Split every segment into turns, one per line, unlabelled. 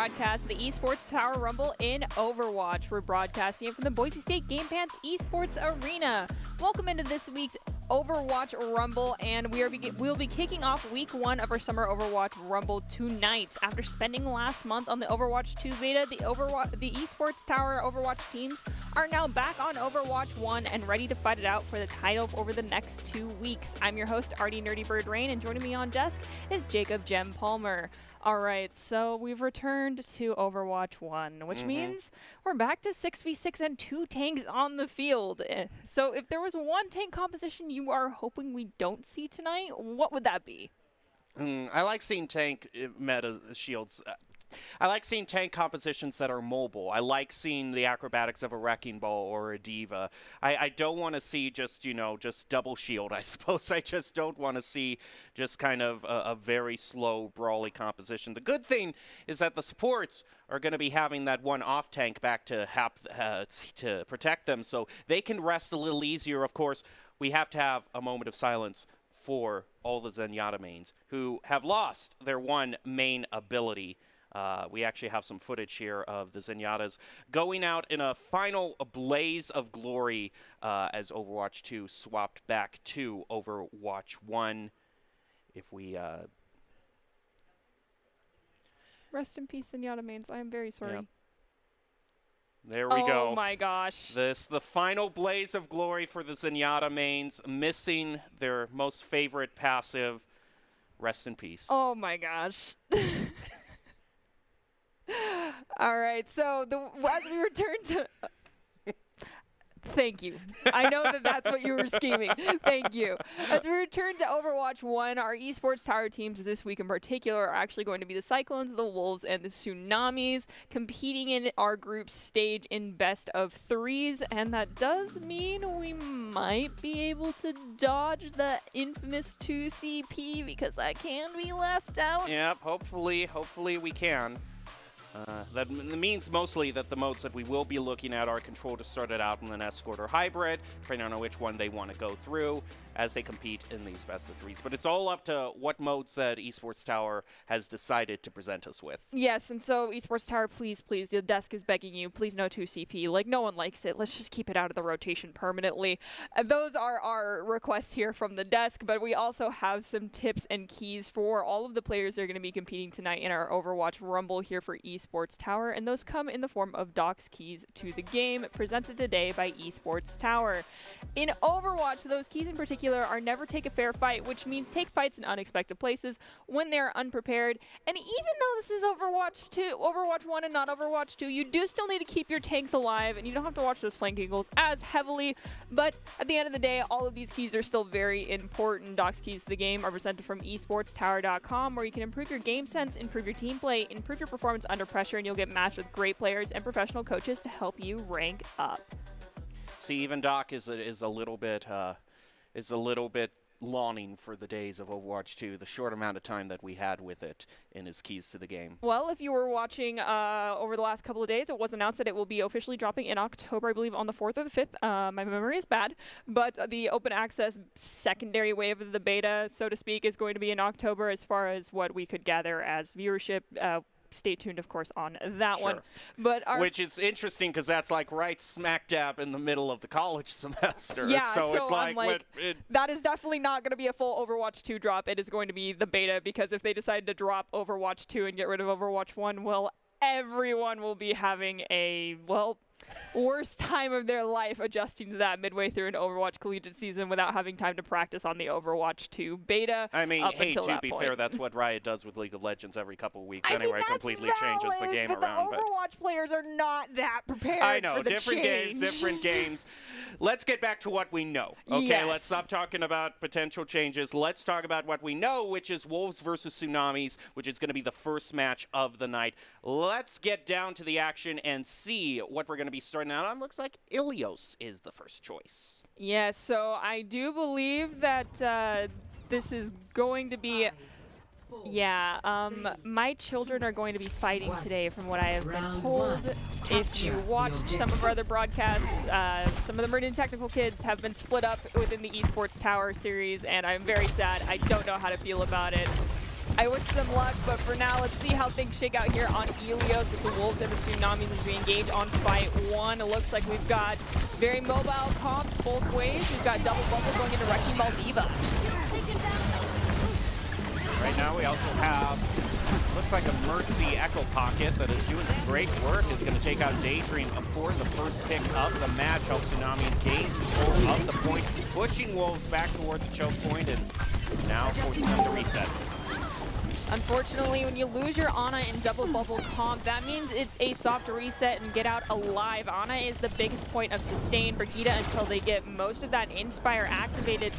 broadcast of the Esports Tower Rumble in Overwatch. We're broadcasting it from the Boise State Game Pants Esports Arena. Welcome into this week's Overwatch Rumble, and we'll be kicking off week 1 of our summer Overwatch Rumble tonight. After spending last month on the Overwatch 2 beta, the Esports Tower Overwatch teams are now back on Overwatch 1 and ready to fight it out for the title over the next 2 weeks. I'm your host, Artie Nerdy Bird Rain, and joining me on desk is Jacob Gem Palmer. All right, so we've returned to Overwatch 1, which means we're back to 6v6 and 2 tanks on the field. So if there was one tank composition you are hoping we don't see tonight, what would that be?
I like seeing tank meta shields. I like seeing tank compositions that are mobile. I like seeing the acrobatics of a Wrecking Ball or a Diva. I don't want to see just double shield, I suppose. I just don't want to see just kind of a very slow, brawly composition. The good thing is that the supports are going to be having that one off tank back to protect them, so they can rest a little easier. Of course, we have to have a moment of silence for all the Zenyatta mains who have lost their one main ability. We actually have some footage here of the Zenyatas going out in a final blaze of glory as Overwatch 2 swapped back to Overwatch 1. If we...
Rest in peace, Zenyatta mains. I am very sorry.
Yep. There we go.
Oh my gosh.
The final blaze of glory for the Zenyatta mains, missing their most favorite passive. Rest in peace.
Oh my gosh. All right, so as we return to... Thank you. I know that's what you were scheming. Thank you. As we return to Overwatch 1, our esports tower teams this week in particular are actually going to be the Cyclones, the Wolves, and the Tsunamis, competing in our group stage in best of 3s, and that does mean we might be able to dodge the infamous 2 CP because that can be left out.
Yep, hopefully we can. That means mostly that the modes that we will be looking at are Control to start it out and then Escort or Hybrid, depending on which one they want to go through as they compete in these best of 3s. But it's all up to what modes that Esports Tower has decided to present us with.
Yes, and so Esports Tower, please, the desk is begging you, please no 2CP. Like, no one likes it. Let's just keep it out of the rotation permanently. Those are our requests here from the desk, but we also have some tips and keys for all of the players that are going to be competing tonight in our Overwatch Rumble here for Esports Tower, and those come in the form of Doc's keys to the game, presented today by Esports Tower. In Overwatch, those keys in particular are never take a fair fight, which means take fights in unexpected places when they're unprepared. And even though this is Overwatch 1 and not Overwatch 2, you do still need to keep your tanks alive, and you don't have to watch those flank angles as heavily. But at the end of the day, all of these keys are still very important. Doc's keys to the game are presented from esportstower.com, where you can improve your game sense, improve your team play, improve your performance under pressure, and you'll get matched with great players and professional coaches to help you rank up.
See, even Doc is a little bit longing for the days of Overwatch 2, the short amount of time that we had with it in his keys to the game.
Well, if you were watching over the last couple of days, it was announced that it will be officially dropping in October, I believe on the 4th or the 5th. My memory is bad, but the open access secondary wave of the beta, so to speak, is going to be in October as far as what we could gather as viewership. Stay tuned, of course, on that one.
But which is interesting because that's like right smack dab in the middle of the college semester.
Yeah,
so it's like
that is definitely not going to be a full Overwatch 2 drop. It is going to be the beta, because if they decide to drop Overwatch 2 and get rid of Overwatch 1, well, everyone will be having a, worst time of their life adjusting to that midway through an Overwatch collegiate season without having time to practice on the Overwatch 2 beta.
I mean, hey, to be fair, that's what Riot does with League of Legends every couple of weeks anyway. It completely changes the game around.
But the Overwatch players are not that prepared.
I know,
for the
different
change.
different games. Let's get back to what we know. Okay,
yes.
Let's stop talking about potential changes. Let's talk about what we know, which is Wolves versus Tsunamis, which is going to be the first match of the night. Let's get down to the action and see what we're going to be starting out on. Looks like Ilios is the first choice.
Yes, so I do believe that this is going to be... Yeah, my children are going to be fighting today from what I have been told. If you watched some of our other broadcasts, some of the Meridian Technical kids have been split up within the Esports Tower series, and I'm very sad. I don't know how to feel about it. I wish them luck, but for now, let's see how things shake out here on Ilios with the Wolves and the Tsunamis as we engage on fight 1. It looks like we've got very mobile comps both ways. We've got double bubble going into Wrecking Ball Diva.
Right now we also have, looks like a Mercy Echo Pocket that is doing some great work. Is going to take out Daydream before the first pick of the match. Help Tsunamis gain control of the point, pushing Wolves back toward the choke point, and now forcing them to reset.
Unfortunately, when you lose your Ana in double bubble comp, that means it's a soft reset and get out alive. Ana is the biggest point of sustain. Brigitte, until they get most of that Inspire activated,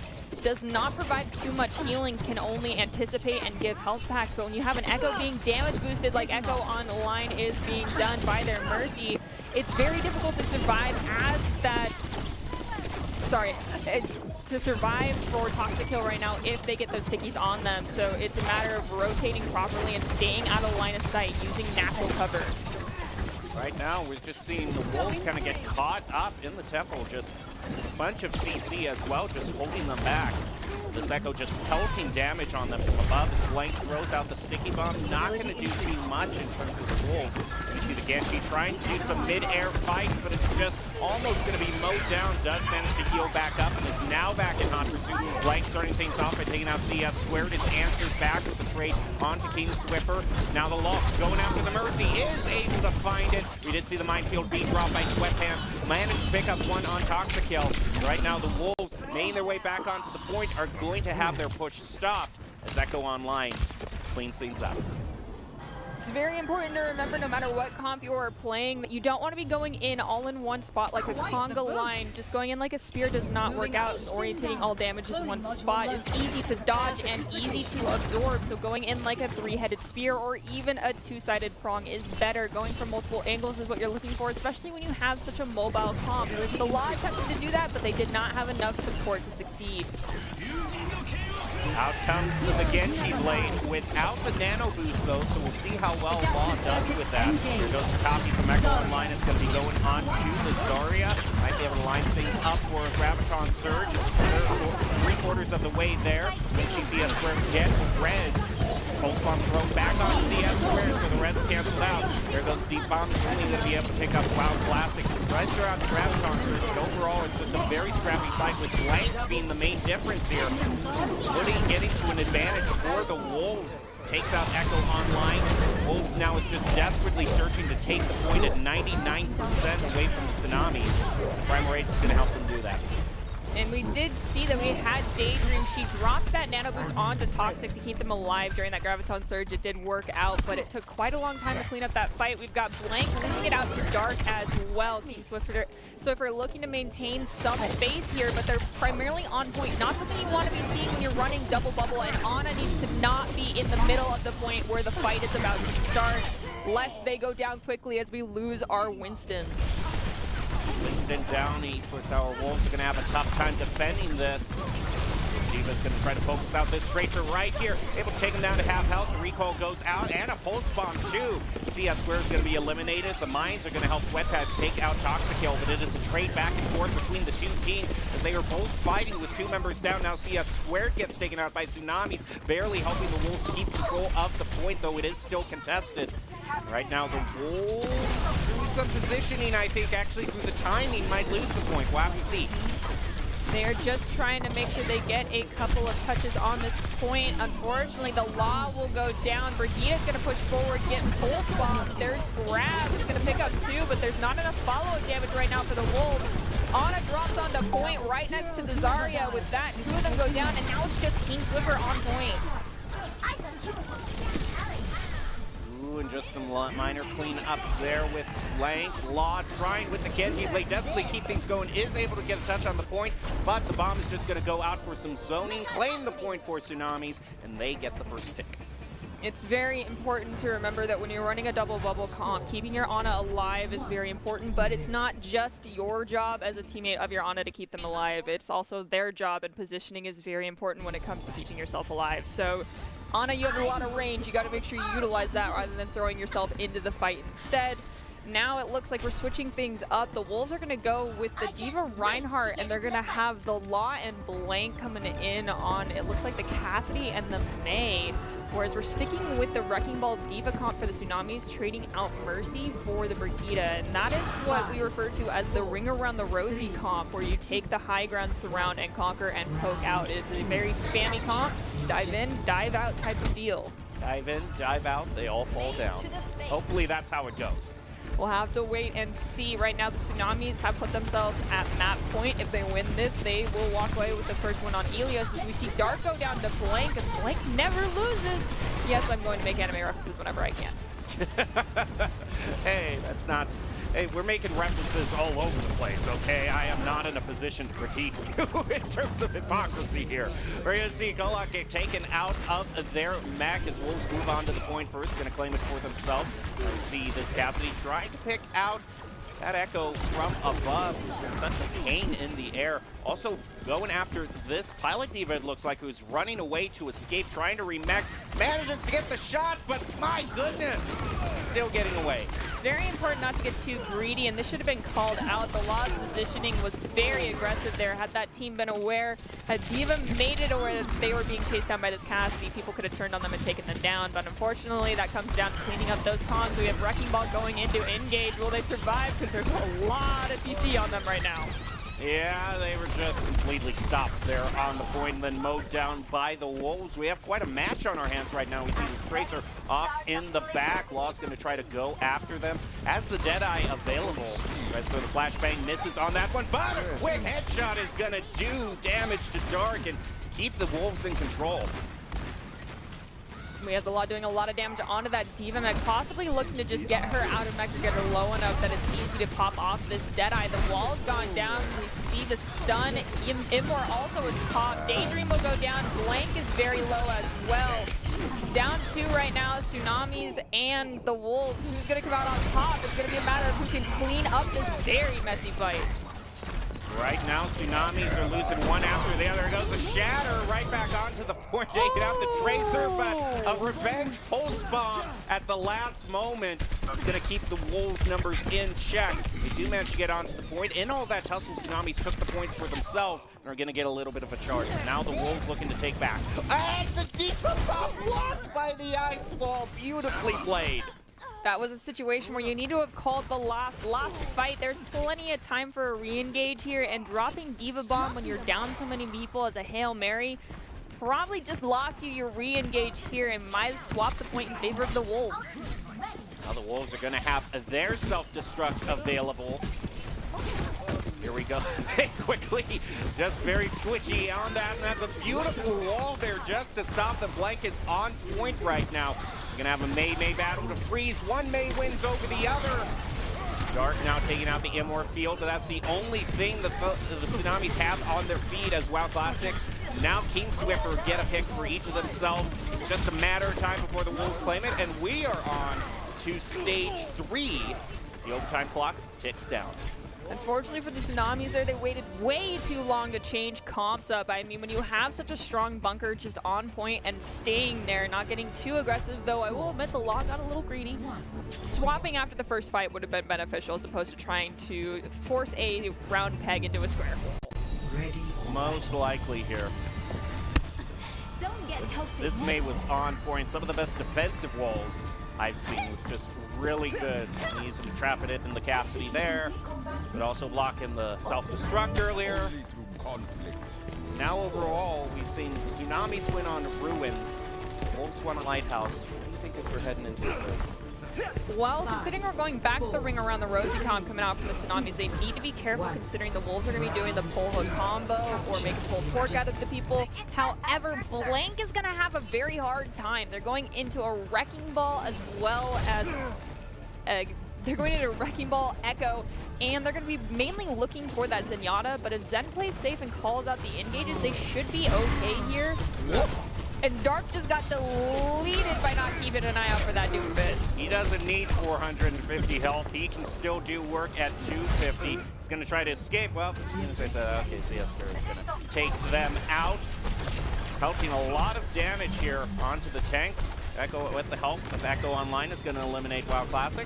does not provide too much healing, can only anticipate and give health packs. But when you have an Echo being damage boosted like Echo Online is being done by their Mercy, it's very difficult to survive as that... to survive for Toxic Kill right now if they get those stickies on them. So it's a matter of rotating properly and staying out of line of sight using natural cover.
Right now, we're just seeing the Wolves kind of get caught up in the temple. Just a bunch of CC as well, just holding them back. This Echo just pelting damage on them from above as Blank throws out the sticky bomb. Not going to do too much in terms of the Wolves. You see the Genji trying to do some mid-air fights, but it's just almost going to be mowed down. Does manage to heal back up and is now back in hot pursuit. Blank starting things off by taking out CS Squared. It's answered back with the trade onto King Swiffer. Now the Law going after the Mercy is able to find it. We did see the minefield being dropped by Sweatpants. Managed to pick up one on Toxic Kill. Right now the Wolves, making their way back onto the point, are going to have their push stopped as Echo Online cleans things up.
It's very important to remember, no matter what comp you are playing, that you don't want to be going in all in one spot like a conga line. Just going in like a spear does not work out, and orientating all damages in one spot is easy to dodge and easy to absorb. So going in like a three-headed spear or even a two-sided prong is better. Going from multiple angles is what you're looking for, especially when you have such a mobile comp. The Law attempted to do that, but they did not have enough support to succeed.
Out comes the Genji blade without the nano boost though, so we'll see how well Law does with that. Here goes the copy from Echo Online. It's going to be going on to the Zarya. Might be able to line things up for a Graviton Surge. Three-quarters of the way there. When CCS Square get res. Pulse Bomb thrown back on CS Square, so the res canceled out. There goes Deep Bomb. It's only going to be able to pick up WoW Classic. Tries to out the Graviton Surge, but overall it's just a very scrappy fight with Blank being the main difference here. Getting to an advantage for the Wolves. Takes out Echo Online. Wolves now is just desperately searching to take the point at 99% away from the Tsunamis. Primal Rage is going to help them do that.
And we did see that we had Daydream. She dropped that nano boost onto Toxic to keep them alive during that Graviton Surge. It did work out, but it took quite a long time to clean up that fight. We've got Blank losing it out to Dark as well. King Swiffer looking to maintain some space here, but they're primarily on point. Not something you want to be seeing when you're running double bubble, and Ana needs to not be in the middle of the point where the fight is about to start, lest they go down quickly as we lose our Winston.
Winston down, Esports Tower Wolves are going to have a tough time defending this. Diva's going to try to focus out this Tracer right here. Able to take him down to half health. The recall goes out, and a Pulse Bomb too. CS Square is going to be eliminated. The Mines are going to help Sweatpads take out Toxic Kill, but it is a trade back and forth between the two teams as they are both fighting with two members down. Now CS Square gets taken out by Tsunamis, barely helping the Wolves keep control of the point, though it is still contested. Right now, the Wolves, through some positioning, I think, actually through the timing, might lose the point. We'll have to see.
They're just trying to make sure they get a couple of touches on this point. Unfortunately, the Law will go down. Brigitte's going to push forward, get Pulse Bomb. There's Grab, who's going to pick up two, but there's not enough follow-up damage right now for the Wolves. Ana drops on the point right next to the Zarya. With that, two of them go down, and now it's just King Swiffer on point.
And just some minor clean up there with Blank. Law trying with the Genji blade, desperately keep things going, is able to get a touch on the point, but the bomb is just going to go out for some zoning, claim the point for Tsunamis, and they get the first tick.
It's very important to remember that when you're running a double bubble comp, keeping your Ana alive is very important, but it's not just your job as a teammate of your Ana to keep them alive. It's also their job, and positioning is very important when it comes to keeping yourself alive. So Ana, you have a lot of range. You got to make sure you utilize that rather than throwing yourself into the fight instead. Now it looks like we're switching things up. The Wolves are going to go with the D.Va Reinhardt, and they're going to have the Law and Blank coming in on, it looks like, the Cassidy and the Mei. Whereas we're sticking with the Wrecking Ball D.Va comp for the Tsunamis, trading out Mercy for the Brigida. And that is what we refer to as the Ring Around the Rosie comp, where you take the high ground, surround, and conquer and poke out. It's a very spammy comp. Dive in, dive out type of deal.
Dive in, dive out, they all fall down. Hopefully that's how it goes.
We'll have to wait and see. Right now, the Tsunamis have put themselves at map point. If they win this, they will walk away with the first win on Elias. As we see Dark go down to Blank, as Blank never loses. Yes, I'm going to make anime references whenever I can.
Hey, that's not... Hey, we're making references all over the place, okay? I am not in a position to critique you in terms of hypocrisy here. We're going to see Golok get taken out of their mech as Wolves move on to the point first. Going to claim it for themselves. We see this Cassidy trying to pick out that Echo from above, who's been such a pain in the air. Also going after this Pilot D.Va, it looks like, who's running away to escape, trying to remech. Manages to get the shot, but my goodness, still getting away.
It's very important not to get too greedy, and this should have been called out. The Law's positioning was very aggressive there. Had that team been aware, had D.Va made it aware that they were being chased down by this Cassidy, people could have turned on them and taken them down. But unfortunately, that comes down to cleaning up those comms. We have Wrecking Ball going into engage. Will they survive? Because there's a lot of CC on them right now.
Yeah, they were just completely stopped there on the point and then mowed down by the Wolves. We have quite a match on our hands right now. We see this Tracer off in the back. Law's going to try to go after them. As the Deadeye available, tries to throw the flashbang, misses on that one, but a quick headshot is going to do damage to Dark and keep the Wolves in control.
We have the Law doing a lot of damage onto that D.Va mech, possibly looking to just get her out of mech or get her low enough that it's easy to pop off this Deadeye. The wall's gone down. We see the stun. Immor also is popped. Daydream will go down. Blank is very low as well. Down 2 right now, Tsunamis and the Wolves. Who's going to come out on top? It's going to be a matter of who can clean up this very messy fight.
Right now, Tsunamis are losing one after the other. It goes a shatter right back onto the point, taking out the Tracer, but a revenge pulse bomb at the last moment is going to keep the Wolves' numbers in check. They do manage to get onto the point. In all that tussle, Tsunamis took the points for themselves and are going to get a little bit of a charge. Now the Wolves looking to take back. And the D.Va bomb blocked by the ice wall. Beautifully played.
That was a situation where you need to have called the last fight. There's plenty of time for a re-engage here, and dropping D.Va Bomb when you're down so many people as a Hail Mary probably just lost you your re-engage here and might have swapped the point in favor of the Wolves.
Now the Wolves are going to have their self-destruct available. Here we go. Quickly, just very twitchy on that, and that's a beautiful wall there just to stop the Blankets on point right now. We're gonna have a Mei battle to freeze. One Mei wins over the other. Dark now taking out the Immor field, but that's the only thing that the Tsunamis have on their feet as WoW Classic. Now King Swiffer get a pick for each of themselves. It's just a matter of time before the Wolves claim it, and we are on to stage 3 as the overtime clock ticks down.
Unfortunately for the Tsunamis there, they waited way too long to change comps up. I mean, when you have such a strong bunker just on point and staying there, not getting too aggressive, though I will admit the Law got a little greedy. Swapping after the first fight would have been beneficial as opposed to trying to force a round peg into a square.
Most likely here. This Mei was on point. Some of the best defensive walls I've seen was just really good. Using to trap it in the Cassidy there, but also blocking the self-destruct earlier. Now overall, we've seen Tsunamis win on Ruins, Wolves won on Lighthouse. What do you think as we're heading into it?
Well, considering we're going back to the Ring Around the Rosie comp coming out from the Tsunamis, they need to be careful considering the Wolves are going to be doing the pull hook combo or making pulled pork out of the people. However, Blank is going to have a very hard time. They're going into a Wrecking Ball as well as they're going into Wrecking Ball, Echo, and they're going to be mainly looking for that Zenyatta, but if Zen plays safe and calls out the engages, they should be okay here. And Dark just got deleted by not keeping an eye out for that Doomfist.
He doesn't need 450 health. He can still do work at 250. He's going to try to escape. Well, as soon as I said, okay, CS Spirit's going to take them out. Pelting a lot of damage here onto the tanks. Echo with the help of Echo Online is going to eliminate WoW Classic.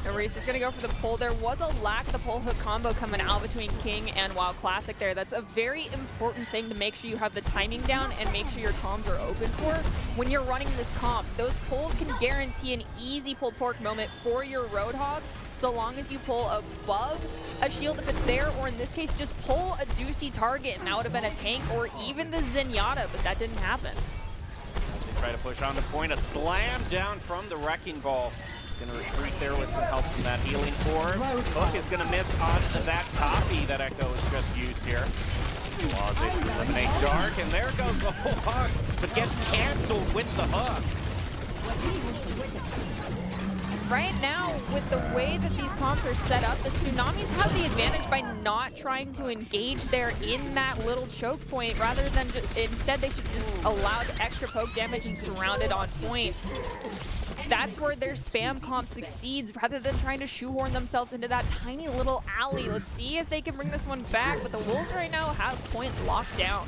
And Reese is going to go for the pull. There was a lack of the pull hook combo coming out between King and WoW Classic there. That's a very important thing to make sure you have the timing down and make sure your comms are open for. When you're running this comp, those pulls can guarantee an easy pulled pork moment for your Roadhog, so long as you pull above a shield if it's there, or in this case, just pull a juicy target, and that would have been a tank or even the Zenyatta, but that didn't happen.
As they try to push on the point, a slam down from the Wrecking Ball. Gonna retreat there with some help from that healing core. Hook is gonna miss on that copy that Echo has just used here. Laws it to eliminate Dark, and there goes the whole hook, but gets canceled with the hook.
Right now, with the way that these comps are set up, the Tsunamis have the advantage by not trying to engage there in that little choke point, rather than instead they should just allow the extra poke damage and surround it on point. That's where their spam comp succeeds, rather than trying to shoehorn themselves into that tiny little alley. Let's see if they can bring this one back, but the Wolves right now have point locked down.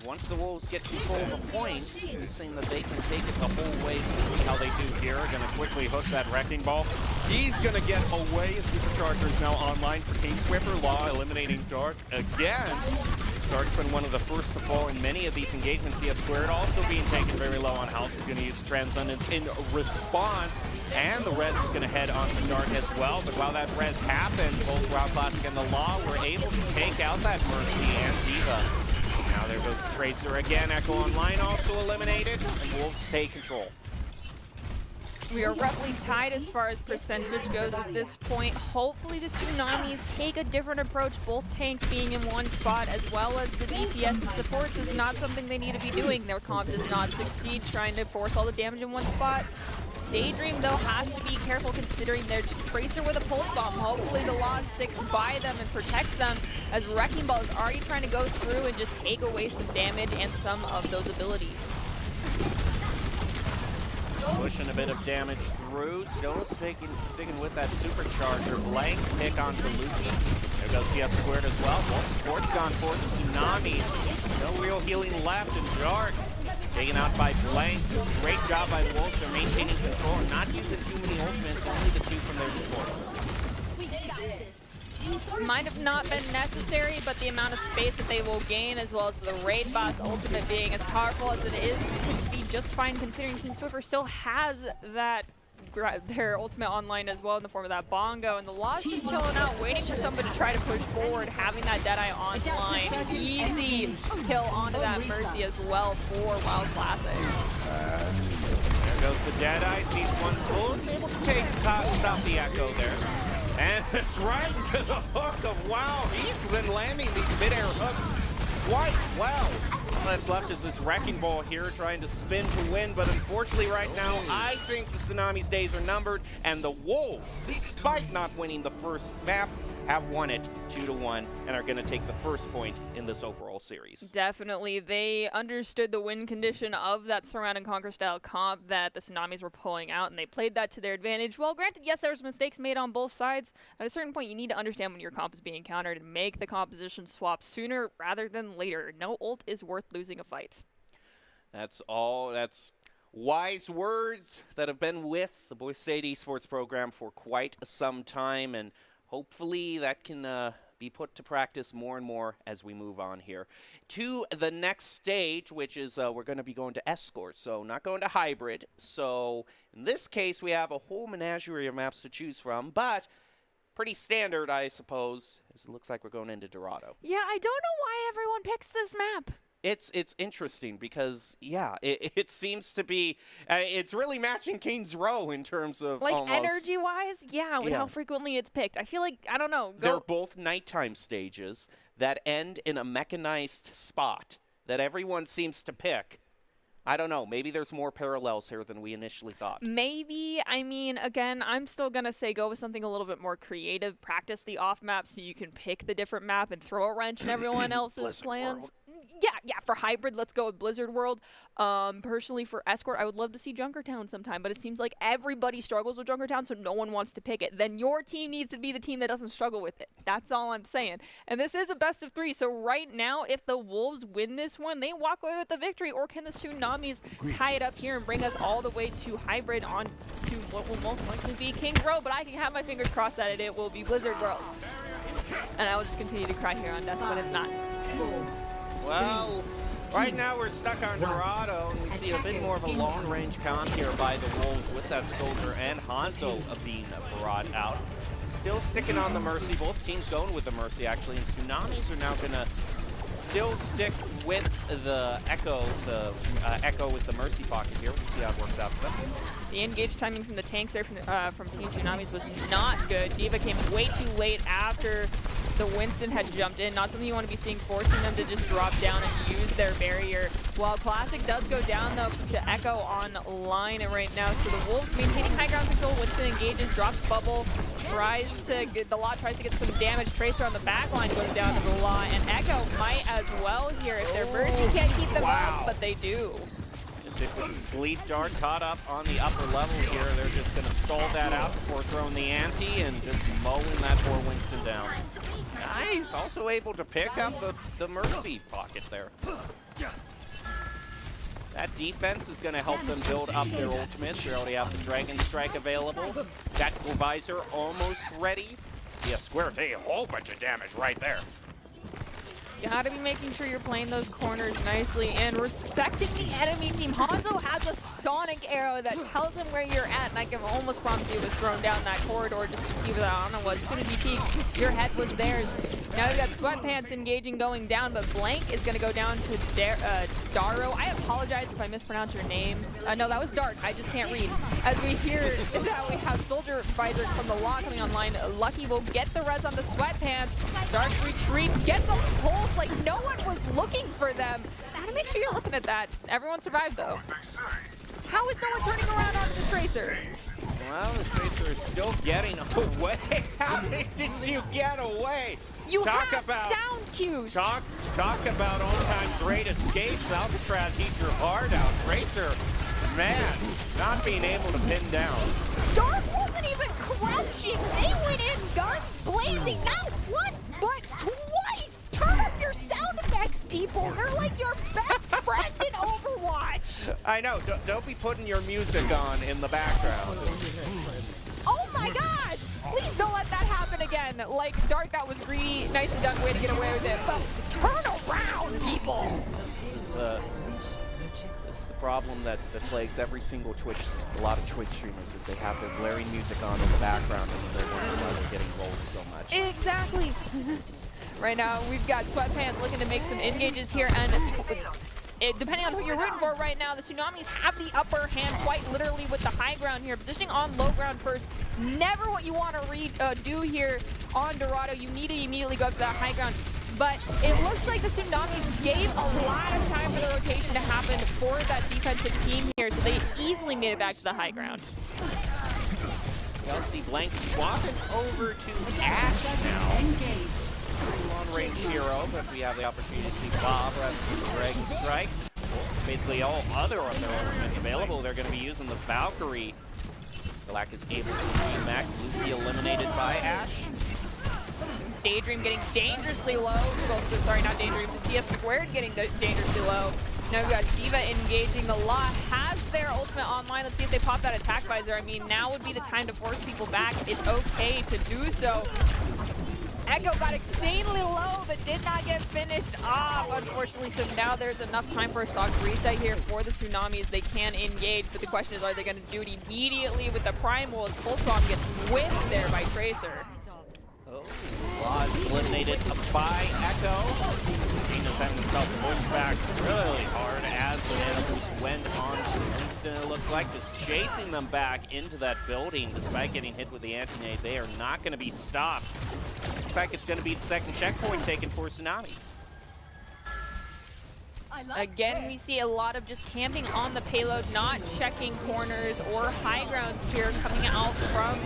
Once the Wolves get control of the point, you're saying that they can take it the whole way. So we'll see how they do here. Going to quickly hook that Wrecking Ball.
He's going to get away. Supercharger is now online for King Swiffer. Law eliminating Dark again. Dark's been one of the first to fall in many of these engagements. CS Squared also being taken very low on health. He's going to use Transcendence in response. And the res is going to head on to Dark as well. But while that res happened, both WoW Classic and the Law were able to take out that Mercy and Diva. Now there goes the Tracer again. Echo Online also eliminated, and Wolves take control.
We are roughly tied as far as percentage goes at this point. Hopefully the Tsunamis take a different approach, both tanks being in one spot as well as the DPS and supports is not something they need to be doing. Their comp does not succeed trying to force all the damage in one spot. Daydream, though, has to be careful considering they're just Tracer with a Pulse Bomb. Hopefully the Law sticks by them and protects them, as Wrecking Ball is already trying to go through and just take away some damage and some of those abilities.
Pushing a bit of damage through. Still sticking with that Supercharger. Blank pick onto Luki. There goes CS Squared as well. Sport's gone for the Tsunamis. No real healing left, and Dark taken out by Blank. Great job by the Wolves. They're maintaining control and not using too many ultimates, only the 2 from their supports.
Might have not been necessary, but the amount of space that they will gain, as well as the raid boss ultimate being as powerful as it is, would be just fine considering King Swiffer still has that their ultimate online as well in the form of that bongo, and the Law's just chilling out, waiting for somebody to try to push forward, having that Deadeye online. Easy kill onto that Mercy as well for WoW Classic.
There goes the Deadeye, sees one school, is able to stop the Echo there. And it's right into the hook of WoW. He's been landing these mid-air hooks quite well. All that's left is this Wrecking Ball here trying to spin to win, but unfortunately right now, I think the Tsunami's days are numbered, and the Wolves, despite not winning the first map, have won it 2-1 and are going to take the first point in this overall series.
Definitely. They understood the win condition of that surround and conquer style comp that the Tsunamis were pulling out, and they played that to their advantage. Well, granted, yes, there was mistakes made on both sides. At a certain point, you need to understand when your comp is being countered and make the composition swap sooner rather than later. No ult is worth losing a fight.
That's all. That's wise words that have been with the Boys State Esports program for quite some time, and hopefully that can be put to practice more and more as we move on here to the next stage, which is we're going to be going to Esports, so not going to hybrid. So in this case, we have a whole menagerie of maps to choose from, but pretty standard, I suppose, as it looks like we're going into Dorado.
Yeah, I don't know why everyone picks this map.
It's interesting because, yeah, it seems to be, it's really matching King's Row in terms of
like
almost,
energy-wise, yeah, with how frequently it's picked. I feel like, I don't know.
They're both nighttime stages that end in a mechanized spot that everyone seems to pick. I don't know. Maybe there's more parallels here than we initially thought.
Maybe. I mean, again, I'm still going to say go with something a little bit more creative. Practice the off map so you can pick the different map and throw a wrench in everyone else's plans. Yeah, for hybrid, let's go with Blizzard World. Personally, for Escort, I would love to see Junkertown sometime, but it seems like everybody struggles with Junkertown, so no one wants to pick it. Then your team needs to be the team that doesn't struggle with it. That's all I'm saying. And this is a best of 3, so right now, if the Wolves win this one, they walk away with the victory, or can the Tsunamis tie it up here and bring us all the way to hybrid on to what will most likely be King's Row, but I can have my fingers crossed that it will be Blizzard World. And I will just continue to cry here on Desk when it's not.
Well, right now we're stuck on Dorado, and we see a bit more of a long-range comp here by the Wolves with that Soldier and Hanzo being brought out. Still sticking on the Mercy. Both teams going with the Mercy, actually, and Tsunamis are now going to still stick with the Echo, Echo with the Mercy pocket here. We'll see how it works out for them.
The engage timing from the tanks there from Team Tsunamis was not good. D.Va came way too late after the Winston had jumped in. Not something you want to be seeing, forcing them to just drop down and use their barrier. While Classic does go down, though, to Echo on line right now. So the Wolves maintaining high ground control. Winston engages, drops Bubble, tries to get some damage. Tracer on the back line goes down to the Law, and Echo might as well here if their Mercy can't keep them up, but they do.
As if with the Sleep Dart caught up on the upper level here, they're just going to stall that out before throwing the ante and just mowing that poor Winston down. Nice, also able to pick up the Mercy pocket there. That defense is going to help them build up their ultimates. They already have the Dragon Strike available. Tactical Visor almost ready. See a square, take a whole bunch of damage right there.
Gotta be making sure you're playing those corners nicely and respecting the enemy team. Hanzo has a Sonic arrow that tells him where you're at, and I can almost promise you it was thrown down that corridor just to see what I don't know what. As soon as you peeked, your head was theirs. Now we've got Sweatpants engaging going down, but Blank is gonna go down to Daro. I apologize if I mispronounce your name. No, that was Dark. I just can't read. As we hear that we have Soldier Visor from the Law coming online, Lucky will get the res on the Sweatpants. Dark retreats, gets a pulse like no one was looking for them. Gotta make sure you're looking at that. Everyone survived though. How is no one turning around on this Tracer?
Well, the Tracer is still getting away. How did you get away?
You have sound cues.
Talk about all-time great escapes. Alcatraz eat your heart out. Tracer, man, not being able to pin down.
Dark wasn't even crouching. They went in guns blazing, not once, but twice. Turn up your sound effects, people. They're like your best friend in Overwatch.
I know. Don't be putting your music on in the background.
Oh my God! Please don't let that happen again. Like, Dark, that was greedy. Nicely done, way to get away with it. But turn around, people.
This is the problem that plagues every single Twitch, a lot of Twitch streamers, is they have their blaring music on in the background and they're wondering why they're getting rolled so much.
Exactly. Right now, we've got Sweatpants looking to make some engages here, and depending on who you're rooting for right now, the Tsunamis have the upper hand quite literally with the high ground here. Positioning on low ground first. Never what you want to do here on Dorado. You need to immediately go up to that high ground. But it looks like the Tsunamis gave a lot of time for the rotation to happen for that defensive team here, so they easily made it back to the high ground.
We also see Blank swapping over to Ash now. Long-range hero, but we have the opportunity to see Bob rather than the Dragon Strike. Basically all other of their elements available. They're going to be using the Valkyrie. Black is able to redeem that. Luffy eliminated by Ash.
Daydream getting dangerously low. Well, sorry, not Daydream. The CS squared getting dangerously low. Now we've got D.Va engaging. The Law has their ultimate online. Let's see if they pop that attack visor. I mean, now would be the time to force people back. It's okay to do so. Echo got insanely low, but did not get finished off, unfortunately. So now there's enough time for a soft reset here for the Tsunamis. They can engage, but the question is, are they going to do it immediately with the Primal as Pulse Bomb gets whiffed there by Tracer?
Oh, Law is eliminated by Echo. Dina's having himself pushed back really hard as the mana boost went on to Winston. It looks like just chasing them back into that building despite getting hit with the anti-nade. They are not going to be stopped. Looks like it's going to be the second checkpoint taken for Tsunamis.
Again, we see a lot of just camping on the payload, not checking corners or high grounds here coming out from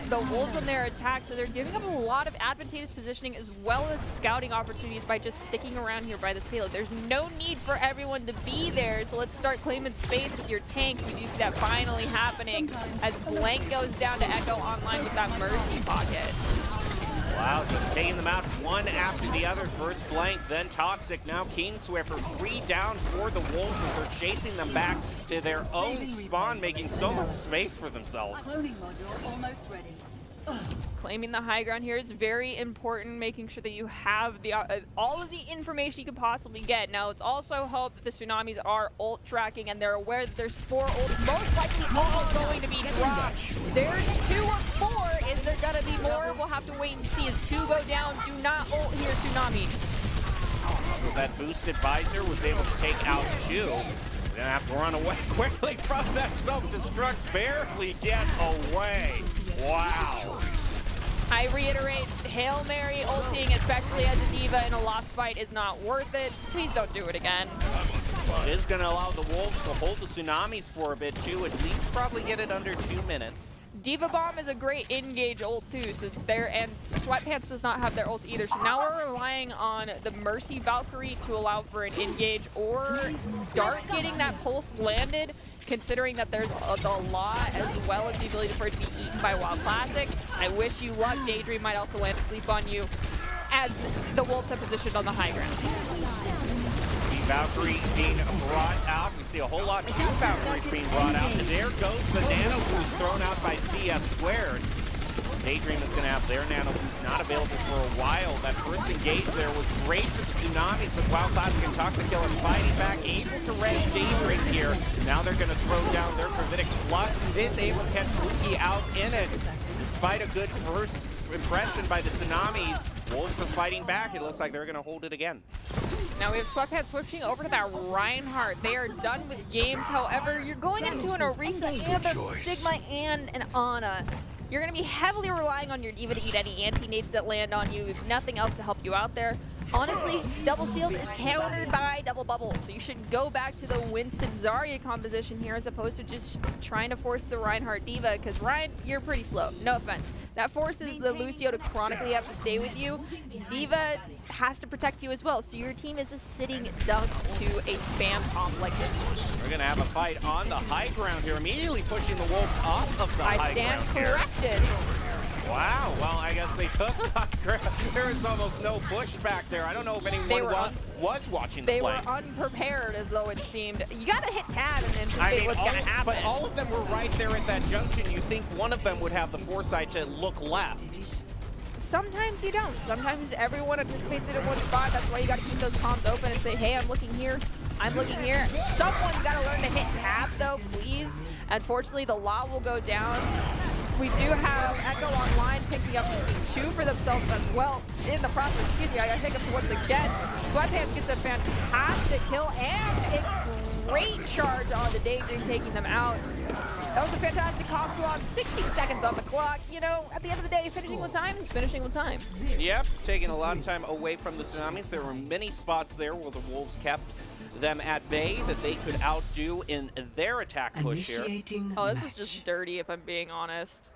the Wolves on their attack, so they're giving up a lot of advantageous positioning as well as scouting opportunities by just sticking around here by this payload. There's no need for everyone to be there, so let's start claiming space with your tanks. We do see that finally happening as Blank goes down to Echo online with that Mercy pocket.
Wow, just taking them out one after the other. First Blank, then Toxic, now Keen Swiffer. 3 down for the Wolves as they're chasing them back to their own spawn, making so much space for themselves.
Cloning module almost ready.
Claiming the high ground here is very important, making sure that you have the all of the information you could possibly get. Now, it's also hope that the Tsunamis are ult tracking and they're aware that there's 4 ults, most likely all going to be dropped. There's 2 or 4. Is there going to be more? We'll have to wait and see. As 2 go down, do not ult here, Tsunamis.
That boosted visor was able to take out 2. We're gonna have to run away quickly from that self-destruct. Barely get away. Wow.
I reiterate, Hail Mary ulting, especially as a diva in a lost fight, is not worth it. Please don't do it again.
It is going to allow the Wolves to hold the Tsunamis for a bit too, at least probably get it under 2 minutes.
Diva Bomb is a great in-gauge ult too, so and Sweatpants does not have their ult either. So now we're relying on the Mercy Valkyrie to allow for an in-gauge or Dart getting that pulse landed, considering that there's the law as well as the ability for it to be eaten by Wild Classic. I wish you luck. Daydream might also land asleep on you as the Wolves have positioned on the high ground.
Valkyrie being brought out. We see a whole lot of 2 Valkyries being brought out. And there goes the Nano Boost thrown out by CS Squared. Daydream is going to have their Nano Boost not available for a while. That first engage there was great for the Tsunamis, but Wild Classic and Toxic Killer fighting back, able to res Daydream here. Now they're going to throw down their Gravitic Plus. Is able to catch Rookie out in it. Despite a good first impression by the Tsunamis, Wolves are fighting back. It looks like they're going to hold it again.
Now we have Sweatpants switching over to that Reinhardt. They are done with games. However, you're going into an Orisa and a Sigma and an Ana. You're going to be heavily relying on your diva to eat any anti-nades that land on you. If nothing else to help you out there. Honestly, double shield is countered by double bubbles, so you should go back to the Winston Zarya composition here as opposed to just trying to force the Reinhardt diva, because Ryan, you're pretty slow, no offense. That forces the Lucio to chronically have to stay with you. Diva has to protect you as well, so your team is a sitting duck to a spam comp like this one.
We're going to have a fight on the high ground here, immediately pushing the Wolves off of the high ground.
I stand corrected.
Wow, well, I guess they took the high ground. There was almost no pushback there. I don't know if anyone was watching the play.
They were unprepared, as though it seemed. You got to hit tab and anticipate what's going to happen.
But all of them were right there at that junction. You think one of them would have the foresight to look left.
Sometimes you don't. Sometimes everyone anticipates it in one spot. That's why you got to keep those comms open and say, hey, I'm looking here. I'm looking here. Someone's got to learn to hit tab, though, please. Unfortunately, the law will go down. We do have Echo online picking up 2 for themselves as well in the process. Excuse me, I got hiccups once again. Sweatpants gets a fantastic kill and a great charge on the Daydream, taking them out. That was a fantastic comp swap. 16 seconds on the clock. You know, at the end of the day, finishing with time is finishing with time.
Yep, taking a lot of time away from the Tsunamis. There were many spots there where the Wolves kept them at bay that they could outdo in their attack push here.
Oh, this was just dirty, if I'm being honest.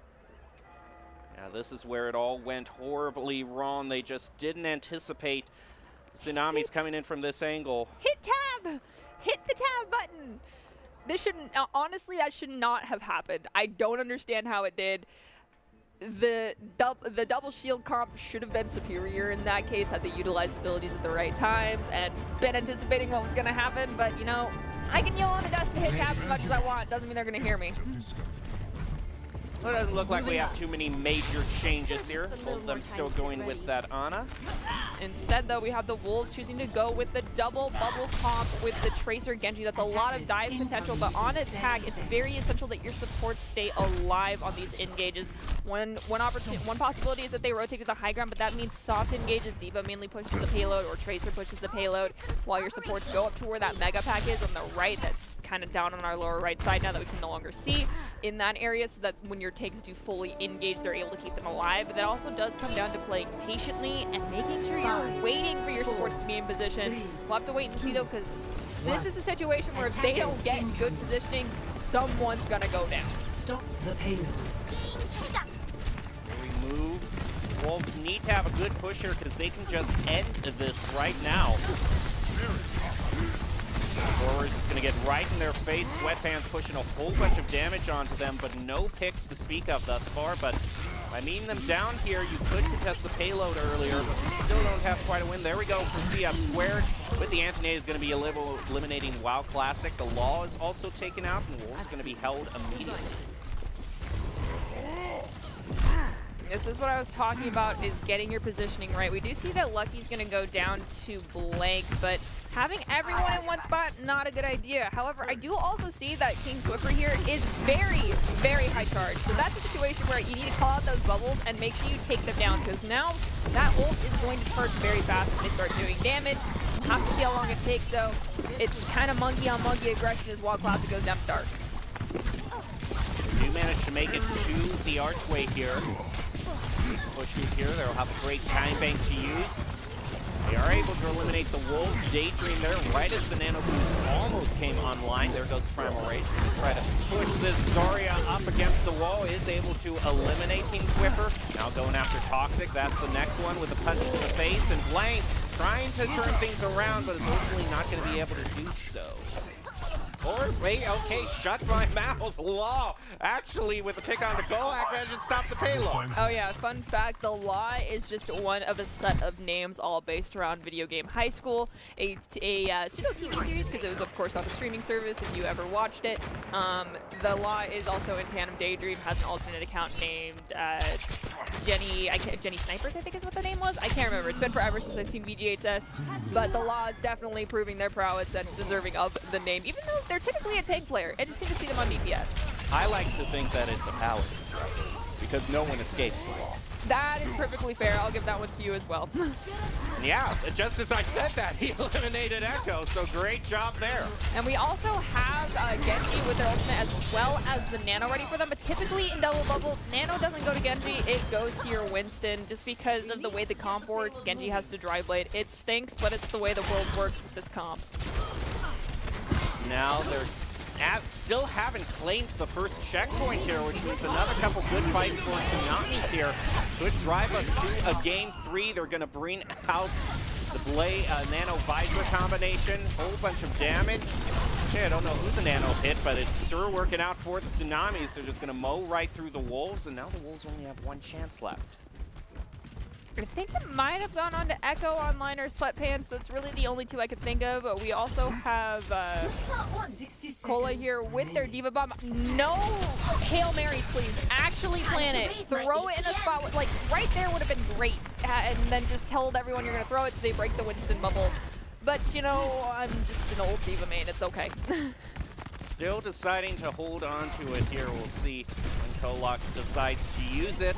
Yeah, this is where it all went horribly wrong. They just didn't anticipate Tsunamis coming in from this angle.
Hit tab! Hit the tab button! This shouldn't, honestly, that should not have happened. I don't understand how it did. The double shield comp should have been superior in that case, had they utilized abilities at the right times and been anticipating what was going to happen. But, you know, I can yell on the dust to hit tab as much as I want. Doesn't mean they're going to hear me.
Well, it doesn't look like we have too many major changes here. Both of them still going with that Ana.
Instead, though, we have the Wolves choosing to go with the double bubble comp with the Tracer Genji. That's a lot of dive potential, but on attack, it's very essential that your supports stay alive on these engages. One possibility is that they rotate to the high ground, but that means soft engages. Diva mainly pushes the payload, or Tracer pushes the payload, while your supports go up to where that mega pack is on the right. That's kind of down on our lower right side now that we can no longer see in that area, so that when your takes do fully engage, they're able to keep them alive. But that also does come down to playing patiently and making sure you're waiting for your supports to be in position. We'll have to wait and see, though, because this is a situation where if they don't get in good positioning, someone's gonna go down.
Stop the payload.
Wolves need to have a good push here because they can just end this right now. Forwards is going to get right in their face. Sweatpants pushing a whole bunch of damage onto them, but no picks to speak of thus far. But by meeting them down here, you could contest the payload earlier, but still don't have quite a win. There we go from CS Squared. With the Anti-Nade is going to be eliminating WoW Classic. The Law is also taken out, and Wolves is going to be held immediately.
This is what I was talking about, is getting your positioning right. We do see that Lucky's going to go down to blank, but having everyone in one spot, not a good idea. However, I do also see that King Swiffer here is very, very high charge. So that's a situation where you need to call out those bubbles and make sure you take them down, because now that ult is going to charge very fast when they start doing damage. We'll have to see how long it takes, though. It's kind of monkey-on-monkey aggression as WoW Classic goes down to dark.
They do manage to make it to the archway here. Push through here, they'll have a great time bank to use. They are able to eliminate the Wolves. Daydream there right as the Nano Boost almost came online. There goes Primal Rage. Try to push this Zarya up against the wall. Is able to eliminate King Swiffer. Now going after Toxic. That's the next one with a punch to the face. And Blank trying to turn things around, but is ultimately not going to be able to do so. Or, wait, okay, shut my mouth. Law, actually, with the pick on the goal, managed to stop the payload.
Oh yeah, fun fact, the Law is just one of a set of names all based around Video Game High School, a pseudo TV series, because it was, of course, on a streaming service if you ever watched it. The Law is also in Tandem Daydream, has an alternate account named Jenny Snipers, I think is what the name was. I can't remember. It's been forever since I've seen VGHS, but the Law is definitely proving their prowess and deserving of the name, even though they're typically a tank player. Interesting to see them on DPS.
I like to think that it's a Paladin's right, because no one escapes the Law.
That is perfectly fair. I'll give that one to you as well.
Yeah, just as I said that, he eliminated Echo, so great job there.
And we also have Genji with their ultimate as well as the Nano ready for them, but typically in double bubble, Nano doesn't go to Genji, it goes to your Winston just because of the way the comp works. Genji has to dry blade. It stinks, but it's the way the world works with this comp.
Now they're still haven't claimed the first checkpoint here, which means another couple good fights for Tsunamis here. Could drive us to a game 3. They're going to bring out the Blade Nano Visor combination. Whole bunch of damage. Okay, I don't know who the Nano hit, but it's sure working out for the Tsunamis. They're just going to mow right through the Wolves, and now the Wolves only have one chance left.
I think it might have gone on to Echo Online or Sweatpants. That's really the only two I could think of. We also have Cola here with their Diva Bomb. No Hail Marys, please. Actually plan it. Throw it in a spot, like right there would have been great. And then just tell everyone you're going to throw it so they break the Winston bubble. But, you know, I'm just an old Diva main. It's okay.
Still deciding to hold on to it here. We'll see when Kolak decides to use it.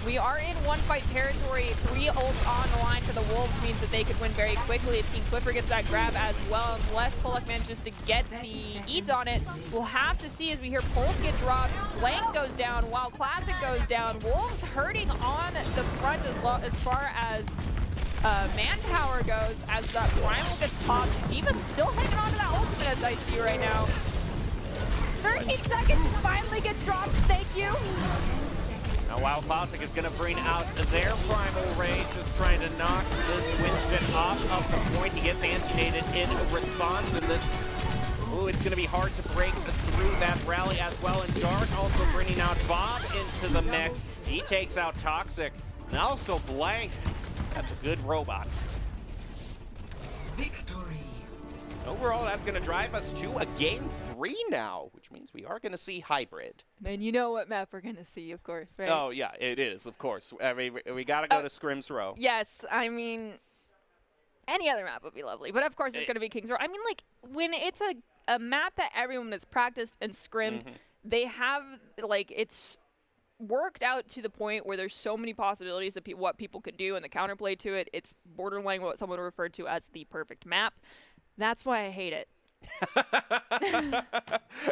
We are in one-fight territory. 3 ults on the line for the Wolves means that they could win very quickly if King Swiffer gets that grab as well, unless Kolak manages to get the eats on it. We'll have to see as we hear Pulse get dropped, Blank goes down, while Classic goes down. Wolves hurting on the front as far as manpower goes, as that Primal gets popped. Diva's still hanging on to that ultimate as I see right now. 13 seconds finally gets dropped, thank you.
Now WoW Classic is going to bring out their Primal Rage, just trying to knock this Winston off of the point. He gets anti-nated in response, and this, ooh, it's going to be hard to break through that rally as well. And Dark also bringing out Bob into the mix. He takes out Toxic, and also Blank. That's a good robot.
Victory.
Overall, that's going to drive us to a game 3 now, which means we are going to see Hybrid.
And you know what map we're going to see, of course, right?
Oh, yeah, it is, of course. I mean, we got to go to Scrim's Row.
Yes, I mean, any other map would be lovely. But, of course, it's going to be King's Row. I mean, like, when it's a map that everyone has practiced and scrimmed, they have, like, it's worked out to the point where there's so many possibilities of what people could do and the counterplay to it. It's borderline what someone referred to as the perfect map. That's why I hate it.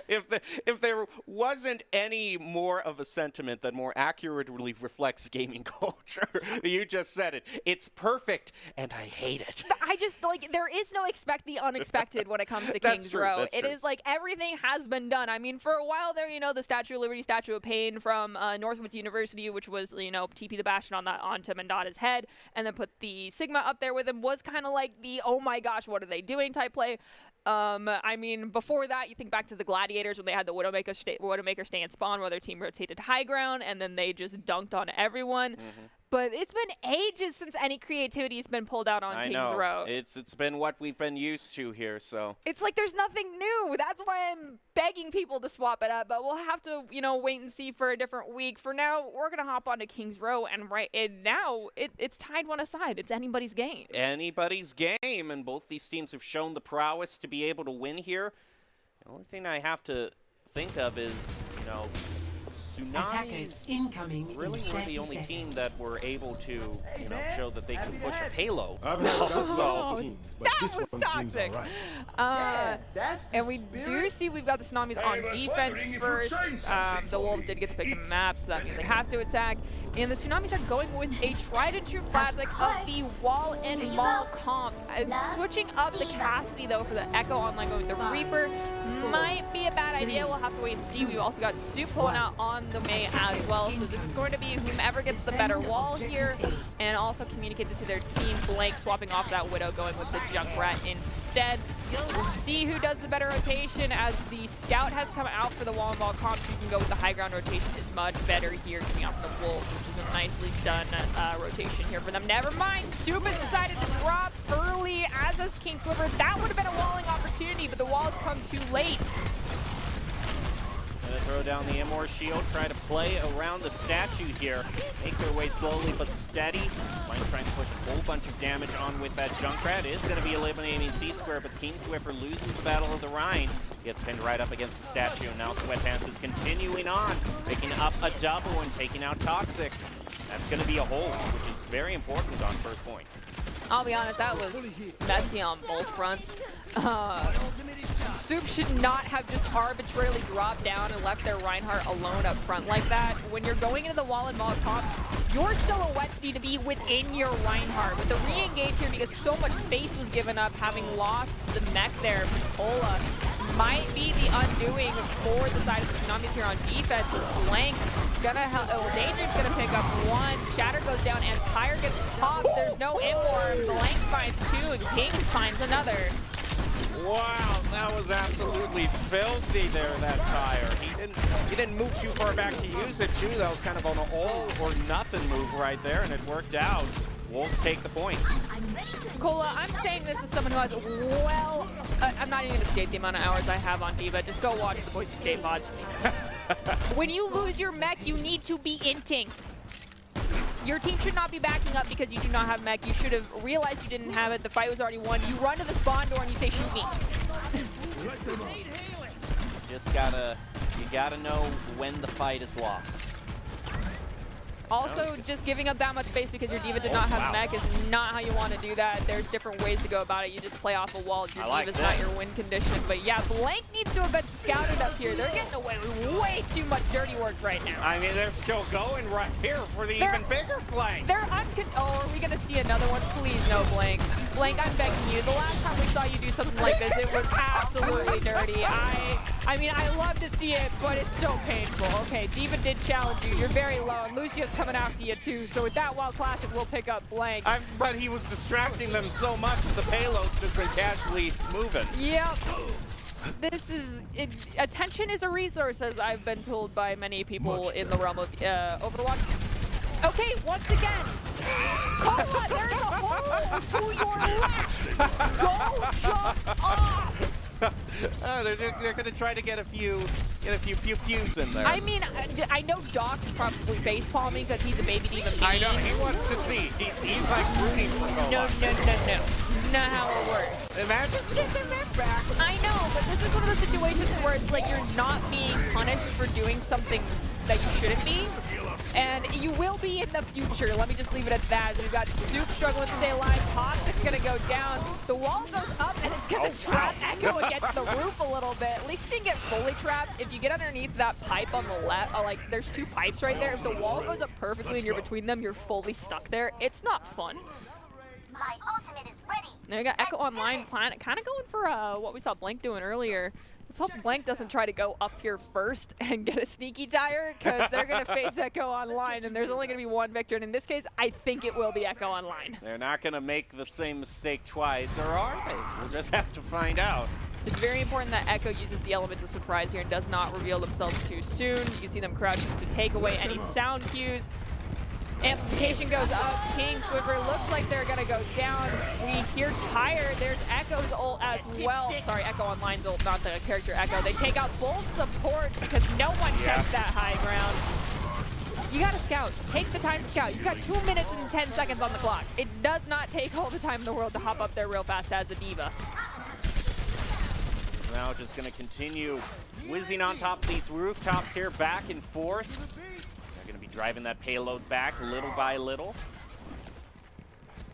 If there wasn't any more of a sentiment that more accurately reflects gaming culture, you just said it. It's perfect, and I hate it.
I just, like, there is no expect the unexpected when it comes to
That's
Kings
true,
Row.
that's
It
true.
is like everything has been done. I mean, for a while there, you know, the Statue of Liberty, Statue of Pain from Northwoods University, which was, you know, TP the Bastion onto Mandata's head, and then put the Sigma up there with him, was kind of like the, oh my gosh, what are they doing type play. I mean, before that, you think back to the Gladiators when they had the Widowmaker stay in spawn while their team rotated high ground, and then they just dunked on everyone. But it's been ages since any creativity has been pulled out on Kings Row.
It's been what we've been used to here, so.
It's like there's nothing new. That's why I'm begging people to swap it up. But we'll have to, you know, wait and see for a different week. For now, we're going to hop onto Kings Row. And now it's tied one aside. It's anybody's game.
Anybody's game, and both these teams have shown the prowess to be able to win here. The only thing I have to think of is, you know, Tsunamis really were the only team that were able to, you know, show that they can push a Halo.
So that was toxic. And we do see we've got the Tsunamis on defense first. The Wolves did get to pick the map, so that means they have to attack. And the Tsunamis are going with a tried and true classic of the wall and mall comp. Switching up the Cassidy, though, for the Echo Online going with the Reaper might be a bad idea. We'll have to wait and see. We've also got Soup pulling out on the Mei as well. So this is going to be whomever gets the better wall here and also communicates it to their team. Blank swapping off that Widow, going with the Junkrat instead. We'll see who does the better rotation as the Scout has come out for the wall and ball comp. You can go with the high ground rotation is much better here coming off the Wolves, which is a nicely done rotation here for them. Never mind, Soup has decided to drop early as does King Swiffer. That would have been a walling opportunity, but the walls come too late.
Gonna throw down the Immor shield, try to play around the statue here. Make their way slowly but steady. Mike trying to push a whole bunch of damage on with that Junkrat. Is gonna be eliminating C-Square, but King Swiffer loses the Battle of the Rhine. Gets pinned right up against the statue, and now Sweatpants is continuing on, picking up a double and taking out Toxic. That's gonna be a hold, which is very important on first point.
I'll be honest, that was messy on both fronts. Soup should not have just arbitrarily dropped down and left their Reinhardt alone up front like that. When you're going into the wall and mall comp, your silhouettes need to be within your Reinhardt. With the re-engage here, because so much space was given up, having lost the mech there, Pola might be the undoing for the side of the Tsunamis here on defense. Blank gonna help. Oh, Daydream's gonna pick up one. Shatter goes down and Pyre gets popped. There's no Immor. Blank finds two and King finds another.
Wow, that was absolutely filthy there, that tire.
He didn't move too far back to use it too. That was kind of an all or nothing move right there, and it worked out. Wolves take the point.
Cola, I'm saying this as someone who has I'm not even gonna state the amount of hours I have on Diva. Just go watch the Boise State VODs. When you lose your mech, you need to be inting. Your team should not be backing up because you do not have mech. You should have realized you didn't have it. The fight was already won. You run to the spawn door and you say, shoot me.
You gotta know when the fight is lost.
Also, just giving up that much space because your Diva did not have mech is not how you want to do that. There's different ways to go about it. You just play off a wall. Your Diva's not your win condition. But yeah, Blank needs to have been scouted up here. They're getting away with way too much dirty work right now.
I mean, they're still going right here for the even bigger flank.
Oh, are we going to see another one? Please no, Blank. Blank, I'm begging you. The last time we saw you do something like this, it was absolutely dirty. I mean, I love to see it, but it's so painful. Okay, Diva did challenge you. You're very low, and Lucio's coming after you too. So with that Wild Classic, we'll pick up Blank.
But he was distracting them so much that the payload's just been casually moving.
Yep. Attention is a resource, as I've been told by many people in the realm of Overwatch. Okay, once again, Kola, there's a hole to your left. Go jump off.
They're going to try to get a few pews in there.
I mean, I know Doc is probably face palming because he's a baby diva.
I know, he wants to see. He's like rooting for Kola.
No. Not how it works.
Imagine getting that back.
I know, but this is one of those situations where it's like you're not being punished for doing something that you shouldn't be. And you will be in the future. Let me just leave it at that. We've got Soup struggling to stay alive. Toxic's going to go down. The wall goes up, and it's going to trap Echo against the roof a little bit. At least he didn't get fully trapped. If you get underneath that pipe on the left, like there's 2 pipes right there. If the wall goes up perfectly and you're between them, you're fully stuck there. It's not fun.
My ultimate is ready.
Now you got Echo Online Planet, kind of going for what we saw Blank doing earlier. Let's hope Blank doesn't try to go up here first and get a sneaky tire, because they're going to face Echo Online, and there's only going to be one victor. And in this case, I think it will be Echo Online.
They're not going to make the same mistake twice, or are they? We'll just have to find out.
It's very important that Echo uses the element of surprise here and does not reveal themselves too soon. You can see them crouching to take away any sound cues. Amplification goes up. King Swiffer looks like they're going to go down. We hear Tire. There's Echo's ult as well. Sorry, Echo Online's ult, not the character Echo. They take out both supports because no one gets that high ground. You got to scout. Take the time to scout. You've got 2 minutes and 10 seconds on the clock. It does not take all the time in the world to hop up there real fast as a diva.
Now just going to continue whizzing on top of these rooftops here, back and forth. They're going to be driving that payload back little by little.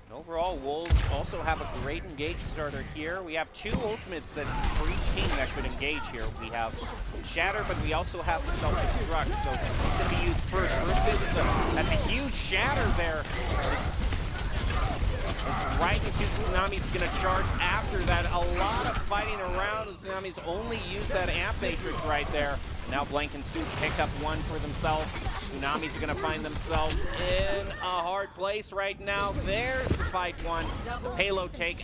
And overall, Wolves also have a great engage starter here. We have 2 ultimates that for each team that could engage here. We have Shatter, but we also have the Self-Destruct, so it's going to be used first. That's a huge Shatter there. Right into Tsunami's going to charge after that. A lot of fighting around. Tsunami's only used that Amp Matrix right there. Now Blank and Soup pick up one for themselves. Tsunami's going to find themselves in a hard place right now. There's the fight one. The payload take.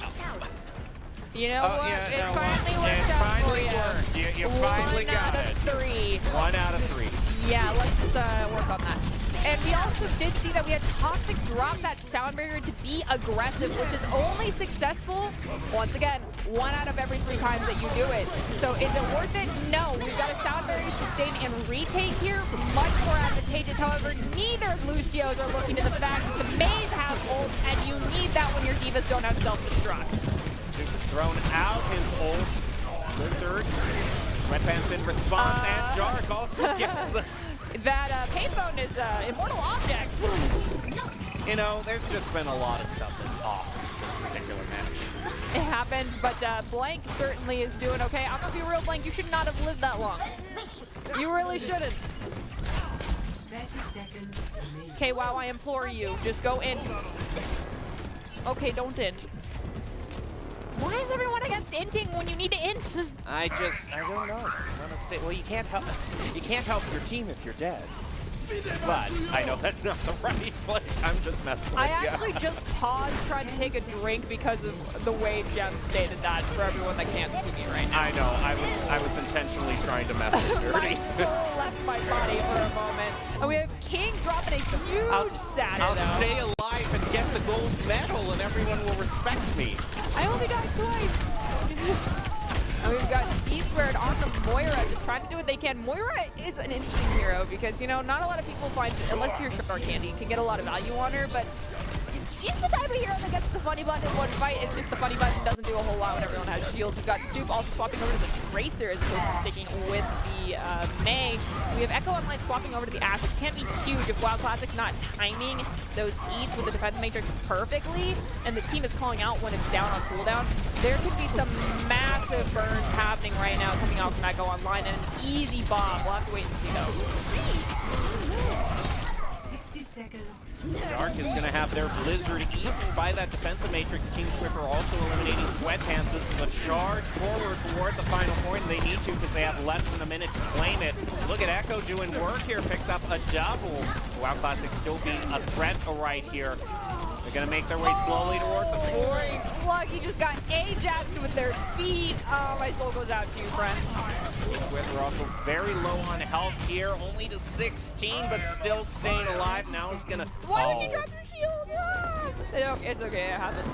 You know what?
Yeah,
it finally worked out for you.
You finally got it.
1 out of 3.
1 out of 3.
Yeah, let's work on that. And we also did see that we had Toxic drop that sound barrier to be aggressive, which is only successful, once again, 1 out of every 3 times that you do it. So is it worth it? No. We've got a sound barrier sustain and retake here, much more advantageous. However, neither of Lucio's are looking to the fact that the Maze has ult, and you need that when your divas don't have self-destruct.
Soup has thrown out his ult. Blizzard, Sweatpants in response, and Jark also gets...
That payphone is immortal object.
You know, there's just been a lot of stuff that's off this particular match.
It happens, but Blank certainly is doing okay. I'm gonna be real, Blank. You should not have lived that long. You really shouldn't. Okay, wow, I implore you, just go in. Okay, don't int. Why is everyone against inting when you need to int?
I don't know. Well, you can't help your team if you're dead. But I know that's not the right place. I'm just messing with you.
I actually just paused trying to take a drink because of the way Jem stated that for everyone that can't see me right now.
I know. I was intentionally trying to mess with Dirty.
My soul left my body for a moment. And we have King dropping a huge Saturn.
I'll stay alive and get the gold medal, and everyone will respect me.
I only died twice. And we've got C-Squared on the Moira, just trying to do what they can. Moira is an interesting hero because, you know, not a lot of people find, unless you're Shark Candy, can get a lot of value on her, but she's the type of hero that gets the funny button in one fight. It's just the funny button doesn't do a whole lot when everyone has shields. We've got Soup also swapping over to the Tracer as opposed to sticking with the Mei. We have Echo Online swapping over to the Ashe, which can't be huge if WoW Classic's not timing those eats with the defense matrix perfectly, and the team is calling out when it's down on cooldown. There could be some massive burns happening right now coming out from Echo Online, and an easy bomb. We'll have to wait and see though.
60 seconds.
Dark is going to have their Blizzard eaten by that defensive matrix. King Swiffer also eliminating Sweatpants. This is a charge forward toward the final point, and they need to because they have less than a minute to claim it. Look at Echo doing work here, picks up a double. WoW Classic still being a threat right here. They're going to make their way slowly toward the point.
Lucky just got Ajaxed with their feet. Oh, my soul goes out to you, friend.
King Swiffer also very low on health here, only to 16, but still staying alive. Now he's going to...
Why would you drop your shield? Ah! It's okay, it happens.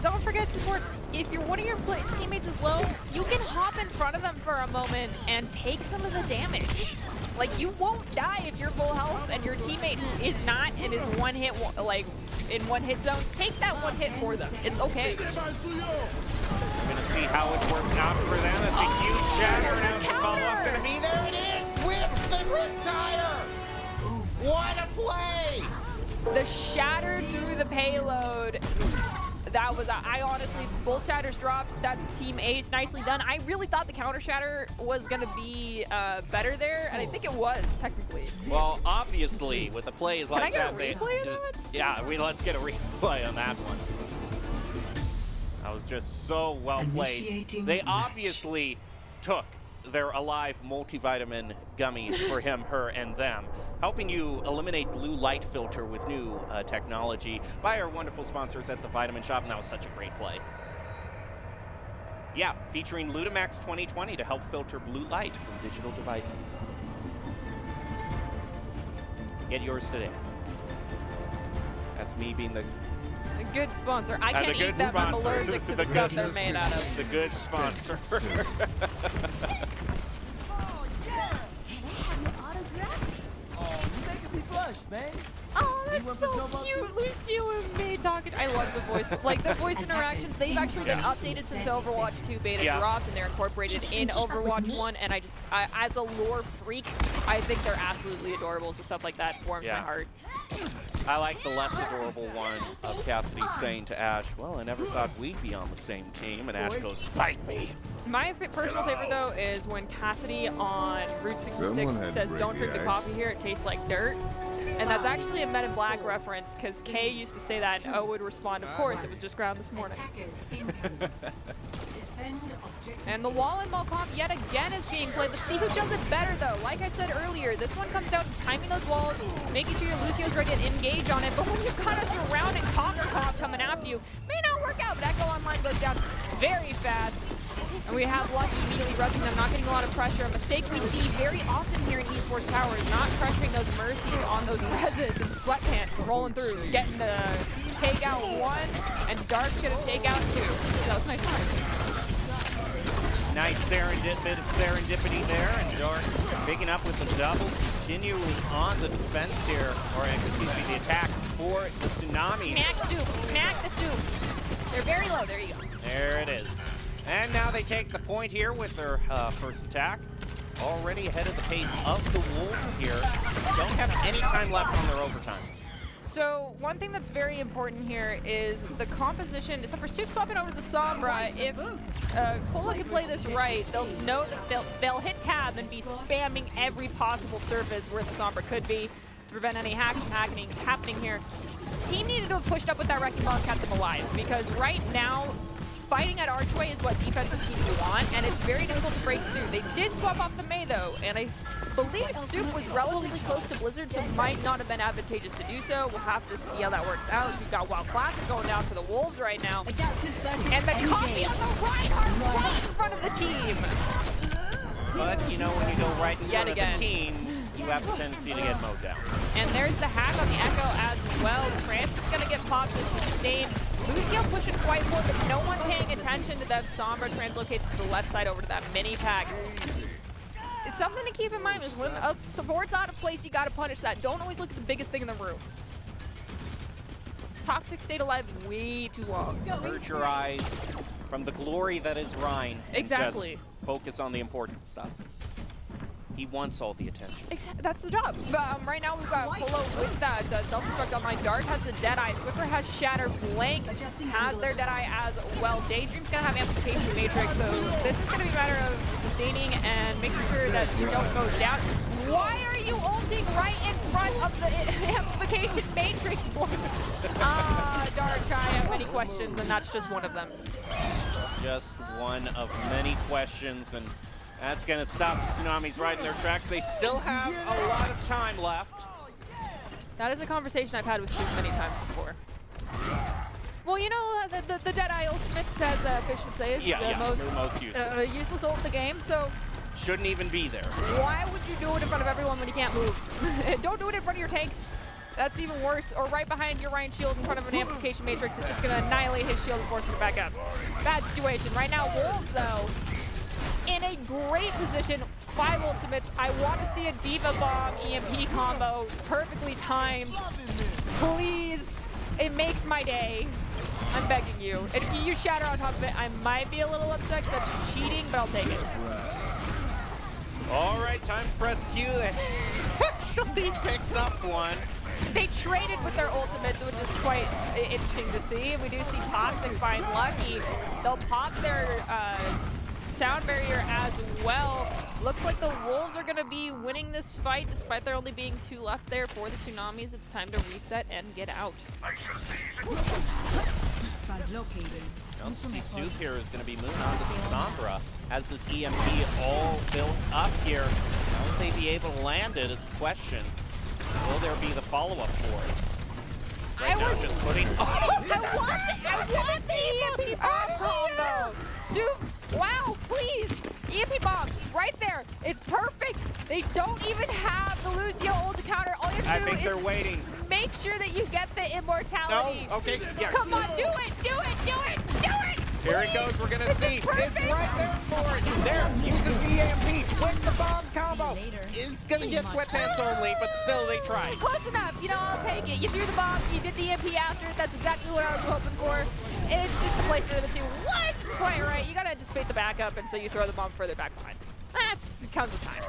Don't forget, supports, if one of your teammates is low, you can hop in front of them for a moment and take some of the damage. Like, you won't die if you're full health and your teammate is not and is one hit, like, in one hit zone. Take that one hit for them. It's okay.
We're going to see how it works out for them. That's a huge shatter. Now the follow-up going to be there. It is with the Riptire.
What a play!
The shatter through the payload. That was, I honestly, both shatters dropped. That's team ace. Nicely done. I really thought the counter shatter was going to be better there, and I think it was, technically.
Well, obviously, with the plays like that,
Can I get a replay of that?
Yeah, let's get a replay on that one. That was just so well played.
Initiating
They
match.
obviously took their alive multivitamin gummies for him, her, and them, helping you eliminate blue light filter with new technology by our wonderful sponsors at the Vitamin Shop, and that was such a great play. Yeah, featuring Ludamax 2020 to help filter blue light from digital devices. Get yours today. That's me being the
A good sponsor. I can't
the good
eat them. I'm
sponsor.
allergic to the stuff they're made out of.
the good sponsor.
Sir.
Oh, that's so cute, Lucio and me talking. I love the voice. Like, the voice interactions, they've actually been updated since Overwatch 2 beta dropped, and they're incorporated in Overwatch 1, and as a lore freak, I think they're absolutely adorable, so stuff like that warms my heart.
I like the less adorable one of Cassidy saying to Ash, well, I never thought we'd be on the same team, and Ash goes, fight me.
My personal favorite, though, is when Cassidy on Route 66 says, don't drink the coffee here, it tastes like dirt. And that's actually a Men in Black reference, because Kay used to say that, and O would respond, of course, it was just ground this morning. And the wall and ball comp yet again is being played. Let's see who does it better, though. Like I said earlier, this one comes down to timing those walls, making sure your Lucio's ready to engage on it. But when you've got a surrounding copper comp coming after you, may not work out. But Echo Online goes down very fast. And we have Lucky immediately rushing them, not getting a lot of pressure. A mistake we see very often here in Esports Tower is not pressuring those mercies on those reses and sweatpants, rolling through, getting the takeout one, and Dark's gonna take out two. Yeah, that was nice.
Nice serendipity there, and Dark picking up with the double, continuing on the defense here, or excuse me, the attack for the Tsunami.
Smack soup, smack the soup. They're very low, there you go.
There it is. And now they take the point here with their first attack. Already ahead of the pace of the Wolves here. Don't have any time left on their overtime.
So one thing that's very important here is the composition, except for Soup swapping over to the Sombra. If Cola can play this right, they'll know that they'll hit tab and be spamming every possible surface where the Sombra could be to prevent any hacks from happening here. The team needed to have pushed up with that Wrecking Ball and kept them alive, because right now, fighting at Archway is what defensive teams want, and it's very difficult to break through. They did swap off the Mei, though, and I believe Soup was relatively close to Blizzard, so might not have been advantageous to do so. We'll have to see how that works out. We've got Wild Classic going down for the Wolves right now. And the copy on the Reinhardt right in front of the team.
But, you know, when you go right in front of the team, you have a tendency to get mowed down.
And there's the hack on the Echo as well. Tramp's going to get popped to sustain. Lucio pushing quite forward, but no one paying attention to them. Sombra translocates to the left side over to that mini pack. It's something to keep in mind is when a support's out of place, you got to punish that. Don't always look at the biggest thing in the room. Toxic stayed alive way too long.
Avert your eyes from the glory that is Rhine.
Exactly.
Just focus on the important stuff. He wants all the attention.
Exactly, that's the job. Right now we've got Polo with that self-destruct on my Dark has the Deadeye. Swiffer has Shatter. Blank has their Deadeye as well. Daydream's gonna have Amplification Matrix, so this is gonna be a matter of sustaining and making sure that you don't go down. Why are you ulting right in front of the Amplification Matrix? Dark, I have many questions, and that's just one of them.
Just one of many questions, and that's going to stop the Tsunamis right in their tracks. They still have a lot of time left.
That is a conversation I've had with Stu many times before. Well, you know, the Deadeye ultimate, as Fish would say, is the most useless ult in the game, so
shouldn't even be there.
Why would you do it in front of everyone when you can't move? Don't do it in front of your tanks. That's even worse. Or right behind your Ryan shield in front of an Amplification Matrix. It's just going to annihilate his shield and force him to back up. Bad situation. Right now, Wolves, though, in a great position. 5 ultimates. I want to see a Diva Bomb EMP combo. Perfectly timed. Please. It makes my day. I'm begging you. If you use Shatter on top of it, I might be a little upset because that's cheating, but I'll take it.
All right, time to press Q.
eventually picks up one.
They traded with their ultimates, which is quite interesting to see. And we do see Toxic find Lucky. They'll pop their sound barrier as well. Looks like the Wolves are going to be winning this fight, despite there only being 2 left there for the Tsunamis. It's time to reset and get out.
We also see Soup here is going to be moving on to the Sombra. Has this EMP all built up here. Will they be able to land it is the question. Will there be the follow-up for it? Right now, just putting...
I want the EMP bomb combo! Soup, wow, please! EMP bomb, right there. It's perfect. They don't even have the Lucio ult to counter. All you have to do
they're
is
waiting.
make sure that you get the immortality.
Oh, okay. Yes.
Come on, do it, do it, do it, do it!
Here it goes, we're gonna see.
It's
right there for it. There, uses EMP with the bomb combo.
Is gonna get sweatpants only, but still they tried.
Close enough, you know, I'll take it. You threw the bomb, you did the EMP after. That's exactly what I was hoping for. It's just the placement of the two wasn't quite right. You gotta anticipate the backup, and so you throw the bomb further back behind. It comes with time.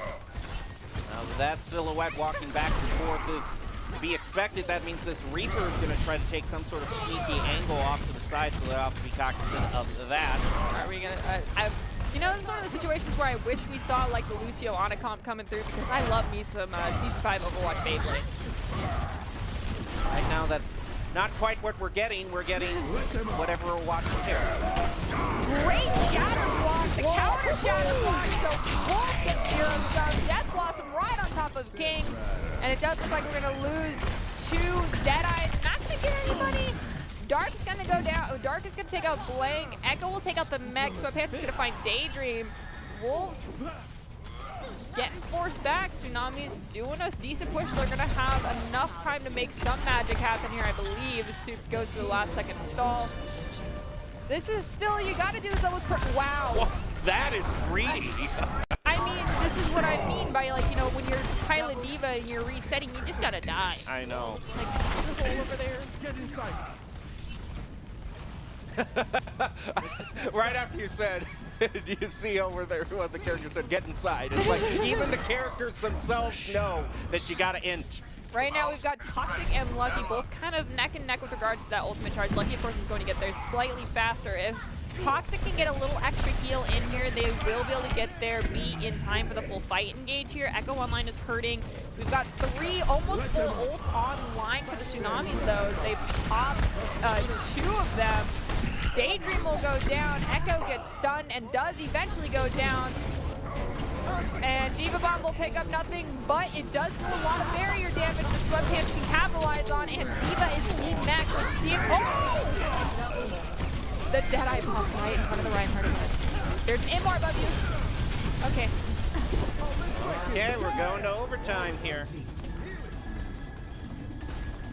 That silhouette walking back and forth is to be expected. That means this Reaper is going to try to take some sort of sneaky angle off to the side, so they'll have to be cognizant of that.
Are we gonna? You know, this is one of the situations where I wish we saw like the Lucio Onacomp coming through, because I love me some Season 5 Overwatch Beyblade.
Right now, that's not quite what we're getting. We're getting whatever we're watching here.
Great shadow block, the counter shadow block, so Wolf gets 0 stun. Death Blossom right on top of King, and it does look like we're gonna lose 2 Deadeyes. Not gonna get anybody. Dark is gonna go down. Dark is gonna take out Blank. Echo will take out the mech. Sweatpants is gonna find Daydream. Wolves getting forced back. Tsunami's doing a decent push. They're gonna have enough time to make some magic happen here, I believe. The Soup goes for the last second stall. This is still, you gotta do this almost wow.
Whoa, that is greedy.
I mean, this is what I mean by, like, you know, when you're Pilot Diva and you're resetting, you just gotta die.
I know.
Like, the hole over there.
Get inside.
Right after you said, do you see over there what the character said, get inside? It's like, even the characters themselves know that you gotta int.
Right now, we've got Toxic and Lucky both kind of neck and neck with regards to that ultimate charge. Lucky, of course, is going to get there slightly faster. If Toxic can get a little extra heal in here, they will be able to get their beat in time for the full fight engage here. Echo Online is hurting. We've got 3 almost full ults online for the Tsunamis, though, as they pop 2 of them. Daydream will go down. Echo gets stunned and does eventually go down. And Diva Bomb will pick up nothing, but it does do a lot of barrier damage that Sweatpants can capitalize on, and Diva is being maxed. Let's see it. Oh! The Deadeye pops right in front of the Reinhardt again. There's an Immar above you. Okay.
Yeah, we're going to overtime here.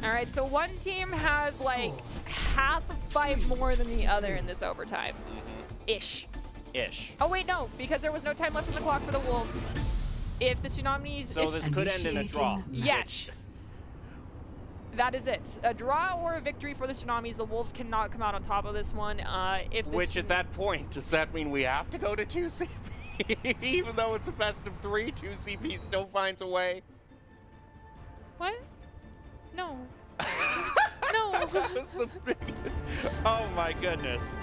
All right, so one team has like half a fight more than the other in this overtime. Ish. Oh wait, no, because there was no time left on the clock for the Wolves. If the Tsunamis...
So this could end in a draw.
Yes. That is it. A draw or a victory for the Tsunamis. The Wolves cannot come out on top of this one.
Which at that point, does that mean we have to go to 2CP? Even though it's a best of 3, 2CP still finds a way?
What? No. No.
That was the big... Oh my goodness.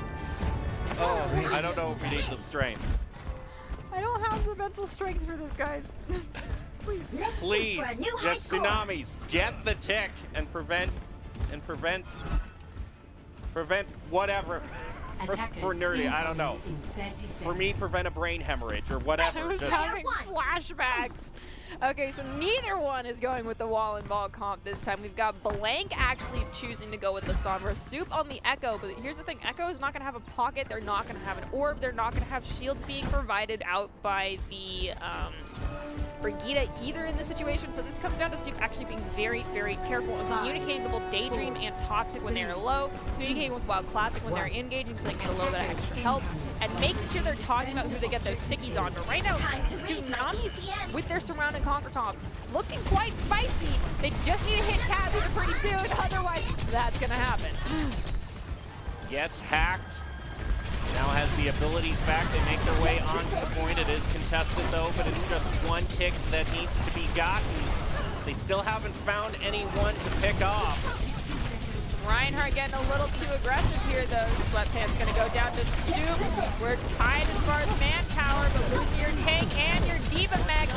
Oh, I don't know if we need the strength.
I don't have the mental strength for this, guys. Please.
Please, just Tsunamis, get the tick and prevent whatever for nerdy. I don't know. For me, prevent a brain hemorrhage or whatever.
I was having flashbacks. Okay, so neither one is going with the wall and ball comp this time. We've got Blank actually choosing to go with the Sombra. Soup on the Echo, but here's the thing. Echo is not going to have a pocket. They're not going to have an orb. They're not going to have shields being provided out by the Brigida either in this situation. So this comes down to Soup actually being very, very careful and communicating with both Daydream and Toxic when they're low, communicating with Wild Classic when they're engaging so they can get a little bit of extra help, and making sure they're talking about who they get those stickies on. But right now, Tsunamis with their Surround and Conquer comp looking quite spicy. They just need to hit tab here pretty soon, otherwise that's gonna happen.
Gets hacked. Now has the abilities back. They make their way onto the point. It is contested though, but it's just one tick that needs to be gotten. They still haven't found anyone to pick off.
Reinhardt getting a little too aggressive here, though. Sweatpants gonna go down to Soup. We're tied as far as manpower, but losing your tank and your Diva mech.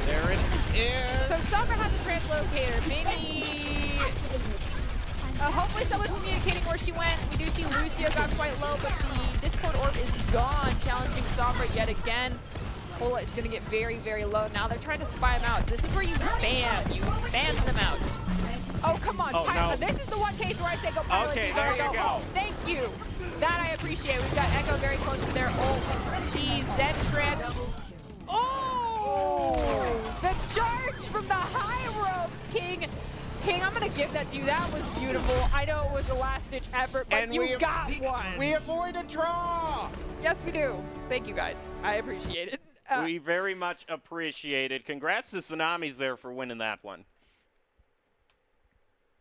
There it is.
So Sombra has a translocator. Maybe... hopefully someone's communicating where she went. We do see Lucio got quite low, but the Discord orb is gone, challenging Sombra yet again. Pola is gonna get very, very low. Now they're trying to spy him out. This is where you spam. You spam them out. Oh, come on, Tyler. No. This is the one case where I say go pilot.
Okay, there you go.
Home. Thank you. That I appreciate. We've got Echo very close to their ult. She's then trans. Oh! The charge from the high ropes, King. King, I'm going to give that to you. That was beautiful. I know it was a last-ditch effort, but you got one.
We avoid a draw.
Yes, we do. Thank you, guys. I appreciate it.
We very much appreciate it. Congrats to Tsunamis there for winning that one.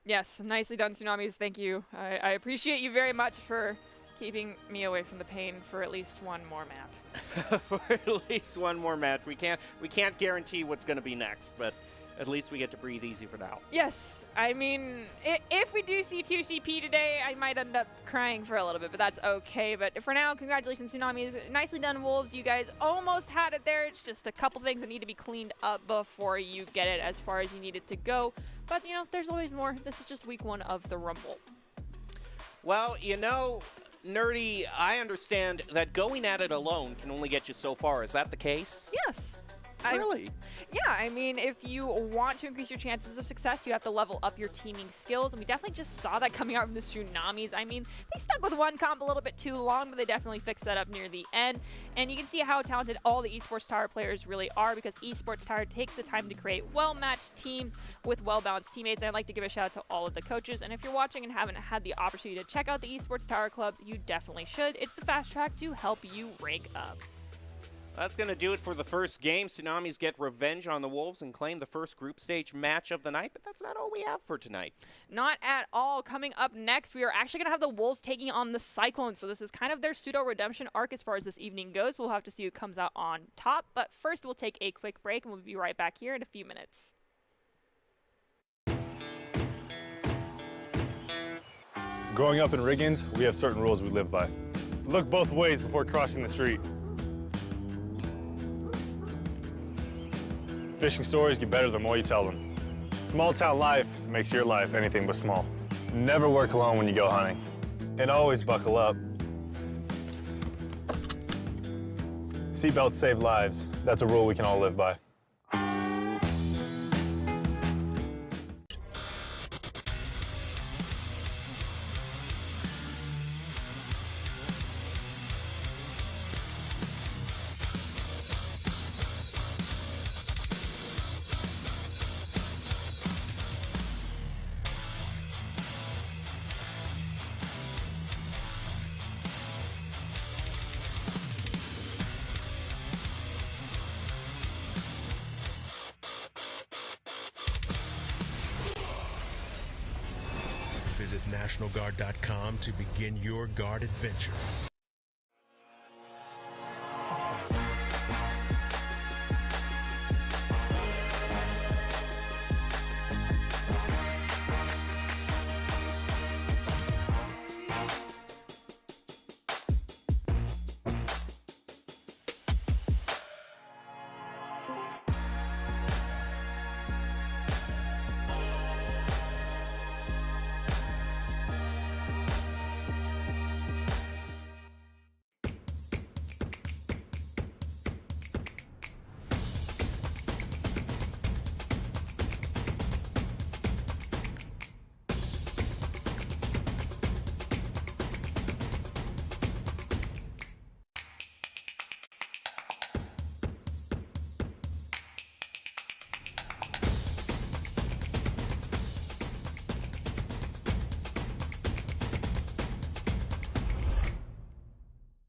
Yes, nicely done, Tsunamis. Thank you. I appreciate you very much for keeping me away from the pain for at least one more map.
For at least one more match. We can't guarantee what's going to be next, but at least we get to breathe easy for now.
Yes. I mean, if we do see 2CP today, I might end up crying for a little bit, but that's okay. But for now, congratulations, Tsunamis. Nicely done, Wolves. You guys almost had it there. It's just a couple things that need to be cleaned up before you get it as far as you need it to go. But, you know, there's always more. This is just week 1 of the Rumble.
Well, you know, Nerdy, I understand that going at it alone can only get you so far. Is that the case?
Yes.
Really?
Yeah, I mean, if you want to increase your chances of success, you have to level up your teaming skills, and we definitely just saw that coming out from the Tsunamis. I mean, they stuck with one comp a little bit too long, but they definitely fixed that up near the end, and you can see how talented all the Esports Tower players really are, because Esports Tower takes the time to create well-matched teams with well-balanced teammates, and I'd like to give a shout out to all of the coaches, and if you're watching and haven't had the opportunity to check out the Esports Tower clubs, you definitely should. It's the fast track to help you rank up.
That's going to do it for the first game. Tsunamis get revenge on the Wolves and claim the first group stage match of the night, but that's not all we have for tonight.
Not at all. Coming up next, we are actually going to have the Wolves taking on the Cyclones, so this is kind of their pseudo-redemption arc as far as this evening goes. We'll have to see who comes out on top, but first we'll take a quick break, and we'll be right back here in a few minutes.
Growing up in Riggins, we have certain rules we live by. Look both ways before crossing the street. Fishing stories get better the more you tell them. Small town life makes your life anything but small. Never work alone when you go hunting. And always buckle up. Seatbelts save lives. That's a rule we can all live by.
Visit NationalGuard.com to begin your Guard adventure.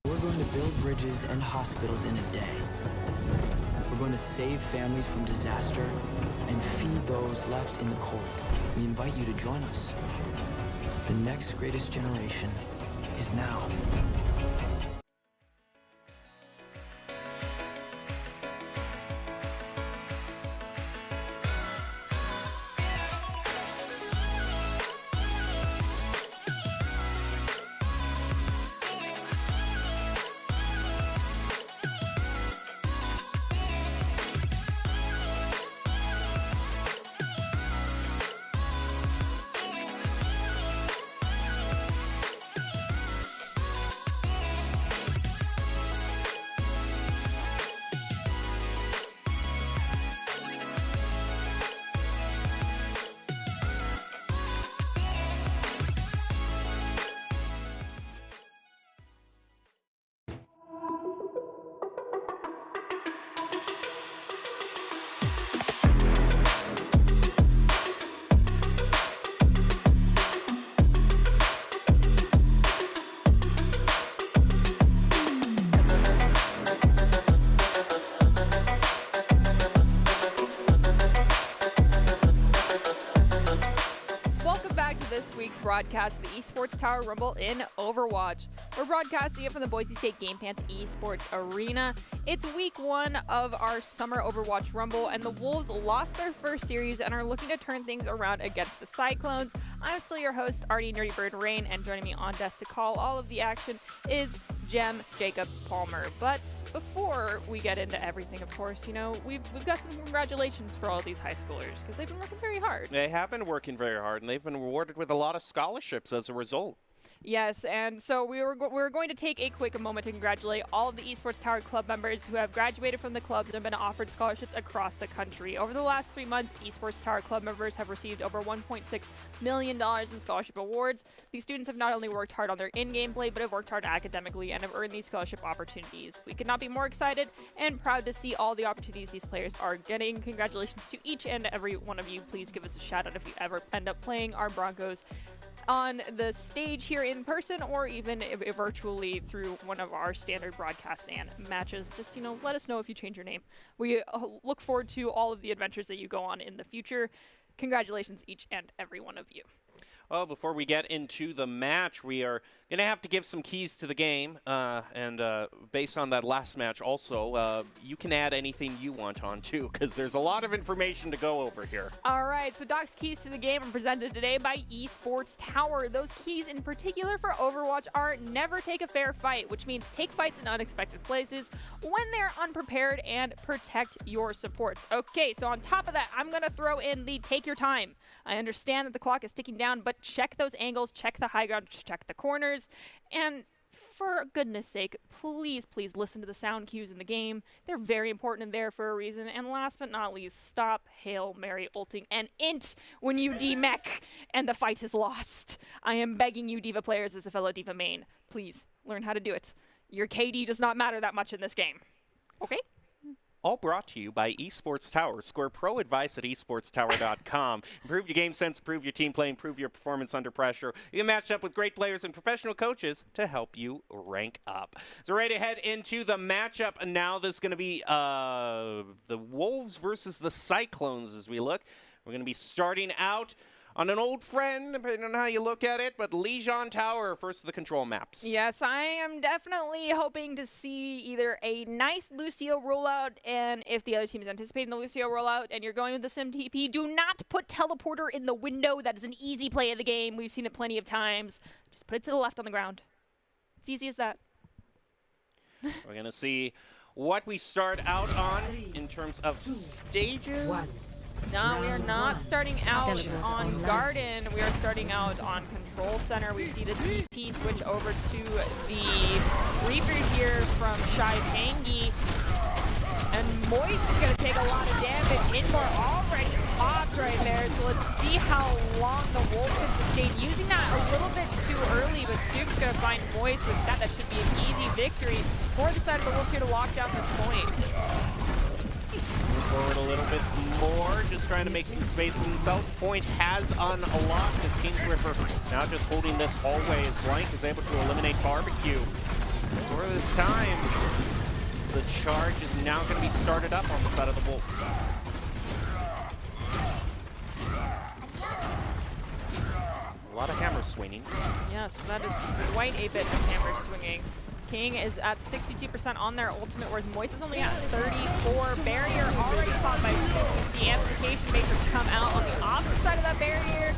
We're going to build bridges and hospitals in a day. We're going to save families from disaster and feed those left in the cold. We invite you to join us. The next greatest generation is now.
this week's broadcast of the Esports Tower Rumble in Overwatch. We're broadcasting it from the Boise State Game Pants Esports Arena. It's week 1 of our summer Overwatch Rumble, and the Wolves lost their first series and are looking to turn things around against the Cyclones. I'm still your host, Artie Nerdy Bird Rain, and joining me on desk to call all of the action is Jem Jacob Palmer. But before we get into everything, of course, you know, we've got some congratulations for all these high schoolers because they've been working very hard.
They have been working very hard, and they've been rewarded with a lot of scholarships as a result.
Yes, and so we're going to take a quick moment to congratulate all of the Esports Tower Club members who have graduated from the clubs and have been offered scholarships across the country. Over the last 3 months, Esports Tower Club members have received over $1.6 million in scholarship awards. These students have not only worked hard on their in-game play, but have worked hard academically and have earned these scholarship opportunities. We could not be more excited and proud to see all the opportunities these players are getting. Congratulations to each and every one of you. Please give us a shout out if you ever end up playing our Broncos on the stage here in person or even virtually through one of our standard broadcasts and matches. Just, you know, let us know if you change your name. We look forward to all of the adventures that you go on in the future. Congratulations, each and every one of you.
Well, before we get into the match, we are going to have to give some keys to the game. And based on that last match also, you can add anything you want on too, because there's a lot of information to go over here.
All right, so Doc's keys to the game are presented today by Esports Tower. Those keys in particular for Overwatch are never take a fair fight, which means take fights in unexpected places when they're unprepared and protect your supports. Okay, so on top of that, I'm going to throw in the take your time. I understand that the clock is ticking down, but check those angles, check the high ground, check the corners, and for goodness sake, please listen to the sound cues in the game. They're very important in there for a reason. And last but not least, stop Hail Mary ulting and int when you D-mech and the fight is lost. I am begging you, Diva players, as a fellow Diva main, please learn how to do it. Your KD does not matter that much in this game. Okay?
All brought to you by Esports Tower. Score pro advice at esportstower.com. Improve your game sense, improve your team play, improve your performance under pressure. You can match up with great players and professional coaches to help you rank up. So ready to head into the matchup. Now this is going to be the Wolves versus the Cyclones as we look. We're going to be starting out on an old friend, depending on how you look at it, but Lijon Tower first of the control maps.
Yes, I am definitely hoping to see either a nice Lucio rollout, and if the other team is anticipating the Lucio rollout and you're going with the Sim TP, do not put Teleporter in the window. That is an easy play of the game. We've seen it plenty of times. Just put it to the left on the ground. It's easy as that.
We're going to see what we start out on in terms of stages.
No, we are not starting out on Garden. We are starting out on Control Center. We see the TP switch over to the Reaper here from Shai Pangi. And Moist is going to take a lot of damage. Inmore already popped right there. So let's see how long the Wolves can sustain. Using that a little bit too early, but Soup's going to find Moist with that. That should be an easy victory for the side of the Wolves here to lock down this point.
Move forward a little bit more, just trying to make some space for themselves. Point has unlocked as Kingsripper now just holding this hallway as Blank is able to eliminate Barbecue. For this time, the charge is now going to be started up on the side of the Wolves. A lot of hammer swinging.
Yes, that is quite a bit of hammer swinging. King is at 62% on their ultimate, whereas Moist is only at 34. Barrier already caught by Souk. We see Amplification Matrix come out on the opposite side of that barrier.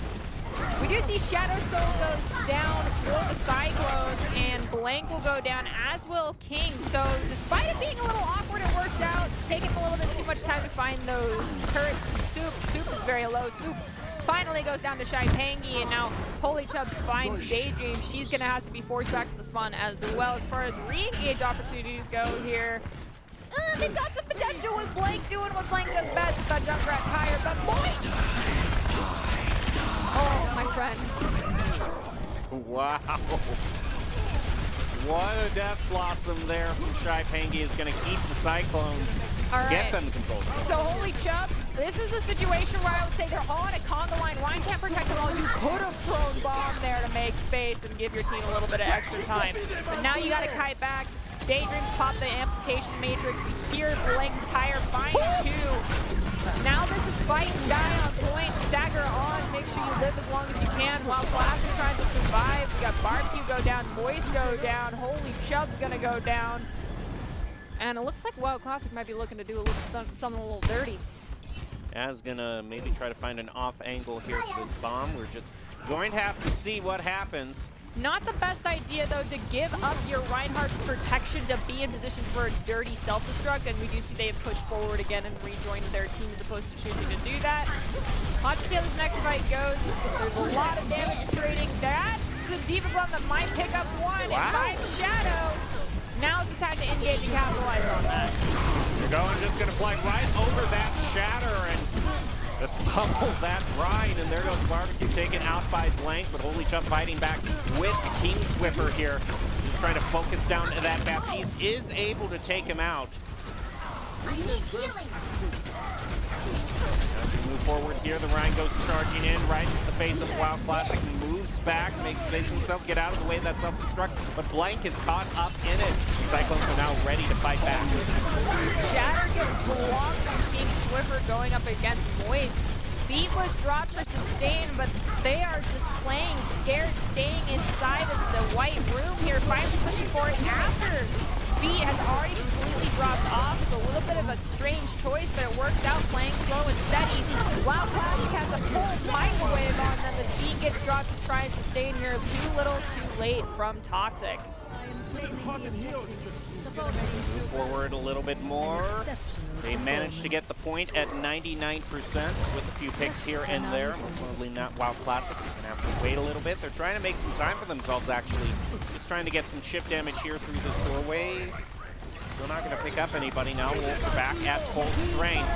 We do see Shadow Soul goes down for the Cyclones, and Blank will go down, as will King. So despite it being a little awkward, it worked out. Taking a little bit too much time to find those turrets from Souk. Souk is very low. Souk finally goes down to Shai Pangi, and now Holy Chubbs finds Daydream. She's going to have to be forced back to the spawn as well. As far as re-engage opportunities go here, they've got some potential with Blank doing what Blank does best with that Junkrat tire, but Moist! Oh, my friend.
Wow. What a Death Blossom there from Shai Pangi is going to keep the Cyclones, get them controlled.
So Holy Chubb, this is a situation where I would say they're all on a conga line. Ryan can't protect them all. You could have thrown Bomb there to make space and give your team a little bit of extra time. But now you got to kite back. Daydreams pop the Amplification Matrix. We hear Blank's tire find two. Now this is fight and die on point. Stagger on. Make sure you live as long as you can while Classic trying to survive. We got Barbecue go down, Moist go down, Holy Chub's gonna go down. And it looks like Wild Classic might be looking to do a little something a little dirty.
As gonna maybe try to find an off angle here to this bomb. We're just going to have to see what happens.
Not the best idea, though, to give up your Reinhardt's protection to be in position for a dirty self-destruct, and we do see they have pushed forward again and rejoined their team as opposed to choosing to do that. Hot to see how this next fight goes. There's a lot of damage trading. That's the Diva Glove that might pick up one and find Shadow. Now's the time to engage and capitalize on that.
They're just going to fly right over that Shatter and just pummel that Rhine, and there goes Barbecue taken out by Blank, but Holy Chub fighting back with King Swiffer here. He's trying to focus down that Baptiste, is able to take him out.
I need healing.
As we move forward here, the Rhine goes charging in right into the face of Wild Classic, moves back, makes space himself, get out of the way of that self-destruct, but Blank is caught up in it. Cyclones are now ready to fight back.
Shatter gets blocked on King Swiffer going up against Moist. Beat was dropped for sustain, but they are just playing scared, staying inside of the white room here, finally pushing for it after Beat has already completely dropped off. It's a little bit of a strange choice, but it works out playing slow and steady. Wild Classic has a full microwave on them as Beat gets dropped to try and sustain here. Too little, too late from Toxic.
Move forward a little bit more. They managed to get the point at 99% with a few picks here and there. Probably not Wild Classic. They're going to have to wait a little bit. They're trying to make some time for themselves, actually. Just trying to get some chip damage here through this doorway. Still not going to pick up anybody now. Wolves are back at full strength.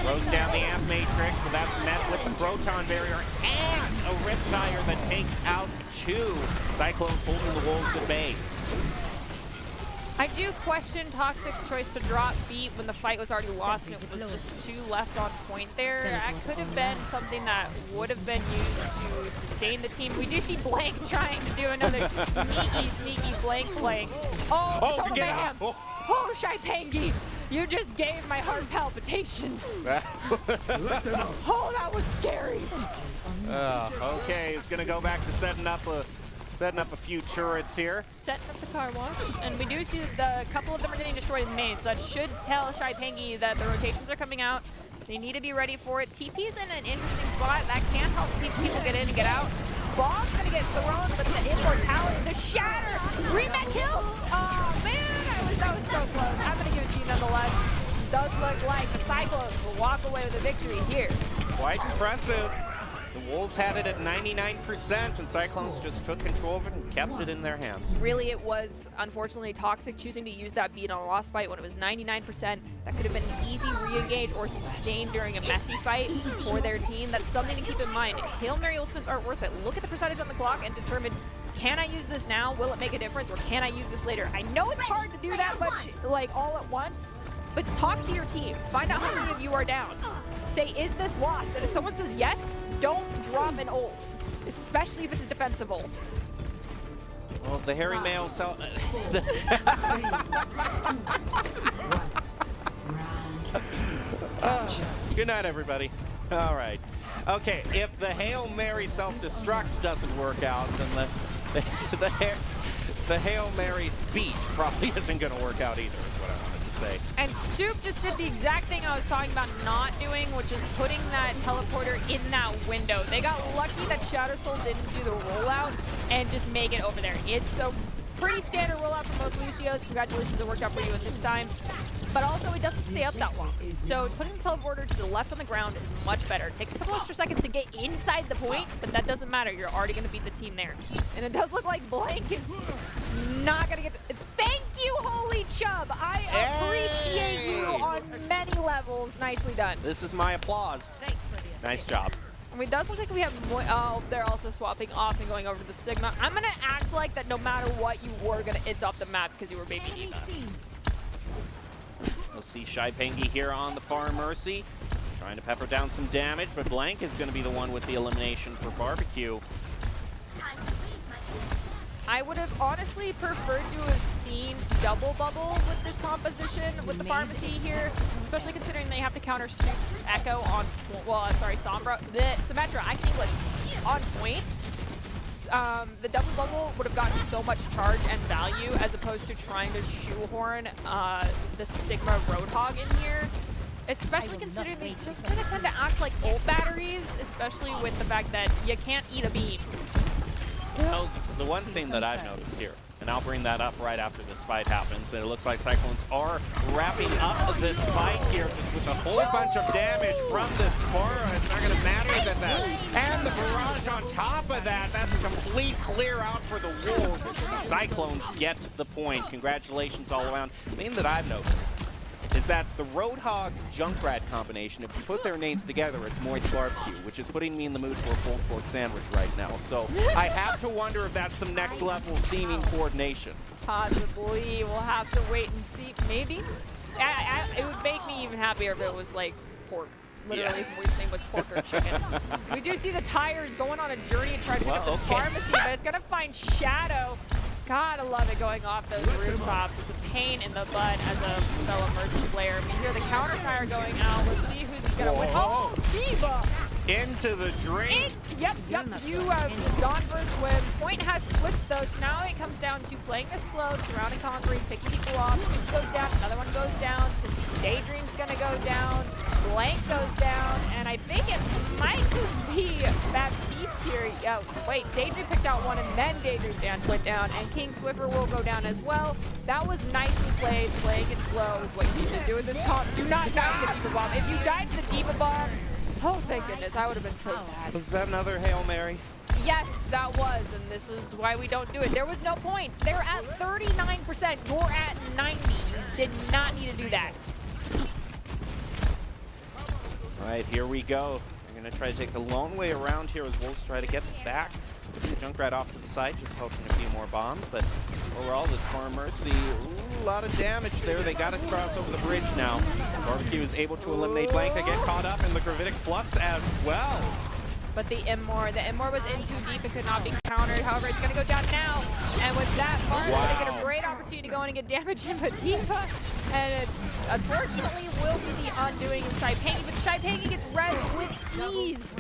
Throws down the Amp Matrix, but that's met with the Proton Barrier and a Riptire that takes out two. Cyclones holding the Wolves at bay.
I do question Toxic's choice to drop Beat when the fight was already lost and it was just two left on point there. That could have been something that would have been used to sustain the team. We do see Blank trying to do another sneaky Blank flank. Oh, mayhem! Oh, Shaipangi! You just gave my heart palpitations. Oh, that was scary.
Okay, it's gonna go back to setting up a few turrets here.
Setting up the car wash. And we do see the couple of them are getting destroyed in main, so that should tell Shaipangi that the rotations are coming out. They need to be ready for it. TP is in an interesting spot. That can help people get in and get out. Bomb's gonna get thrown, but the immortality, the shatter, rematch kill. Oh man, that was so close. I'm gonna give it to you nonetheless. Does look like the Cyclones will walk away with a victory here.
Quite impressive. The Wolves had it at 99%, and Cyclones just took control of it and kept it in their hands.
Really, it was, unfortunately, Toxic choosing to use that Beat on a lost fight when it was 99%. That could have been an easy re-engage or sustain during a messy fight for their team. That's something to keep in mind. Hail Mary ultimates aren't worth it. Look at the percentage on the clock and determine, can I use this now? Will it make a difference? Or can I use this later? I know it's hard to do that much, like, all at once, but talk to your team. Find out how many of you are down. Say, is this lost? And if someone says yes, don't drop an ult, especially if it's a defensive ult.
Well, the hairy male good night, everybody. All right. Okay, if the Hail Mary self-destruct doesn't work out, then the Hail Mary's beat probably isn't going to work out either, is what I wanted to say.
And Soup just did the exact thing I was talking about not doing, which is putting that teleporter in that window. They got lucky that Shatter Soul didn't do the rollout and just make it over there. It's a pretty standard rollout for most Lucios. Congratulations, it worked out for you at this time. But also, it doesn't stay up that long. So putting the teleporter to the left on the ground is much better. It takes a couple extra seconds to get inside the point, but that doesn't matter. You're already going to beat the team there. And it does look like Blank is not going to get... Thank you, Holy Chub! I appreciate you on many levels. Nicely done.
This is my applause. Nice job.
And it does look like we have more... Oh, they're also swapping off and going over to the Sigma. I'm going to act like that no matter what, you were going to int off the map because you were Baby Diva.
We'll see Shaipangi here on the far Mercy, trying to pepper down some damage, but Blank is going to be the one with the elimination for Barbecue.
I would have honestly preferred to have seen double bubble with this composition with the pharmacy here, especially considering they have to counter Soup's Echo on, well, sorry, Sombra. The Symmetra, I think, was on point, the double bubble would have gotten so much charge and value as opposed to trying to shoehorn the Sigma Roadhog in here. Especially considering they just kind of tend to act like ult batteries, especially with the fact that you can't eat a beam.
Well, the one thing that I've noticed here, and I'll bring that up right after this fight happens, and it looks like Cyclones are wrapping up this fight here just with a whole bunch of damage from this Pharah. It's not going to matter that and the barrage on top of that, that's a complete clear out for the Wolves. Cyclones get the point. Congratulations all around. The thing that I've noticed is that the Roadhog Junkrat combination, if you put their names together, it's Moist Barbecue, which is putting me in the mood for a pulled pork sandwich right now. So I have to wonder if that's some next level theming coordination.
Possibly. We'll have to wait and see. Maybe. It would make me even happier if it was like pork. Literally, if Moist's name was pork or chicken. We do see the tires going on a journey to try to pick up this pharmacy, but it's going to find Shadow. Gotta love it going off those rooftops. It's a pain in the butt as a fellow Mercy player. We hear the counter tire going out. Let's see who's gonna win. Oh, Diva!
Into the drain.
Yep. You have gone for a swim. Point has flipped though, so now it comes down to playing this slow, surrounding concrete, picking people off. Soup goes down, another one goes down. Daydream's gonna go down. Blank goes down, and I think it might be Baptiste here. Oh, wait, Daydream picked out one, and then Daydream went down, and King Swiffer will go down as well. That was nicely played. Playing it slow is what you need to do in this comp. Do not die to the Diva Bomb. If you died to the Diva Bomb, oh, thank goodness, I would have been so sad.
Was that another Hail Mary?
Yes, that was, and this is why we don't do it. There was no point. They're at 39%. You're at 90. You did not need to do that.
All right, here we go. We're going to try to take the long way around here as Wolves try to get back. Junkrat off to the side, just poking a few more bombs, but overall, this Farm Mercy, a lot of damage there. They got us cross over the bridge now. Barbecue is able to eliminate Blanca, get caught up in the Gravitic Flux as well.
But the Immor was in too deep and could not be countered. However, it's going to go down now. And with that, Farm is going to get a great opportunity to go in and get damage in Diva. And it unfortunately will be the undoing of Shaipangi, but Shaipangi gets res with ease.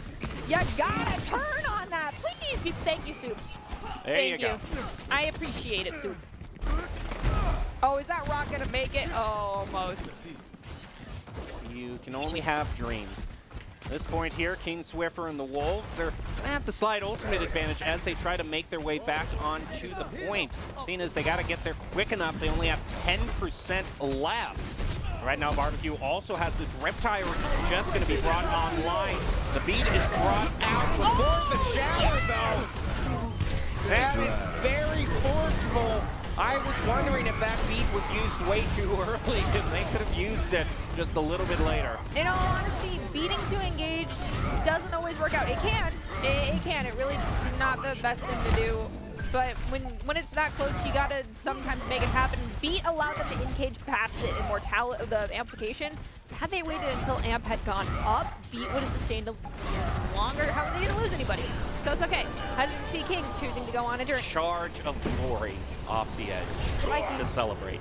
You gotta turn on that. Please, people. Thank you, Soup.
There you go.
I appreciate it, Soup. Oh, is that rock gonna make it? Oh, almost.
You can only have dreams. At this point here, King Swiffer and the Wolves, they're going to have the slight ultimate advantage as they try to make their way back onto the point. Seeing as they got to get there quick enough, they only have 10% left. Right now, Barbecue also has this Reptile, which is just going to be brought online. The beat is brought out before the shower, though. That is very forceful. I was wondering if that beat was used way too early, if they could have used it just a little bit later.
In all honesty, beating to engage doesn't always work out. It can. It can. It really is not the best thing to do. But when it's that close, you gotta sometimes make it happen. Beat allowed them to engage past the immortality, the amplification. Had they waited until amp had gone up, Beat would have sustained a longer. How are they gonna lose anybody? So it's okay. As you can see, King's choosing to go on a journey.
Charge of glory off the edge to celebrate.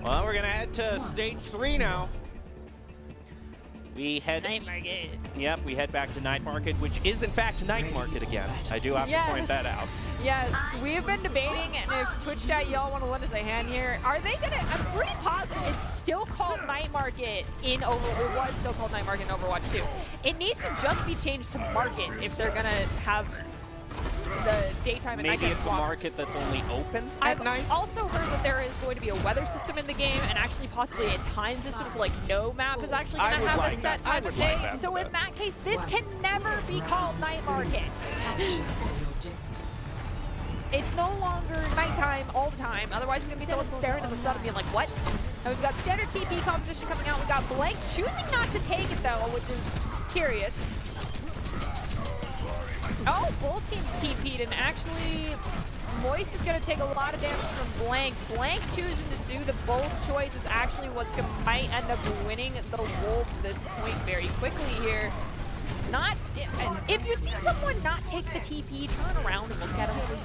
Well, we're gonna head to stage 3 now. We head.
Night Market.
Yep, we head back to Night Market, which is in fact Night Market again. I do have to point that out.
Yes, we've been debating, and if Twitch chat y'all want to lend us a hand here, are they gonna? I'm pretty positive it's still called Night Market in Overwatch. It was still called Night Market in Overwatch 2. It needs to just be changed to Market if they're gonna have the daytime and nighttime.
Maybe it's a market that's only open at night.
I've also heard that there is going to be a weather system in the game and actually possibly a time system, so like no map is actually going to have a set time of day. So in that case, this can never be called Night Market. It's no longer nighttime all the time. Otherwise, it's going to be someone staring at the sun and being like, what? And we've got standard TP composition coming out. We've got Blank choosing not to take it, though, which is curious. Oh, both teams TP'd, and actually, Moist is going to take a lot of damage from Blank. Blank choosing to do the bold choice is actually what's might end up winning the Wolves this point very quickly here. Not, if you see someone not take the TP, turn around and look at them, please.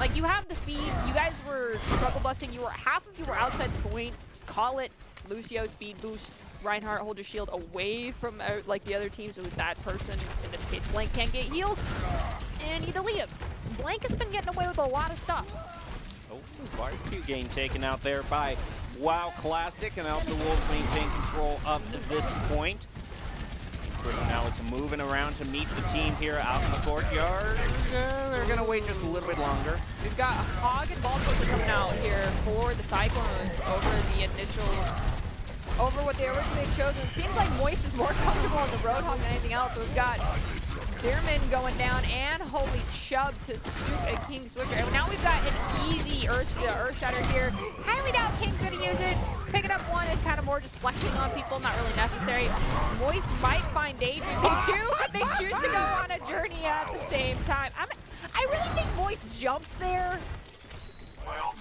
Like, you have the speed. You guys were struggle busting. Half of you were outside point. Just call it Lucio speed boost. Reinhardt, hold your shield away from like the other team, so that person, in this case Blank, can't get healed. And you delete him. Blank has been getting away with a lot of stuff.
Oh, barbecue game taken out there by WoW Classic, and now the Wolves maintain control up to this point. Now it's moving around to meet the team here out in the courtyard. They're going to wait just a little bit longer.
We've got Hog and Ballposter coming out here for the Cyclones over what they originally had chosen. It seems like Moist is more comfortable on the Roadhog than anything else. We've got Dearman going down, and holy Chubb to Soup and King Switcher. And now we've got an easy Earth Shatter here. Highly doubt King's going to use it. Picking up one is kind of more just flexing on people, not really necessary. Moist might find Daydream. They do, but they choose to go on a journey at the same time. I really think Moist jumped there.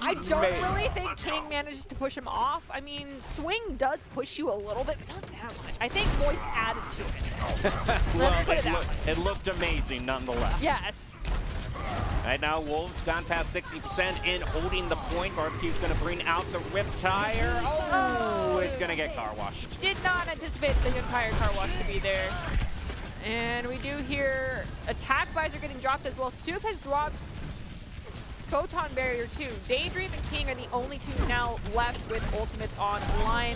I don't really think King manages to push him off. I mean, Swing does push you a little bit, but not that much. I think Moist added to it.
Well, it looked amazing nonetheless.
Yes.
Right now, Wolves gone past 60% in holding the point. Barbecue's going to bring out the Riptire. Oh, it's going to get car washed.
Did not anticipate the entire car wash to be there. And we do hear Attack Visor getting dropped as well. Soup has dropped Photon Barrier too. Daydream and King are the only two now left with ultimates online.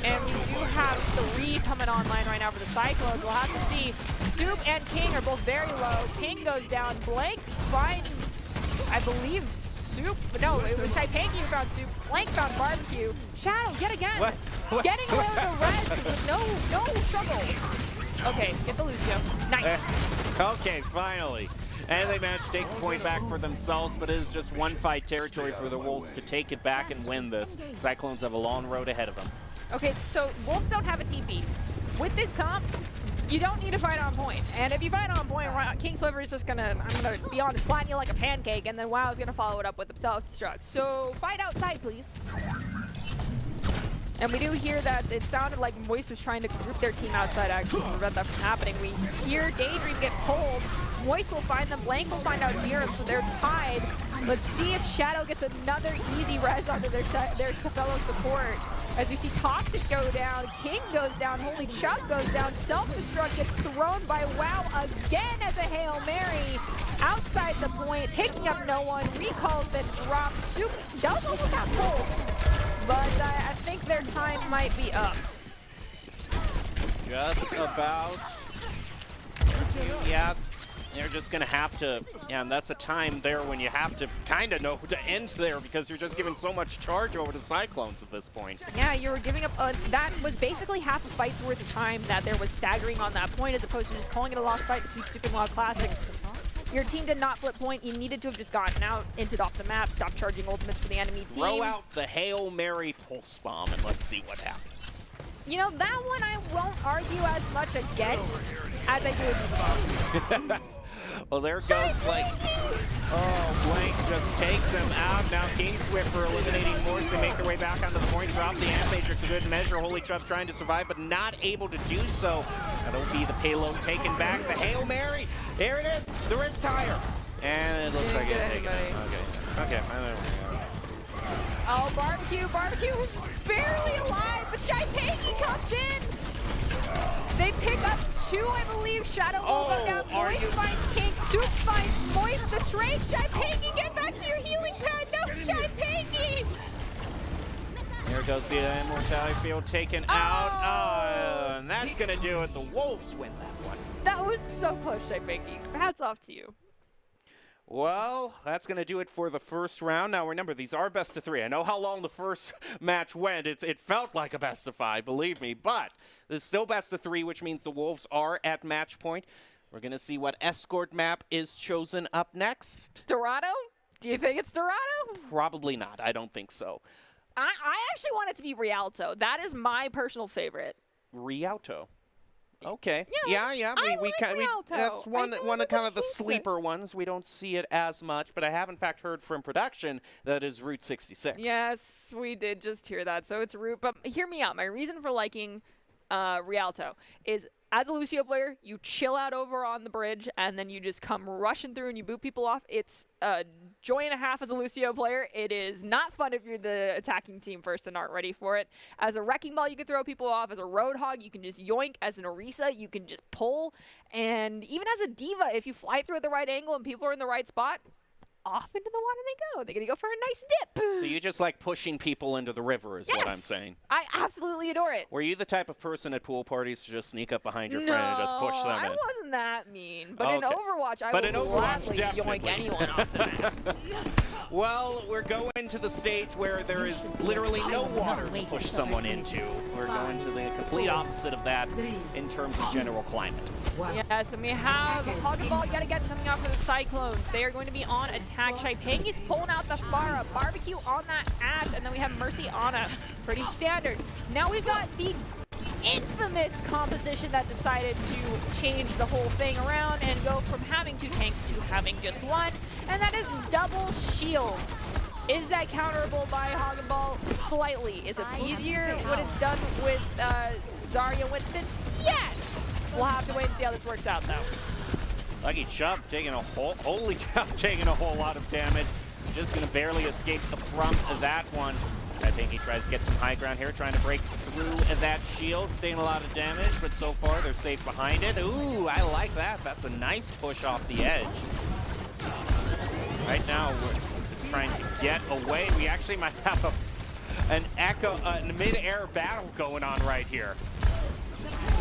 And we do have 3 coming online right now for the Cyclones. We'll have to see. Soup and King are both very low. King goes down. Blank finds, I believe, Soup. No, it was Chaipangi who found Soup. Blank found Barbecue. Shadow, yet again.
What?
Getting away with the rest with no struggle. Okay, get the Lucio. Nice.
Okay, finally. And they managed to take the point back for themselves, but it is just one fight territory for the Wolves to take it back and win this. Cyclones have a long road ahead of them.
Okay, so Wolves don't have a TP. With this comp, you don't need to fight on point. And if you fight on point, King Sliver is just gonna, I'm gonna be honest, flatten you like a pancake, and then WoW's gonna follow it up with a self-destruct. So fight outside, please. And we do hear that it sounded like Moist was trying to group their team outside actually to prevent that from happening. We hear Daydream get pulled. Moist will find them. Blank will find out Dirham, so they're tied. Let's see if Shadow gets another easy res onto their fellow support. As we see Toxic go down, King goes down, Holy Chubb goes down, Self-Destruct gets thrown by WoW again as a Hail Mary. Outside the point, picking up no one, Recall's been dropped, Soup does almost have pulls, but I think their time might be up.
Just about. Yeah. They're just going to have to, and that's a time there when you have to kind of know to end there because you're just giving so much charge over to Cyclones at this point.
Yeah, you were giving up, that was basically half a fight's worth of time that there was staggering on that point as opposed to just calling it a lost fight between Super and WoW Classic. Your team did not flip point. You needed to have just gotten out, entered off the map, stopped charging ultimates for the enemy team.
Throw out the Hail Mary Pulse Bomb and let's see what happens.
You know, that one I won't argue as much against as I do with the bomb.
Well, there goes Blank. Oh, Blank just takes him out. Now King Swiffer eliminating Morse. They make their way back onto the point. Drop the Amp Matrix a good measure. Holy Chubb trying to survive, but not able to do so. That'll be the payload taken back. The Hail Mary. There it is. The Riptire. And it looks like it's taken out. Okay.
Oh, Barbecue barely alive, but Chaipangi comes in. They pick up 2, I believe. Shadow will go down. Moist finds King. Soup finds Moist. The trade. Chaipangi, get back to your healing pad. No, Chaipangi.
Here goes the Immortality Field taken out. And that's going to do it. The Wolves win that one.
That was so close, Chaipangi. Hats off to you.
Well, that's going to do it for the first round. Now, remember, these are best of 3. I know how long the first match went. It felt like a best of 5, believe me. But this is still best of 3, which means the Wolves are at match point. We're going to see what escort map is chosen up next.
Dorado? Do you think it's Dorado?
Probably not. I don't think so.
I actually want it to be Rialto. That is my personal favorite.
Rialto. Okay.
Yeah.
That's one of kind of the sleeper ones. We don't see it as much, but I have in fact heard from production that is Route 66.
Yes, we did just hear that. So it's Route, but hear me out. My reason for liking Rialto is as a Lucio player, you chill out over on the bridge, and then you just come rushing through and you boot people off. It's a joy and a half as a Lucio player. It is not fun if you're the attacking team first and aren't ready for it. As a Wrecking Ball, you can throw people off. As a Roadhog, you can just yoink. As an Orisa, you can just pull. And even as a Diva, if you fly through at the right angle and people are in the right spot, off into the water they go. They're going to go for a nice dip.
So you just like pushing people into the river is what I'm saying.
I absolutely adore it.
Were you the type of person at pool parties to just sneak up behind your friend and just push them
I
in?
wasn't that mean. But in
Okay.
Overwatch, I
But
would
in Overwatch,
gladly
definitely.
yoink anyone off the map.
Well, we're going to the stage where there is literally no water to push someone into. We're going to the complete opposite of that in terms of general climate.
Yes, and we have Hoggenball yet again coming out for the Cyclones. They are going to be on attack. Shaipangi's pulling out the Pharah. Barbecue on that Ashe, and then we have Mercy on a pretty standard. Now we've got the infamous composition that decided to change the whole thing around and go from having 2 tanks to having just 1, and that is double shield. Is that counterable by Hoggenball? Slightly. Is it easier when it's done with Zarya Winston? Yes! We'll have to wait and see how this works out, though.
Lucky Chubb taking a whole, holy cow, taking a whole lot of damage. Just gonna barely escape the front of that one. I think he tries to get some high ground here, trying to break through that shield, staying a lot of damage, but so far they're safe behind it. Ooh, I like that. That's a nice push off the edge. Right now, we're just trying to get away. We actually might have an Echo, mid-air battle going on right here.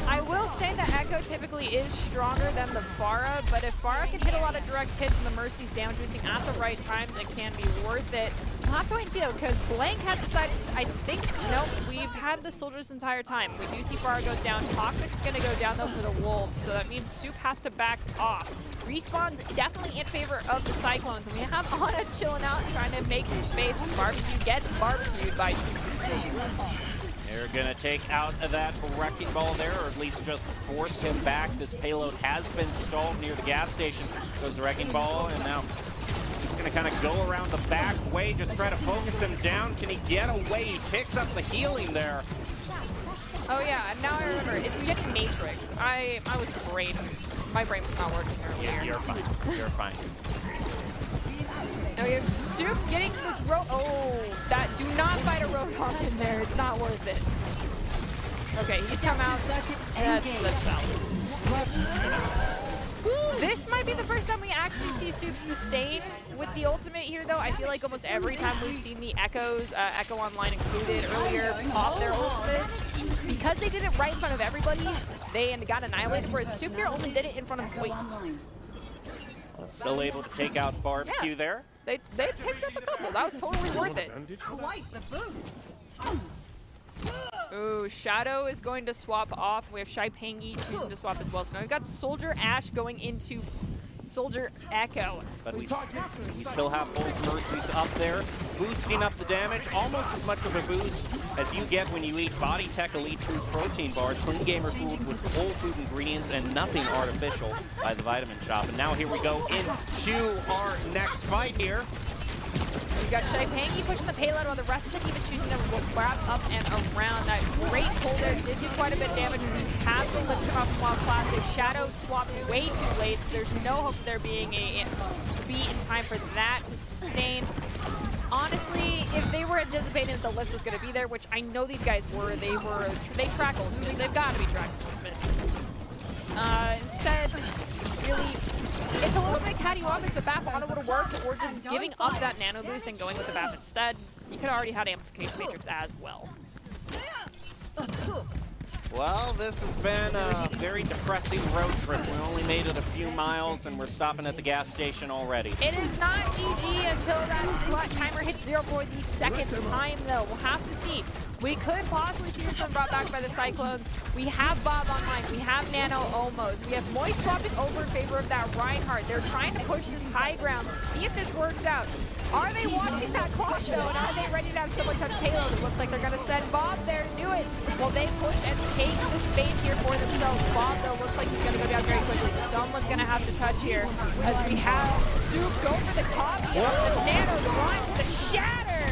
I will say that Echo typically is stronger than the Pharah, but if Pharah can hit a lot of direct hits and the Mercy's down boosting at the right times, it can be worth it. We'll have to wait and see though, because Blank had decided, I think, nope, we've had the soldiers this entire time. We do see Pharah goes down. Toxic's going to go down though for the Wolves, so that means Soup has to back off. Respawn's definitely in favor of the Cyclones, and we have Ana chilling out, trying to make some space. Barbecue gets barbecued by Soup.
They're gonna take out that Wrecking Ball there, or at least just force him back. This payload has been stalled near the gas station. Goes the Wrecking Ball, and now he's gonna kind of go around the back way, just try to focus him down. Can he get away? He picks up the healing there.
Oh yeah, and now I remember, it's getting Matrix. I was brain. My brain was not working earlier.
Yeah, you're fine. You're fine.
Now we have Soup getting this road. Oh, that do not fight a Roadhog in there. It's not worth it. Okay, he's come out. That's valid. This might be the first time we actually see Soup sustain with the ultimate here, though. I feel like almost every time we've seen the Echoes, Echo Online included earlier, pop their ultimates. Because they did it right in front of everybody, they got annihilated, whereas Soup here only did it in front of Voice.
Still able to take out Barbecue there.
They picked up a couple. That was totally worth it.
Quite the boost.
Ooh, Shadow is going to swap off. We have Shaipangi choosing to swap as well. So now we've got Soldier Ashe going into Soldier Echo.
But we still have both Mercies up there, boosting up the damage. Almost as much of a boost as you get when you eat Body Tech Elite Food protein bars, clean gamer food with whole food ingredients and nothing artificial by the Vitamin Shop. And now here we go into our next fight here.
We've got Shaipangi pushing the payload while the rest of the team is choosing to wrap up and around. That great pull there did do quite a bit of damage. We have been lifting off Wild Classic. Shadow swapped way too late, so there's no hope of there being a beat in time for that to sustain. Honestly, if they were anticipating that the lift was going to be there, which I know these guys were, they track ultimates. They've got to be tracking ultimates. Instead, really, it's a little bit cattywampus. The BAP auto would have worked, or just giving up that nano boost and going with the BAP instead. You could have already had Amplification Matrix as well.
Well, this has been a very depressing road trip. We only made it a few miles, and we're stopping at the gas station already.
It is not GG until that timer hits 0 for the second time, though. We'll have to see. We could possibly see this one brought back by the Cyclones. We have Bob online. We have Nano almost. We have Moist swapping over in favor of that Reinhardt. They're trying to push this high ground. Let's see if this works out. Are they watching that clock, though? And are they ready to have someone touch payload? It looks like they're going to send Bob there to do it. Well, they push and take the space here for themselves. Bob, though, looks like he's going to go down very quickly. So someone's going to have to touch here. As we have Soup go for the top here. The Nano's line with the shatter.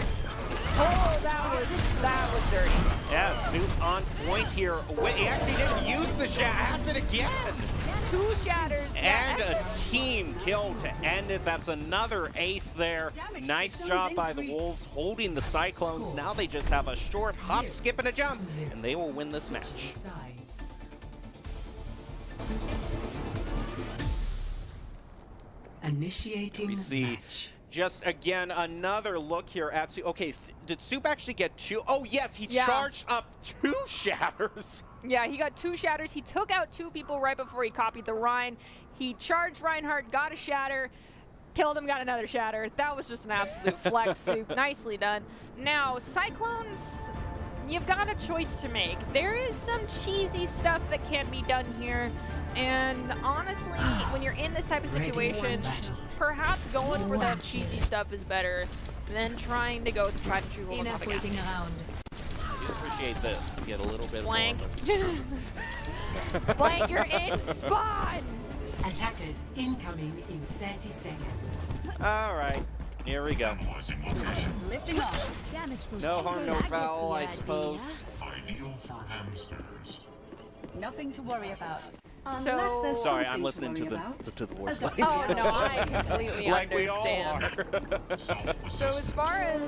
Oh, that was dirty.
Yeah, Soup on point here. Wait, he actually didn't use the has it again.
2 shatters.
And a team kill to end it. That's another ace there. Nice job by the Wolves holding the Cyclones. Now they just have a short hop, skip, and a jump, and they will win this match.
Initiating
We see
match.
just again another look here at Soup. Okay, did Soup actually get 2? Oh yes, he
Yeah.
charged up 2 shatters.
Yeah, he got 2 shatters. He took out 2 people right before he copied the Rein. He charged Reinhardt, got a shatter, killed him, got another shatter. That was just an absolute flex, Soup. Nicely done. Now, Cyclones, you've got a choice to make. There is some cheesy stuff that can be done here. And honestly, when you're in this type of situation, perhaps going for the cheesy stuff is better than trying to go with the tried and true rule.
Enough waiting around.
I do appreciate this. We get a little bit
Blank.
more.
Blank, you're in spawn!
Attackers incoming in 30 seconds.
All right, here we go.
Lifting off.
No harm, no foul, I suppose.
Ideal for hamsters.
Nothing to worry about.
So-
Unless there's
Sorry,
something
I'm listening to
worry
the
about.
voice
As
lines.
Oh no, I completely
Like we all
understand.
are.
So as far as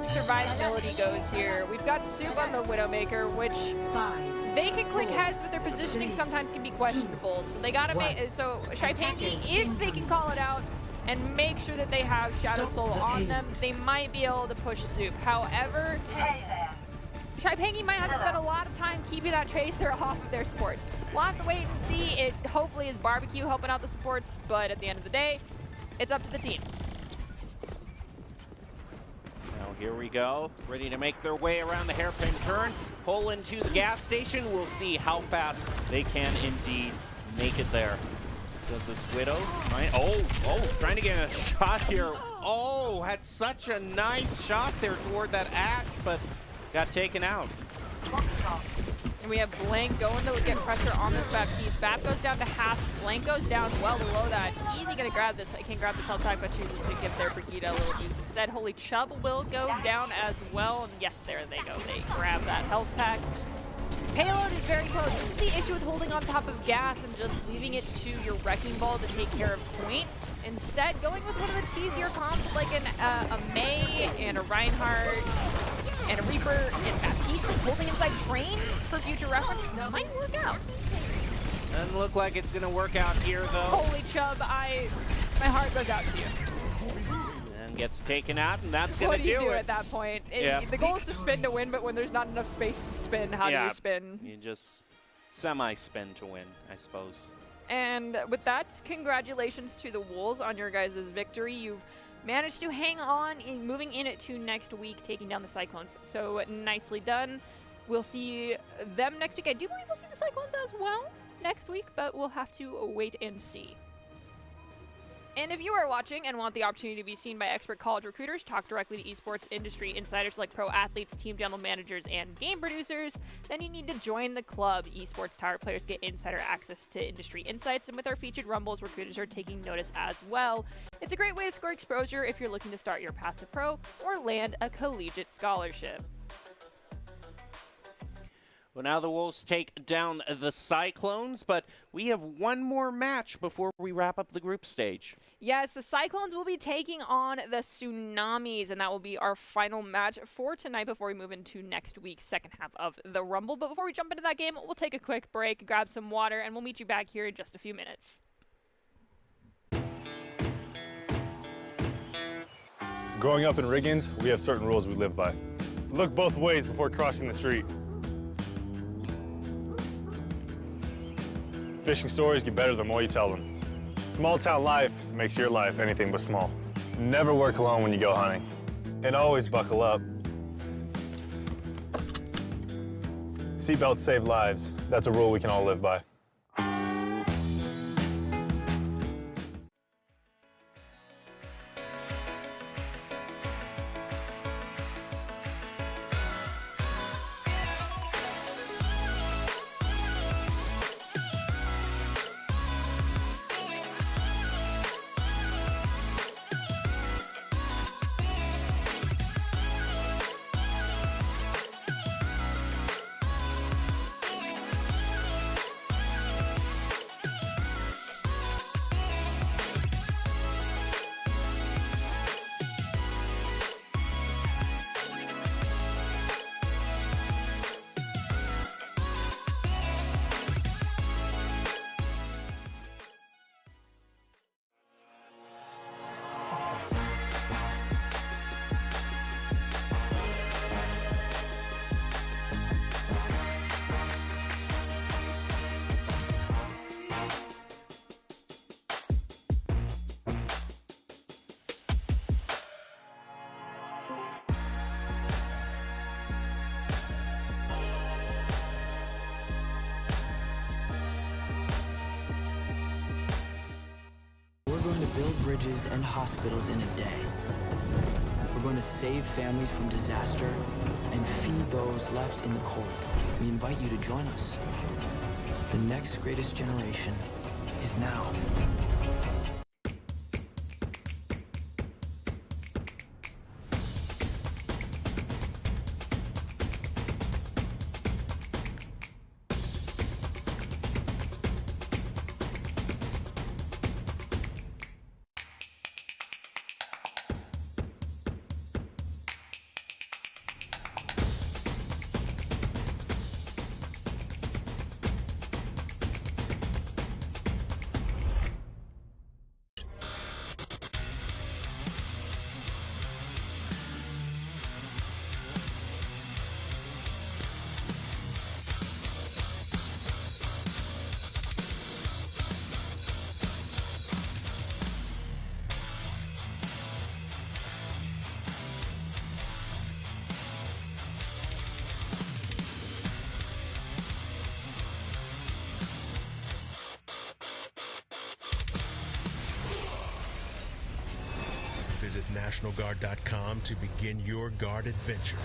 survivability goes here, we've got Soup on the Widowmaker, which
5,
they can click heads, but their positioning sometimes can be questionable. So they gotta make, so Shaipangi, if they can call it out and make sure that they have Shadow Soul on them, they might be able to push Soup. However, Shaipangi might have to spend a lot of time keeping that Tracer off of their supports. We'll have to wait and see. It hopefully is Barbecue helping out the supports, but at the end of the day, it's up to the team.
Now here we go, ready to make their way around the hairpin turn, pull into the gas station. We'll see how fast they can indeed make it there. So this Widow, trying to get a shot here. Oh, had such a nice shot there toward that axe, but got taken out.
And we have Blank going to get pressure on this Baptiste. Bap goes down to half. Blank goes down well below that. Easy gonna grab this. I can grab this health pack, but chooses to give their Brigitte a little boost instead. Holy Chubb will go down as well. And yes, there they go. They grab that health pack. Payload is very close. This is the issue with holding on top of gas and just leaving it to your Wrecking Ball to take care of point. Instead, going with one of the cheesier comps like a May and a Reinhardt and a Reaper and Baptiste holding inside Train for future reference might work out.
Doesn't look like it's gonna work out here though.
Holy Chubb, my heart goes out to you.
And gets taken out, and that's gonna
What do you do
it.
at that point?
Yeah.
The goal is to spin to win, but when there's not enough space to spin, how do
Yeah.
you spin?
You just semi-spin to win, I suppose.
And with that, congratulations to the Wolves on your guys' victory. You've managed to hang on in moving in it to next week, taking down the Cyclones. So nicely done. We'll see them next week. I do believe we'll see the Cyclones as well next week, but we'll have to wait and see. And if you are watching and want the opportunity to be seen by expert college recruiters, talk directly to esports industry insiders like pro athletes, team general managers, and game producers, then you need to join the club. Esports Tower players get insider access to industry insights, and with our featured rumbles, recruiters are taking notice as well. It's a great way to score exposure if you're looking to start your path to pro or land a collegiate scholarship.
Well, now the Wolves take down the Cyclones, but we have one more match before we wrap up the group stage.
Yes, the Cyclones will be taking on the Tsunamis, and that will be our final match for tonight before we move into next week's second half of the Rumble. But before we jump into that game, we'll take a quick break, grab some water, and we'll meet you back here in just a few minutes.
Growing up in Riggins, we have certain rules we live by. Look both ways before crossing the street. Fishing stories get better the more you tell them. Small town life makes your life anything but small. Never work alone when you go hunting. And always buckle up. Seatbelts save lives. That's a rule we can all live by.
going to build bridges and hospitals in a day. We're going to save families from disaster and feed those left in the cold. We invite you to join us. The next greatest generation is now.
Visit NationalGuard.com to begin your guard adventure.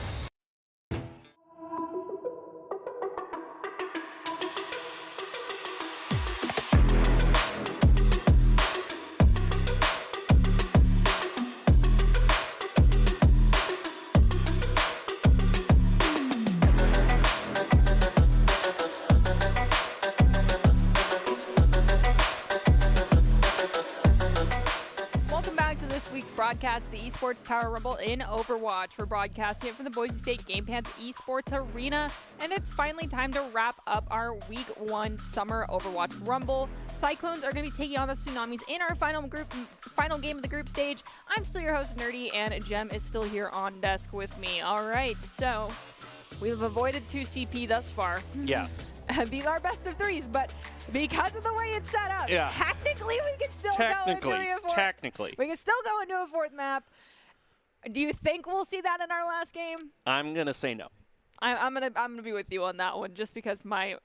Broadcast the Esports Tower Rumble in Overwatch. We're broadcasting it from the Boise State Game Pants Esports Arena, and it's finally time to wrap up our Week 1 Summer Overwatch Rumble. Cyclones are going to be taking on the Tsunamis in our final game of the group stage. I'm still your host, Nerdy, and Jem is still here on desk with me. All right, so we've avoided 2 CP thus far.
Yes.
These are best of 3s, but because of the way it's set up, technically we can still go into a fourth.
Technically.
We can still go into a 4th map. Do you think we'll see that in our last game?
I'm gonna say no.
I'm gonna be with you on that one, just because my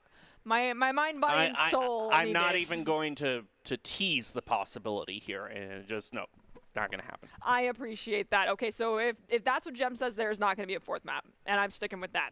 mind, body, and soul.
I'm not even going to tease the possibility here, and just no. Not going to happen.
I appreciate that. Okay, so if that's what Jem says, there's not going to be a 4th map, and I'm sticking with that.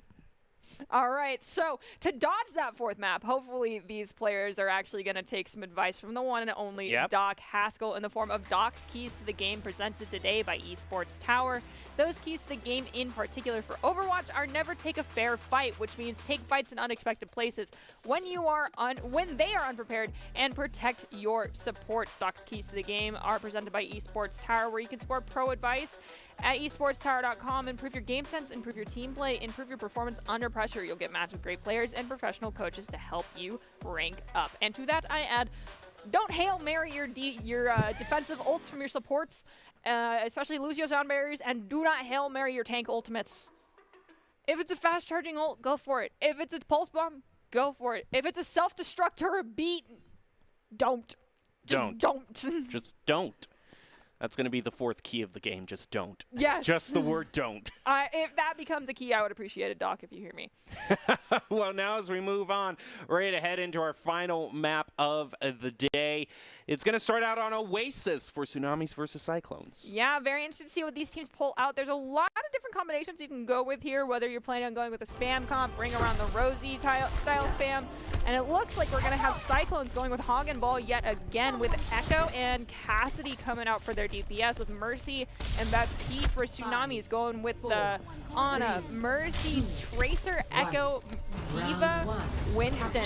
All right, so to dodge that 4th map, hopefully these players are actually going to take some advice from the one and only Doc Haskell in the form of Doc's Keys to the Game presented today by Esports Tower. Those keys to the game in particular for Overwatch are never take a fair fight, which means take fights in unexpected places when they are unprepared, and protect your supports. Doc's Keys to the Game are presented by Esports Tower, where you can score pro advice at esportstower.com. Improve your game sense, improve your team play, improve your performance under pressure. You'll get matched with great players and professional coaches to help you rank up. And to that I add, don't Hail Mary your defensive ults from your supports, especially Lucio sound barriers, and do not Hail Mary your tank ultimates. If it's a fast charging ult, go for it. If it's a pulse bomb, go for it. If it's a self-destruct or a beat, don't. Just don't.
Just don't. That's going to be the 4th key of the game. Just don't.
Yes.
Just the word don't.
If that becomes a key, I would appreciate it, Doc, if you hear me.
Well, now as we move on, we're ready to head into our final map of the day. It's going to start out on Oasis for Tsunamis versus Cyclones.
Yeah, very interested to see what these teams pull out. There's a lot of different combinations you can go with here, whether you're planning on going with a spam comp, bring around the Rosie style spam. And it looks like we're going to have Cyclones going with Hog and Ball yet again, with Echo and Cassidy coming out for their DPS, with Mercy and Baptiste for Tsunamis going with the Ana, Mercy, Tracer, Echo, Diva, Winston.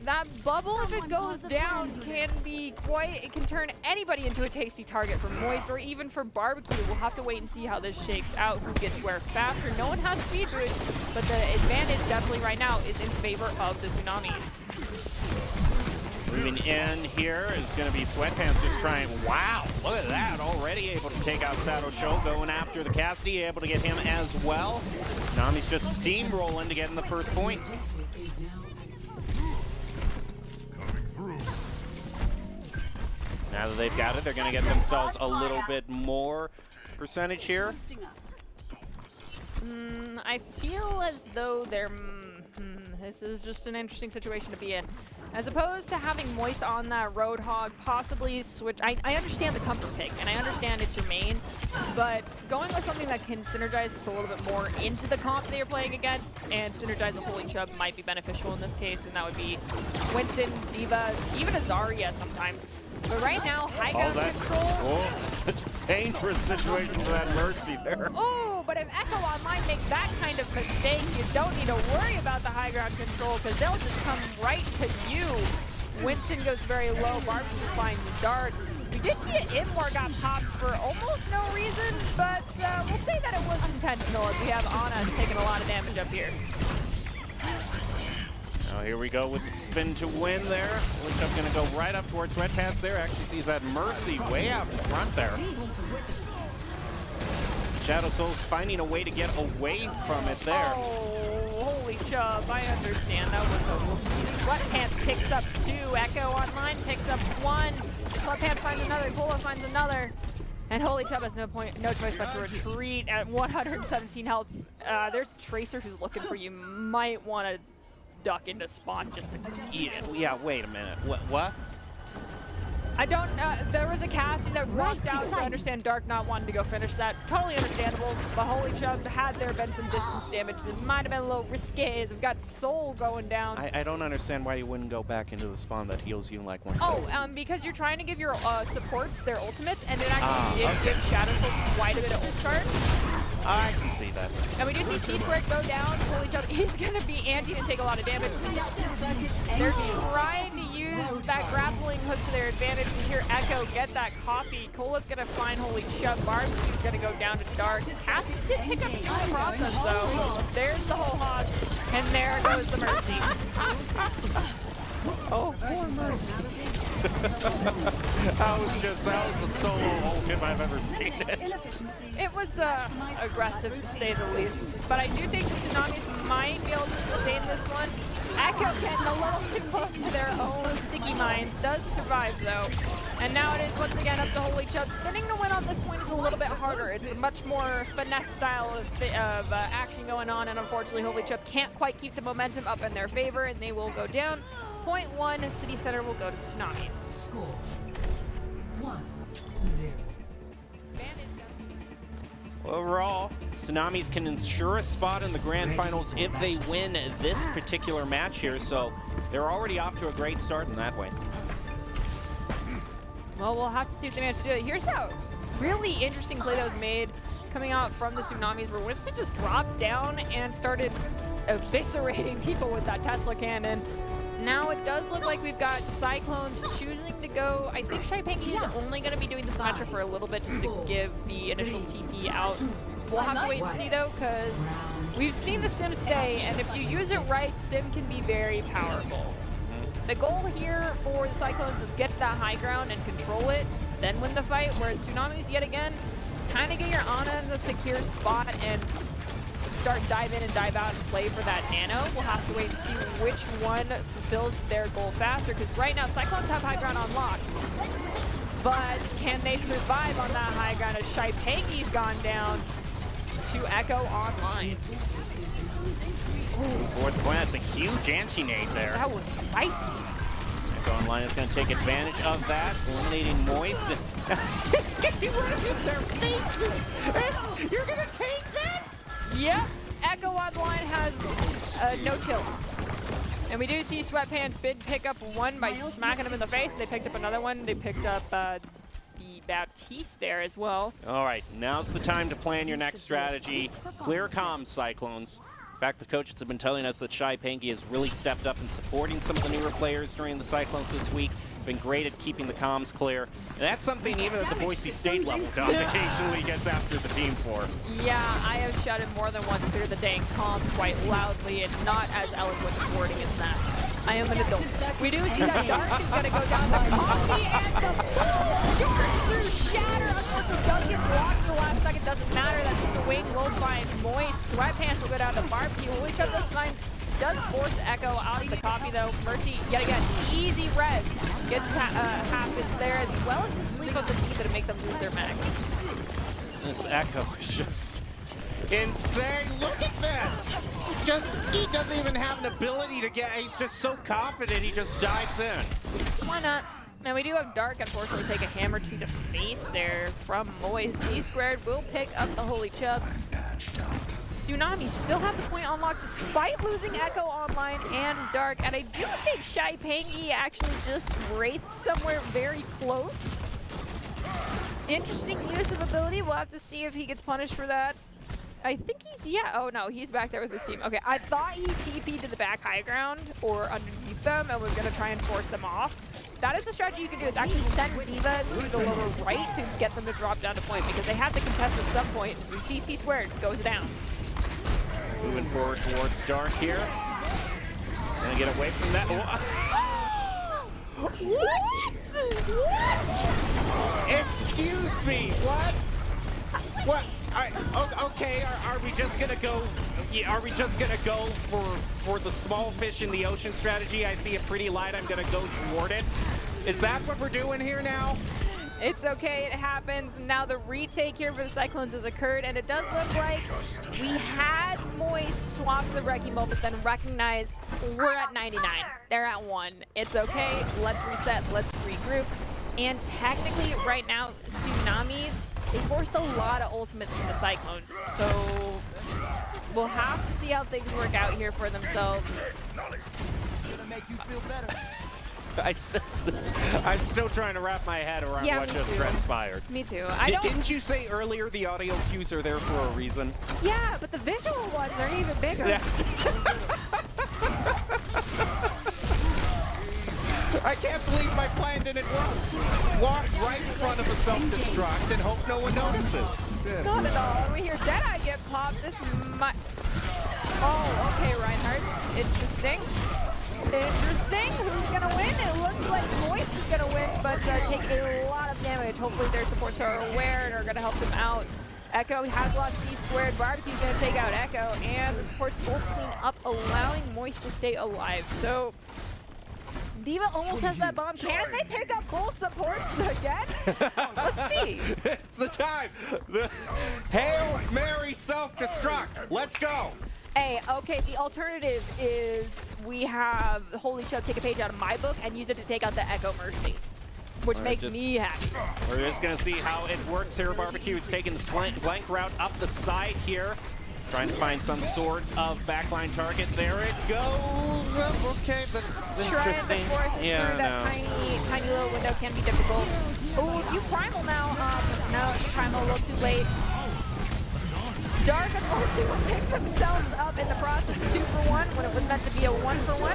That bubble, if it goes down, it can turn anybody into a tasty target for Moist or even for Barbecue. We'll have to wait and see how this shakes out, who gets where faster. No one has speed boost, but the advantage definitely right now is in favor of the Tsunamis.
Moving in here is going to be Sweatpants just trying. Wow, look at that. Already able to take out Sato Show, going after the Cassidy, able to get him as well. Nami's just steamrolling to get in the first point. Now that they've got it, they're going to get themselves a little bit more percentage here.
I feel as though they're... this is just an interesting situation to be in. As opposed to having Moist on that Roadhog, possibly switch. I understand the comfort pick, and I understand it's your main, but going with something that can synergize us a little bit more into the comp that you're playing against and synergize a Holy Chub might be beneficial in this case, and that would be Winston, D.Va, even a Zarya sometimes. But right now, high ground control.
Oh, it's a dangerous situation for that Mercy there.
Oh, but if Echo Online makes that kind of mistake, you don't need to worry about the high ground control because they'll just come right to you. Winston goes very low. Barbecue finds Dart. We did see an Immor got popped for almost no reason, but we'll say that it was intentional as we have Ana taking a lot of damage up here.
Now here we go with the spin to win there. Holy Chub gonna go right up towards Sweatpants there. Actually sees that Mercy way out in front there. Shadow Soul's finding a way to get away from it there.
Oh, Holy Chub, I understand. That was a whoopsie. Sweatpants picks up 2. Echo Online picks up 1. Sweatpants finds another. Cola finds another. And Holy Chub has no choice but to retreat at 117 health. There's a Tracer who's looking for you. Might want to duck into spawn just to eat it.
Yeah, wait a minute. What?
I don't, there was a casting that rocked out, so I understand Dark not wanting to go finish that. Totally understandable, but Holy Chub, had there been some distance damage, it might have been a little risque as we've got Soul going down.
I don't understand why you wouldn't go back into the spawn that heals you in like 1
Oh,
second.
because you're trying to give your supports their ultimates, and it actually did give Shadow Soul quite a bit of ult charge.
I can see that.
And we do see C-Squared go down. Holy Chub is going to be anti and take a lot of damage. They're trying to use that grappling hook to their advantage. We hear Echo get that copy. Cola's going to find Holy Chub. Barbecue's going to go down to Dark. Has to pick up 2 in the process, though. There's the whole hog. And there goes the Mercy.
Oh, poor Mercy. that was the solo ult if I've ever seen it.
It was aggressive to say the least, but I do think the Tsunamis might be able to sustain this one. Echo getting a little too close to their own sticky mines, does survive though. And now it is once again up to Holy Chub. Spinning to win on this point is a little bit harder. It's a much more finesse style of action going on, and unfortunately Holy Chub can't quite keep the momentum up in their favor, and they will go down. Point 1, City Center will go to the Tsunamis.
Score 1-0.
Overall, Tsunamis can ensure a spot in the grand finals if they win this particular match here, so they're already off to a great start in that way.
Well, we'll have to see if they manage to do it. Here's that really interesting play that was made coming out from the Tsunamis, where Winston just dropped down and started eviscerating people with that Tesla cannon. Now it does look like we've got Cyclones choosing to go. I think Shaipangi is only going to be doing the Symmetra for a little bit just to give the initial TP out. We'll have to wait and see though, because we've seen the Sim stay, and if you use it right, Sim can be very powerful. The goal here for the Cyclones is get to that high ground and control it, then win the fight, whereas Tsunamis, yet again, kind of get your Ana in the secure spot and start dive in and dive out and play for that nano. We'll have to wait and see which one fulfills their goal faster, because right now Cyclones have high ground on lock. But can they survive on that high ground as Shaipangi's gone down to Echo Online?
Fourth point, that's a huge anti-nade there.
That was spicy.
Echo Online is going to take advantage of that, eliminating Moist.
It's getting right in their faces. You're going to take that? Yep. Echo Online has no chill. And we do see Sweatpants bid pick up 1 by smacking him in the face. They picked up another one. They picked up the Baptiste there as well.
All right, now's the time to plan your next strategy. Clear comms, Cyclones. In fact, the coaches have been telling us that Shaipangi has really stepped up in supporting some of the newer players during the Cyclones this week. Been great at keeping the comms clear. And that's something even at the Boise State level, Dom occasionally gets after the team for.
Yeah, I have shouted more than once clear the dang comms quite loudly, and not as eloquent as wording as that. I am an adult. We do see that Dark is going to go down the coffee, and the shorts through Shatter. Unfortunately, does get blocked in the last second. Doesn't matter. That swing will find Moist. Sweatpants will go down to Barbecue. Holy Chub does fine. Does force Echo out of the copy though. Mercy, yet again, easy res. Gets happens there, as well as the sleep of the D to make them lose their mag.
This Echo is just insane. Look at
this. He doesn't even have an ability to get, he's just so confident he just dives in.
Why not? Now we do have Dark, unfortunately, take a hammer to the face there from Moist. C² will pick up the Holy Chub. Tsunami still have the point unlocked despite losing Echo Online and Dark. And I do think Shy Pangy actually just wraithed somewhere very close. Interesting use of ability. We'll have to see if he gets punished for that. I think oh no, he's back there with his team. Okay, I thought he TP'd to the back high ground or underneath them and was gonna try and force them off. That is a strategy you can do, is actually send D.Va to the lower right to get them to drop down to point, because they have to contest at some point. We see C² goes down.
Moving forward towards Dark here. Gonna get away from that.
What?
Excuse me, what? What? Okay, are we just gonna go? Yeah, are we just gonna go for the small fish in the ocean strategy? I see a pretty light, I'm gonna go toward it. Is that what we're doing here now?
It's okay, it happens. Now the retake here for the Cyclones has occurred, and it does look like we had Moist swap the Wrecking Ball, but then recognized we're at 99. They're at 1. It's okay, let's reset, let's regroup. And technically, right now, Tsunamis, they forced a lot of ultimates from the Cyclones, so we'll have to see how things work out here for themselves.
I'm still trying to wrap my head around what just transpired.
Me too.
Didn't you say earlier the audio cues are there for a reason?
Yeah, but the visual ones are even bigger.
Yeah. I can't believe my plan didn't work. Walk right in front of a self-destruct and hope no one notices.
Not at all. We hear Deadeye get popped. This might... Oh, okay, Reinhardt's. Interesting. Interesting. Who's going to win? It looks like Moist is going to win, but take a lot of damage. Hopefully their supports are aware and are going to help them out. Echo has lost C². Barbecue's going to take out Echo, and the supports both clean up, allowing Moist to stay alive. So... D.Va almost has that bomb. Can they pick up both supports again? Let's see.
It's the time. The Hail Mary self-destruct. Let's go.
Hey, okay, the alternative is we have Holy Chub take a page out of my book and use it to take out the Echo Mercy, which makes me happy.
We're just going to see how it works here. Barbecue is taking the flank route up the side here. Trying to find some sort of backline target. There it goes.
Okay, that's
Trying
interesting.
to force it through that tiny little window can be difficult. Oh, you Primal now. No, it's Primal a little too late. Dark, unfortunately, will pick themselves up in the process of 2 for 1 when it was meant to be a 1 for 1.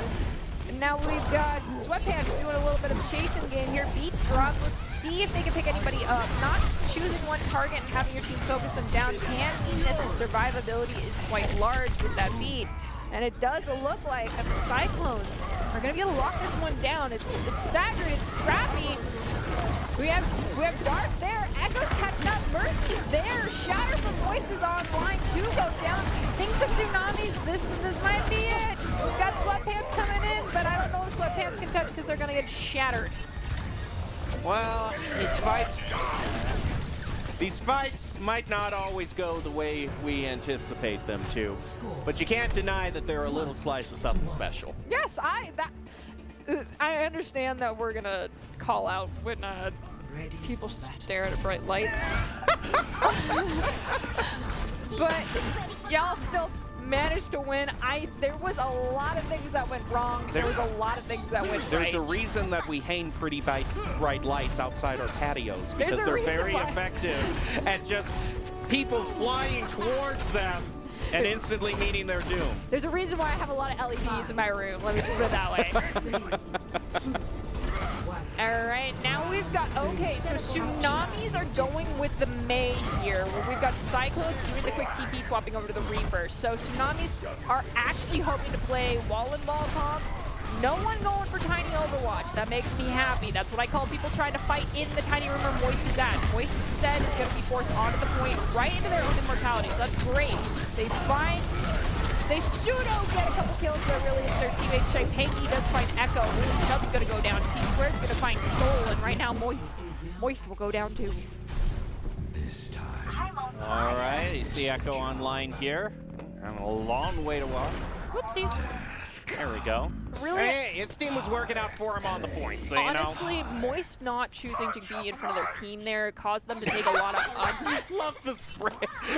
And now we've got Sweatpants doing a little bit of a chasing game here. Beats drop. Let's see if they can pick anybody up. Not choosing one target and having your team focus them down can mean that the survivability is quite large with that beat. And it does look like that the Cyclones are going to be able to lock this one down. It's staggered. It's scrappy. We have Dark there. Echo's catching up. Mercy's there. Shatter from Moist is online. 2 go down. I think the Tsunamis, this might be it. We've got Sweatpants coming in, but I don't know if Sweatpants can touch because they're going to get shattered.
Well, these fights might not always go the way we anticipate them to, but you can't deny that they're a little slice of something special.
Yes, I understand that we're gonna call out when people stare at a bright light, but y'all still managed to win. There was a lot of things that went wrong. There was a lot of things that went
There's
right.
a reason that we hang pretty bright lights outside our patios, because they're very effective at just people flying towards them and instantly meeting their doom.
There's a reason why I have a lot of LEDs in my room. Let me just put it that way. All right, now we've got, okay, so Tsunamis are going with the Mei here, where we've got Cyclones doing the quick TP, swapping over to the Reaper. So Tsunamis are actually hoping to play wall and ball comp. No one going for Tiny Overwatch. That makes me happy. That's what I call people trying to fight in the tiny room where Moist is at. Moist instead is going to be forced onto the point, right into their own immortality. So that's great. They pseudo get a couple kills, but really it's their teammate. Shy Pangy does find Echo. Chub's going to go down. C² is going to find Soul, and right now Moist will go down too.
All right, you see Echo online here.
And a long way to walk.
Whoopsies.
There we go.
Really?
Hey, his team was working out for him on the point, so
Honestly, Moist not choosing to be in front of their team there caused them to take a lot of...
I love the spray.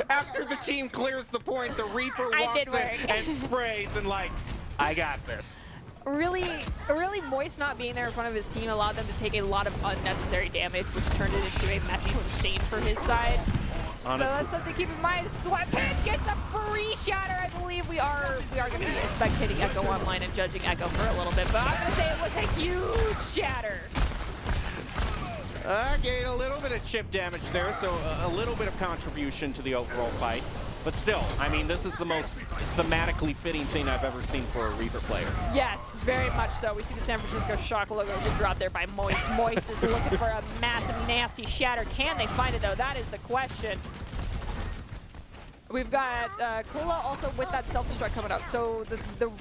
After the team clears the point, the Reaper walks in and sprays and like, I got this.
Really, Moist not being there in front of his team allowed them to take a lot of unnecessary damage, which turned it into a messy sustain for his side.
Honestly.
So that's something to keep in mind. Sweatpants gets a free shatter. I believe we are going to be spectating Echo online and judging Echo for a little bit, but I'm going to say it was a huge shatter.
Gain a little bit of chip damage there, so a little bit of contribution to the overall fight. But still, I mean, this is the most thematically fitting thing I've ever seen for a Reaper player.
Yes, very much so. We see the San Francisco Shock logo get dropped there by Moist. Moist is looking for a massive, nasty shatter. Can they find it, though? That is the question. We've got Cola also with that self-destruct coming up. So the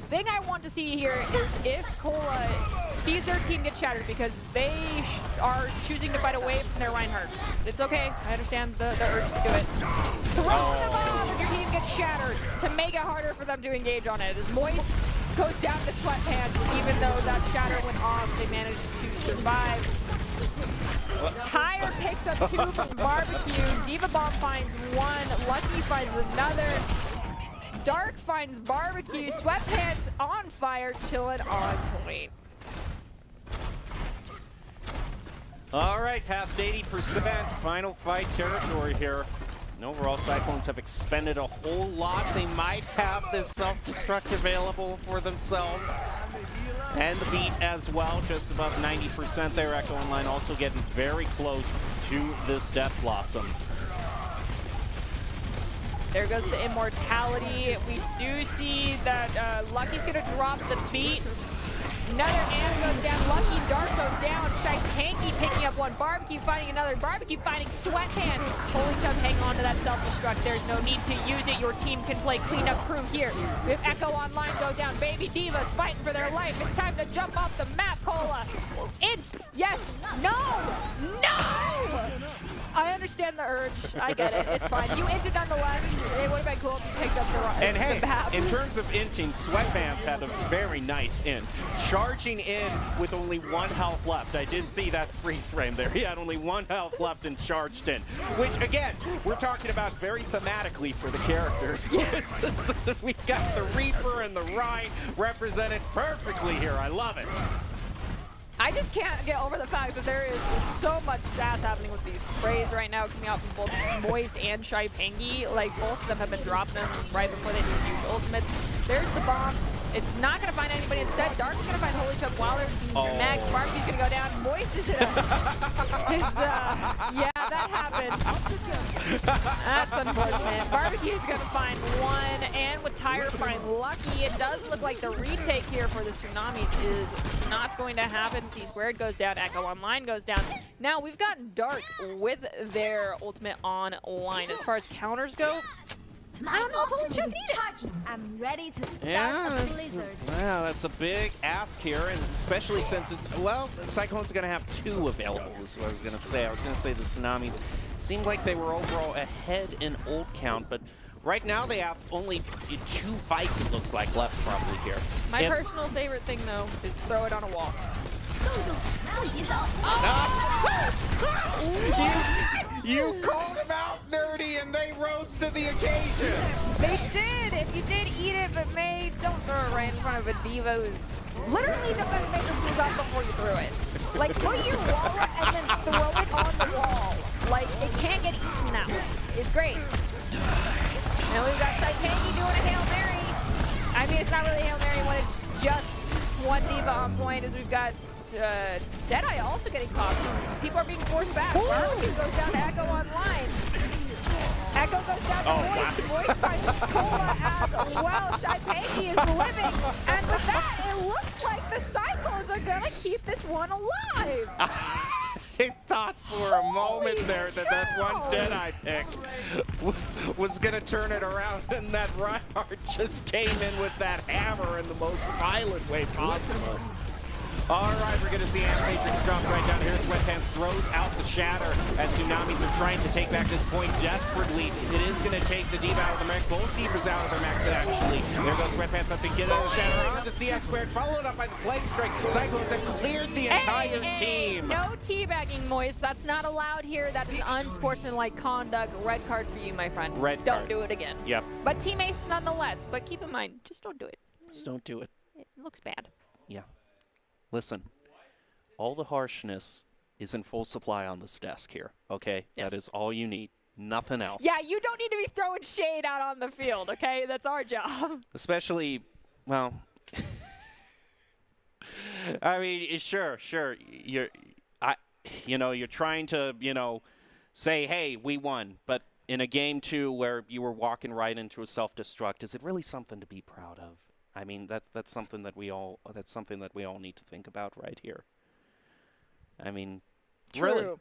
thing I want to see here is if Cola sees their team get shattered because they are choosing to fight away from their Reinhardt. It's okay. I understand the urge to do it. Throw them off if your team gets shattered to make it harder for them to engage on it. As Moist goes down to Sweatpants, even though that shatter went off, they managed to survive. Tire picks up 2 from Barbecue. Diva Bomb finds 1. Lucky finds another. Dark finds Barbecue. Sweatpants on fire, chilling on point.
All right, past 80%. Final fight territory here. And overall, Cyclones have expended a whole lot. They might have this self-destruct available for themselves. And the beat as well, just above 90% there. Echo Online also getting very close to this Death Blossom.
There goes the Immortality. We do see that Lucky's going to drop the beat. Another Anna goes down. Lucky Dark goes down. Shitanky picking up 1. Barbecue finding another. Barbecue finding Sweatpants. Holy Chub hang on to that self-destruct. There's no need to use it. Your team can play cleanup crew here. We have Echo Online go down. Baby Divas fighting for their life. It's time to jump off the map, Cola. It's yes. No. I understand the urge. I get it. It's fine. You inted nonetheless. It would have been cool if you picked up the
And hey,
map.
in terms of inting, Sweatpants had a very nice int. Charging in with only 1 health left. I did see that freeze frame there. He had only 1 health left and charged in. Which, again, we're talking about very thematically for the characters. Yes. We've got the Reaper and the Rhine represented perfectly here. I love it.
I just can't get over the fact that there is so much sass happening with these sprays right now coming out from both Moist and Shitanky. Like, both of them have been dropping them right before they do huge ultimates. There's the bomb. It's not going to find anybody. Instead, Dark's going to find Holy Chub while they're next. Barbecue's going to go down. Moist is in a... yeah, that happens. That's unfortunate. Barbecue's going to find 1. And with Tire find Lucky, it does look like the retake here for the Tsunami is not going to happen. C-Squared goes down. Echo Online goes down. Now, we've got Dark with their ultimate online. As far as counters go, I don't know if Holy Chub need it.
I'm ready to start
Yeah.
a blizzard.
Wow, that's a big ask here, and especially since it's, well, Cyclones are going to have 2 available, is what I was going to say. I was going to say the Tsunamis seemed like they were overall ahead in ult count, but right now they have only 2 fights, it looks like, left probably here.
My personal favorite thing, though, is throw it on a wall.
You called them out, Nerdy, and they rose to the occasion.
They did. If you did eat it, but don't throw it right in front of a diva who's literally the matrix was up before you threw it. Like, put your wallet and then throw it on the wall. Like, it can't get eaten that way. It's great. And we've got Shitanky doing a Hail Mary. I mean, it's not really Hail Mary when it's just 1 diva on point, as we've got Deadeye also getting caught. People are being forced back. Barbecue goes down to Echo Online. Echo goes down to Moist. Moist finds Cola as well. Shitanky is living. And with that, it looks like the Cyclones are going to keep this one alive.
I thought for a moment there that that one Deadeye pick was going to turn it around, and that Reinhardt just came in with that hammer in the most violent way possible. All right, we're going to see Matrix drop right down here. Sweatpants throws out the Shatter as Tsunamis are trying to take back this point desperately. It is going to take the Diva out of the mech. Both Divas out of their mechs, actually. There goes Sweatpants up to get out of the Shatter on the CS squared, followed up by the Flame Strike. Cyclones have cleared the entire team.
No teabagging, Moist. That's not allowed here. That is unsportsmanlike conduct. Red card for you, my friend.
Red
Don't
card.
do it again.
Yep.
But team ace nonetheless. But keep in mind, just don't do it.
Just don't do it.
It looks bad.
Yeah. Listen, all the harshness is in full supply on this desk here, okay?
Yes.
That is all you need. Nothing else.
Yeah, you don't need to be throwing shade out on the field, okay? That's our job.
Especially, well, I mean, sure. You're trying to, say, hey, we won. But in a game 2 where you were walking right into a self-destruct, is it really something to be proud of? I mean, that's something that we all need to think about right here. I mean,
True.
really.
It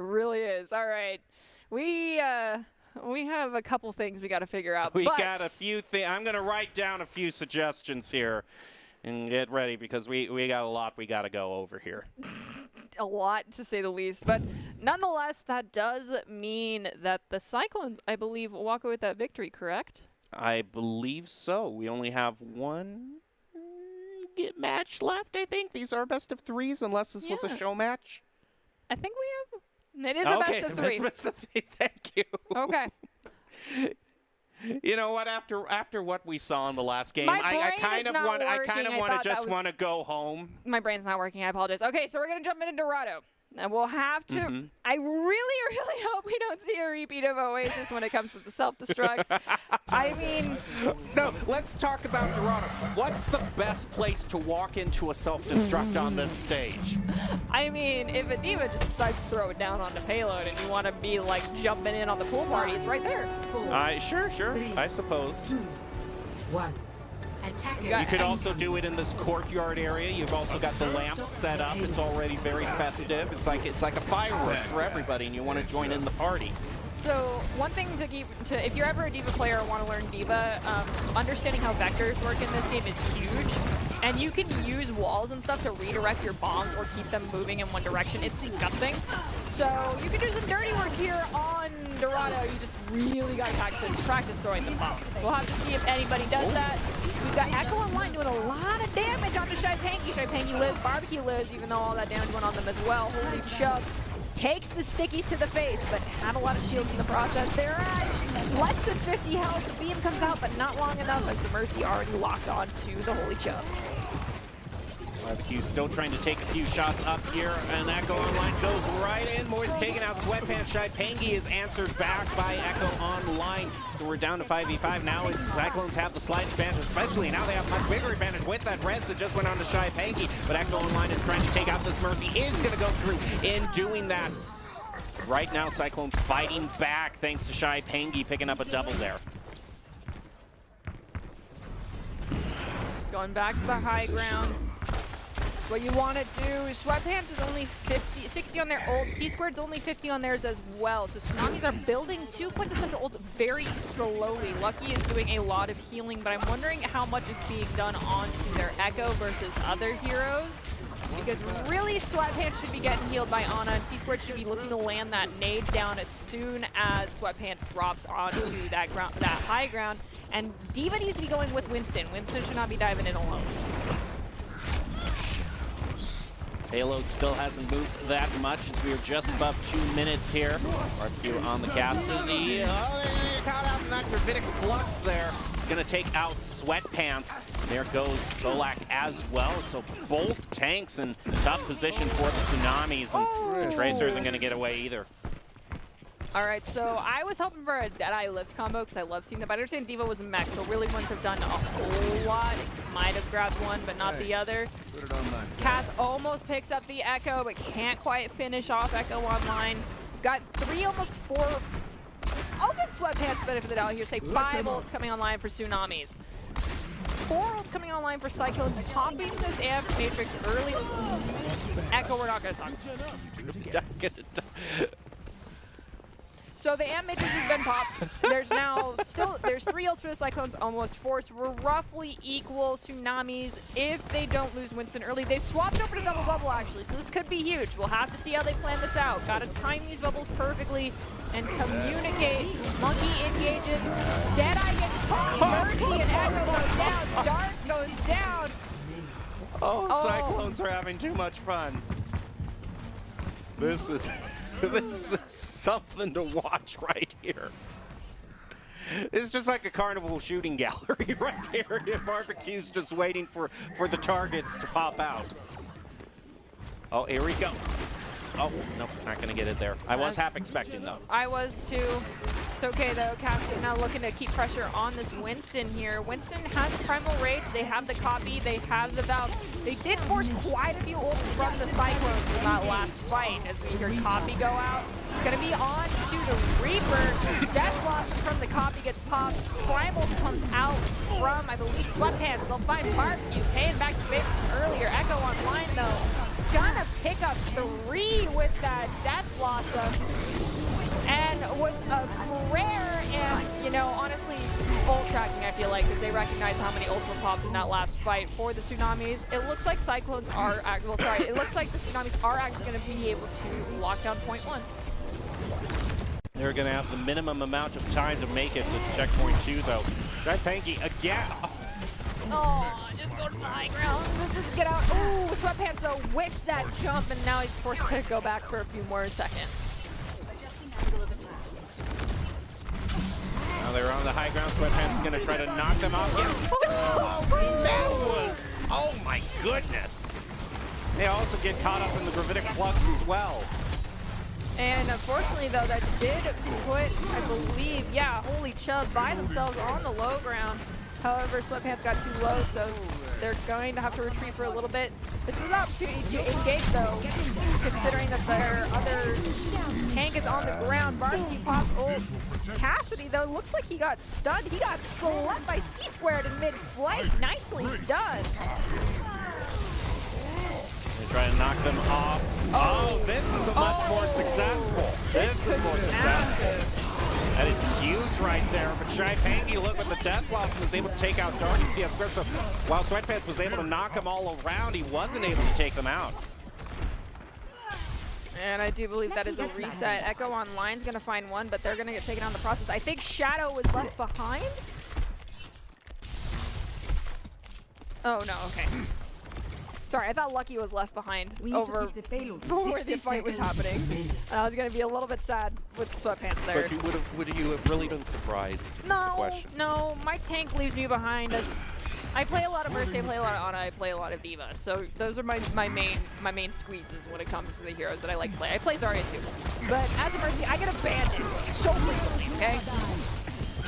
really is. All right. We have a couple things we got to figure out.
We
but
got a few things. I'm going to write down a few suggestions here and get ready because we got a lot we got to go over here.
a lot, to say the least. But nonetheless, that does mean that the Cyclones, I believe, walk away with that victory, correct?
I believe so. We only have one match left, I think. These are best of 3s, unless this was a show match.
I think we have. It is a best of 3.
Best of 3. Thank you.
Okay.
You know what? After what we saw in the last game,
My
I
brain
kind
is
of
not
want. I
working.
kind of
I
want
thought
to
that
just
was-
want to go home.
My brain's not working. I apologize. Okay, so we're going to jump into Dorado. And we'll have to. I really hope we don't see a repeat of Oasis when it comes to the self-destructs. I mean,
No, let's talk about Dorado. What's the best place to walk into a self-destruct on this stage?
I mean, if a diva just decides to throw it down on the payload and you want to be like jumping in on the pool party, it's right there.
Sure. I suppose.
2, 1. Attack.
You could also do it in this courtyard area. You've also got the lamps set up. It's already very festive. It's like a fireworks for everybody, and you want to join in the party.
So one thing to if you're ever a diva player or want to learn diva, understanding how vectors work in this game is huge. And you can use walls and stuff to redirect your bombs or keep them moving in one direction. It's disgusting. So you can do some dirty work here on Dorado. You just really got to practice throwing the bombs. We'll have to see if anybody does that. We've got Echo Online doing a lot of damage onto Shypanky. Shypanky lives, Barbecue lives, even though all that damage went on them as well. Holy chub. Takes the stickies to the face, but had a lot of shields in the process. They're at less than 50 health. The beam comes out, but not long enough as the Mercy already locked on to the Holy Chub.
Barbecue still trying to take a few shots up here, and Echo Online goes right in. Moist taking out Sweatpants. Shypanky is answered back by Echo Online. So we're down to 5v5 now. It's Cyclones have the slight advantage, especially now they have much bigger advantage with that res that just went on to Shypanky. But Echo Online is trying to take out this Mercy, is going to go through in doing that. Right now, Cyclones fighting back thanks to Shypanky picking up a double there.
Going back to the high ground. What you want to do, Sweatpants is only 60 on their ult. C-Squared's only 50 on theirs as well. So Tsunamis are building 2 quintessential ults very slowly. Lucky is doing a lot of healing, but I'm wondering how much is being done onto their Echo versus other heroes. Because really, Sweatpants should be getting healed by Ana, and C-Squared should be looking to land that nade down as soon as Sweatpants drops onto that high ground. And Diva needs to be going with Winston. Winston should not be diving in alone.
Payload still hasn't moved that much as we are just above 2 minutes here. Barbecue on the Cassidy. Caught out in that gravitic flux there. It's going to take out Sweatpants. There goes Golak as well. So both tanks in tough position for the Tsunamis. And Tracer isn't going to get away either.
All right, so I was hoping for a Deadeye lift combo because I love seeing that. But I understand Diva was a mech, so really wouldn't have done a whole lot. It might have grabbed one, but not the other. Cass almost picks up the Echo, but can't quite finish off Echo Online. Got 3, almost 4. I'll give Sweatpants the benefit of the doubt here. Say 5 ults coming online for Tsunamis. 4 ults coming online for Cyclones. Popping this AF Matrix early. Echo, we're not going to talk. So the Amp Mages has been popped. There's now there's 3 ults for the Cyclones, almost 4. So we're roughly equal Tsunamis if they don't lose Winston early. They swapped over to double bubble actually, so this could be huge. We'll have to see how they plan this out. Got to time these bubbles perfectly and communicate. Monkey engages. Deadeye gets caught. Mercy and Echo goes down. Dark goes down.
Oh, Cyclones are having too much fun. This is something to watch right here. It's just like a carnival shooting gallery right here. Barbecue's just waiting for the targets to pop out. Oh, here we go. Oh, nope, not going to get it there. I was half expecting, though.
I was, too. It's okay, though. Cassie now looking to keep pressure on this Winston here. Winston has Primal Rage. They have the copy. They have the Valve. They did force quite a few ults from the Cyclones in that last fight as we hear copy go out. It's going to be on to the Reaper. Death Loss from the copy gets popped. Primal comes out from, I believe, Sweatpants. They'll find Barbecue. Paying back to favor from earlier. Echo online, though. Gonna pick up 3 with that Death Blossom. And with a rare and, you know, honestly, ult tracking, I feel like, because they recognize how many ults were popped in that last fight for the Tsunamis. It looks like Cyclones are, it looks like the Tsunamis are actually going to be able to lock down point 1.
They're going to have the minimum amount of time to make it to checkpoint 2, though. Panky again.
Oh, just go to the high ground. Let's just get out. Ooh, Sweatpants, though, whiffs that jump, and now he's forced to go back for a few more seconds.
Now they're on the high ground. Sweatpants is going to try to knock them off. Yes. That was, oh my goodness. They also get caught up in the gravitic flux as well.
And unfortunately, though, that did put, I believe, yeah, Holy Chub by themselves on the low ground. However, Sweatpants got too low, so they're going to have to retreat for a little bit. This is an opportunity to engage, though, considering that their other tank is on the ground. Barbecue pops ult. Cassidy, though, looks like he got stunned. He got slept by C-squared in mid-flight. Nicely done.
They try to knock them off. Oh, this is a much more successful. This is more successful. That is huge right there. But Panky, look, with the Death Blossom, was able to take out Dark and CS Squared. So while Sweatpants was able to knock them all around, he wasn't able to take them out.
And I do believe that is a reset. Echo Online is going to find one, but they're going to get taken out in the process. I think Shadow was left behind. Oh, no, okay. Sorry, I thought Lucky was left behind over where the fight was happening. And I was going to be a little bit sad with Sweatpants there.
But would you have really been surprised? Is the question.
No, my tank leaves me behind. I play a lot of Mercy, I play a lot of Ana, I play a lot of Diva. So those are my main squeezes when it comes to the heroes that I like to play. I play Zarya too. But as a Mercy, I get abandoned so frequently, okay?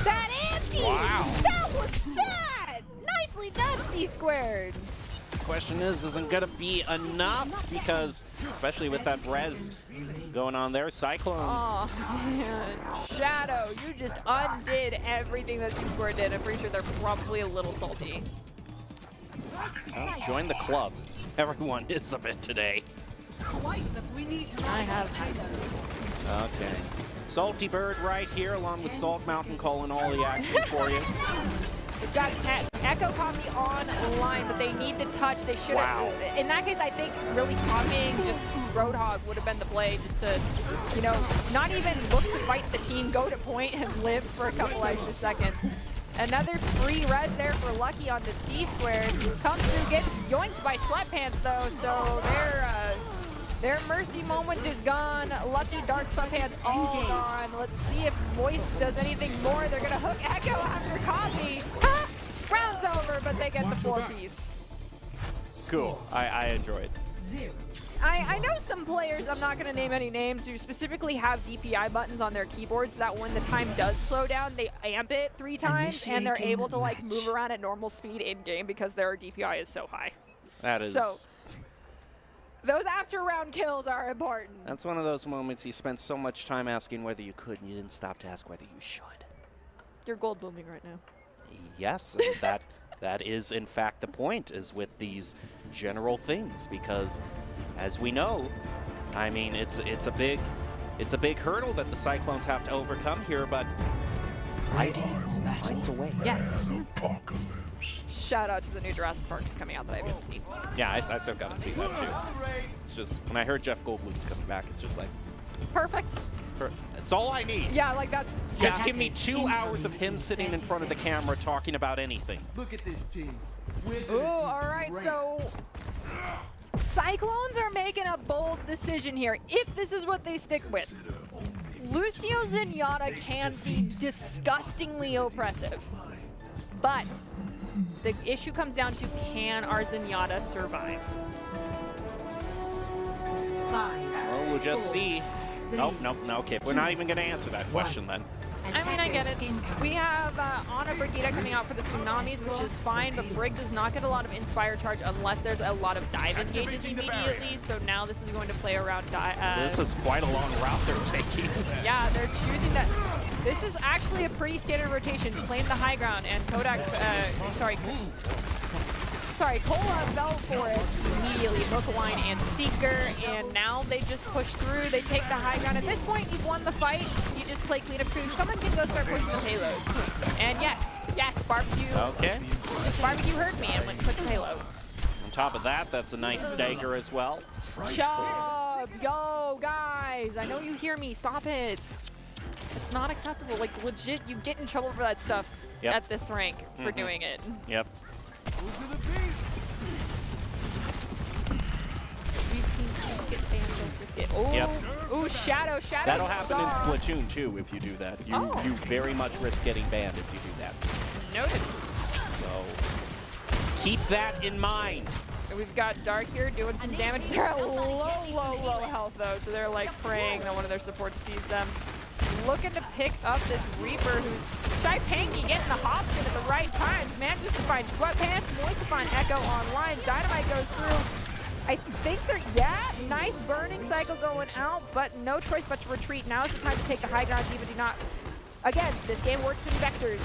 That anti!
Wow.
That was fat! Nicely done, C-squared!
Question isn't going to be enough because, especially with that res going on there, Cyclones.
Oh, man. Shadow, you just undid everything that C-squared did. I'm pretty sure they're probably a little salty.
Well, join the club. Everyone is a bit today.
I have.
Okay. Salty Bird right here, along with Salt Mountain calling all the action for you.
We've got Echo copy online, but they need the touch. They should have.
Wow.
In that case, I think really copying just Roadhog would have been the play, just to, you know, not even look to fight the team, go to point and live for a couple extra seconds. Another free res there for Lucky on the C-squared. Comes through, gets yoinked by Sweatpants though, so their mercy moment is gone. Lucky, Dark, Sweatpants all gone. Let's see if Voice does anything more. They're gonna hook Echo after copy. Ha! Round's over, but they get the 4-piece.
Cool. I enjoyed.
I know some players, I'm not gonna name any names, who specifically have DPI buttons on their keyboards that when the time does slow down, they amp it 3 times and they're able to like move around at normal speed in game because their DPI is so high.
That is.
So, those after round kills are important.
That's one of those moments you spent so much time asking whether you could and you didn't stop to ask whether you should.
You're gold booming right now.
Yes, and that is in fact the point, is with these general things, because as we know, I mean, it's a big It's a big hurdle that the Cyclones have to overcome here, but finds a way.
Yes. Shout out to the new Jurassic Park coming out that I haven't seen.
Yeah, I still got to see that too. It's just, when I heard Jeff Goldblum's coming back, it's just like,
Perfect.
it's all I need.
Yeah, like that's.
Just
yeah.
give me 2 hours of him sitting in front of the camera talking about anything.
Look at this team.
Ooh, all right, so Cyclones are making a bold decision here. If this is what they stick with, Lucio Zenyatta can be disgustingly oppressive, but the issue comes down to, can our Zenyatta survive?
Well, we'll just see. Nope, no, okay. We're not even going to answer that question then.
I mean, I get it. We have Ana Brigitte coming out for the Tsunamis, which is fine, but Brig does not get a lot of Inspire Charge unless there's a lot of dive engages immediately, so now this is going to play around
this is quite a long route they're taking.
Yeah, they're choosing that. This is actually a pretty standard rotation. Claim the high ground, and Kodak, Kola fell for it immediately. Mokawine and Seeker, and now they just push through. They take the high ground. At this point, you've won the fight. You just play cleanup crew. Someone can go start pushing the payload. And yes, Barbecue.
Okay.
Barbecue heard me and went to push the payload.
On top of that, that's a nice stagger as well.
Chubb, yo, guys, I know you hear me. Stop it. It's not acceptable. Like, legit, you get in trouble for that stuff at this rank for doing it.
Yep.
Oh,
yep.
Ooh, Shadow.
That'll happen in Splatoon too if you do that. You very much risk getting banned if you do that.
Noted.
So keep that in mind.
We've got Dark here doing some damage. They're at low health though, so they're like praying that one of their supports sees them. Looking to pick up this Reaper, who's Shy Panky getting the hops in at the right times. Manages to find Sweatpants, going to find Echo online. Dynamite goes through. I think they're, nice burning cycle going out, but no choice but to retreat. Now is the time to take the high ground. Diva do not. Again, this game works in vectors.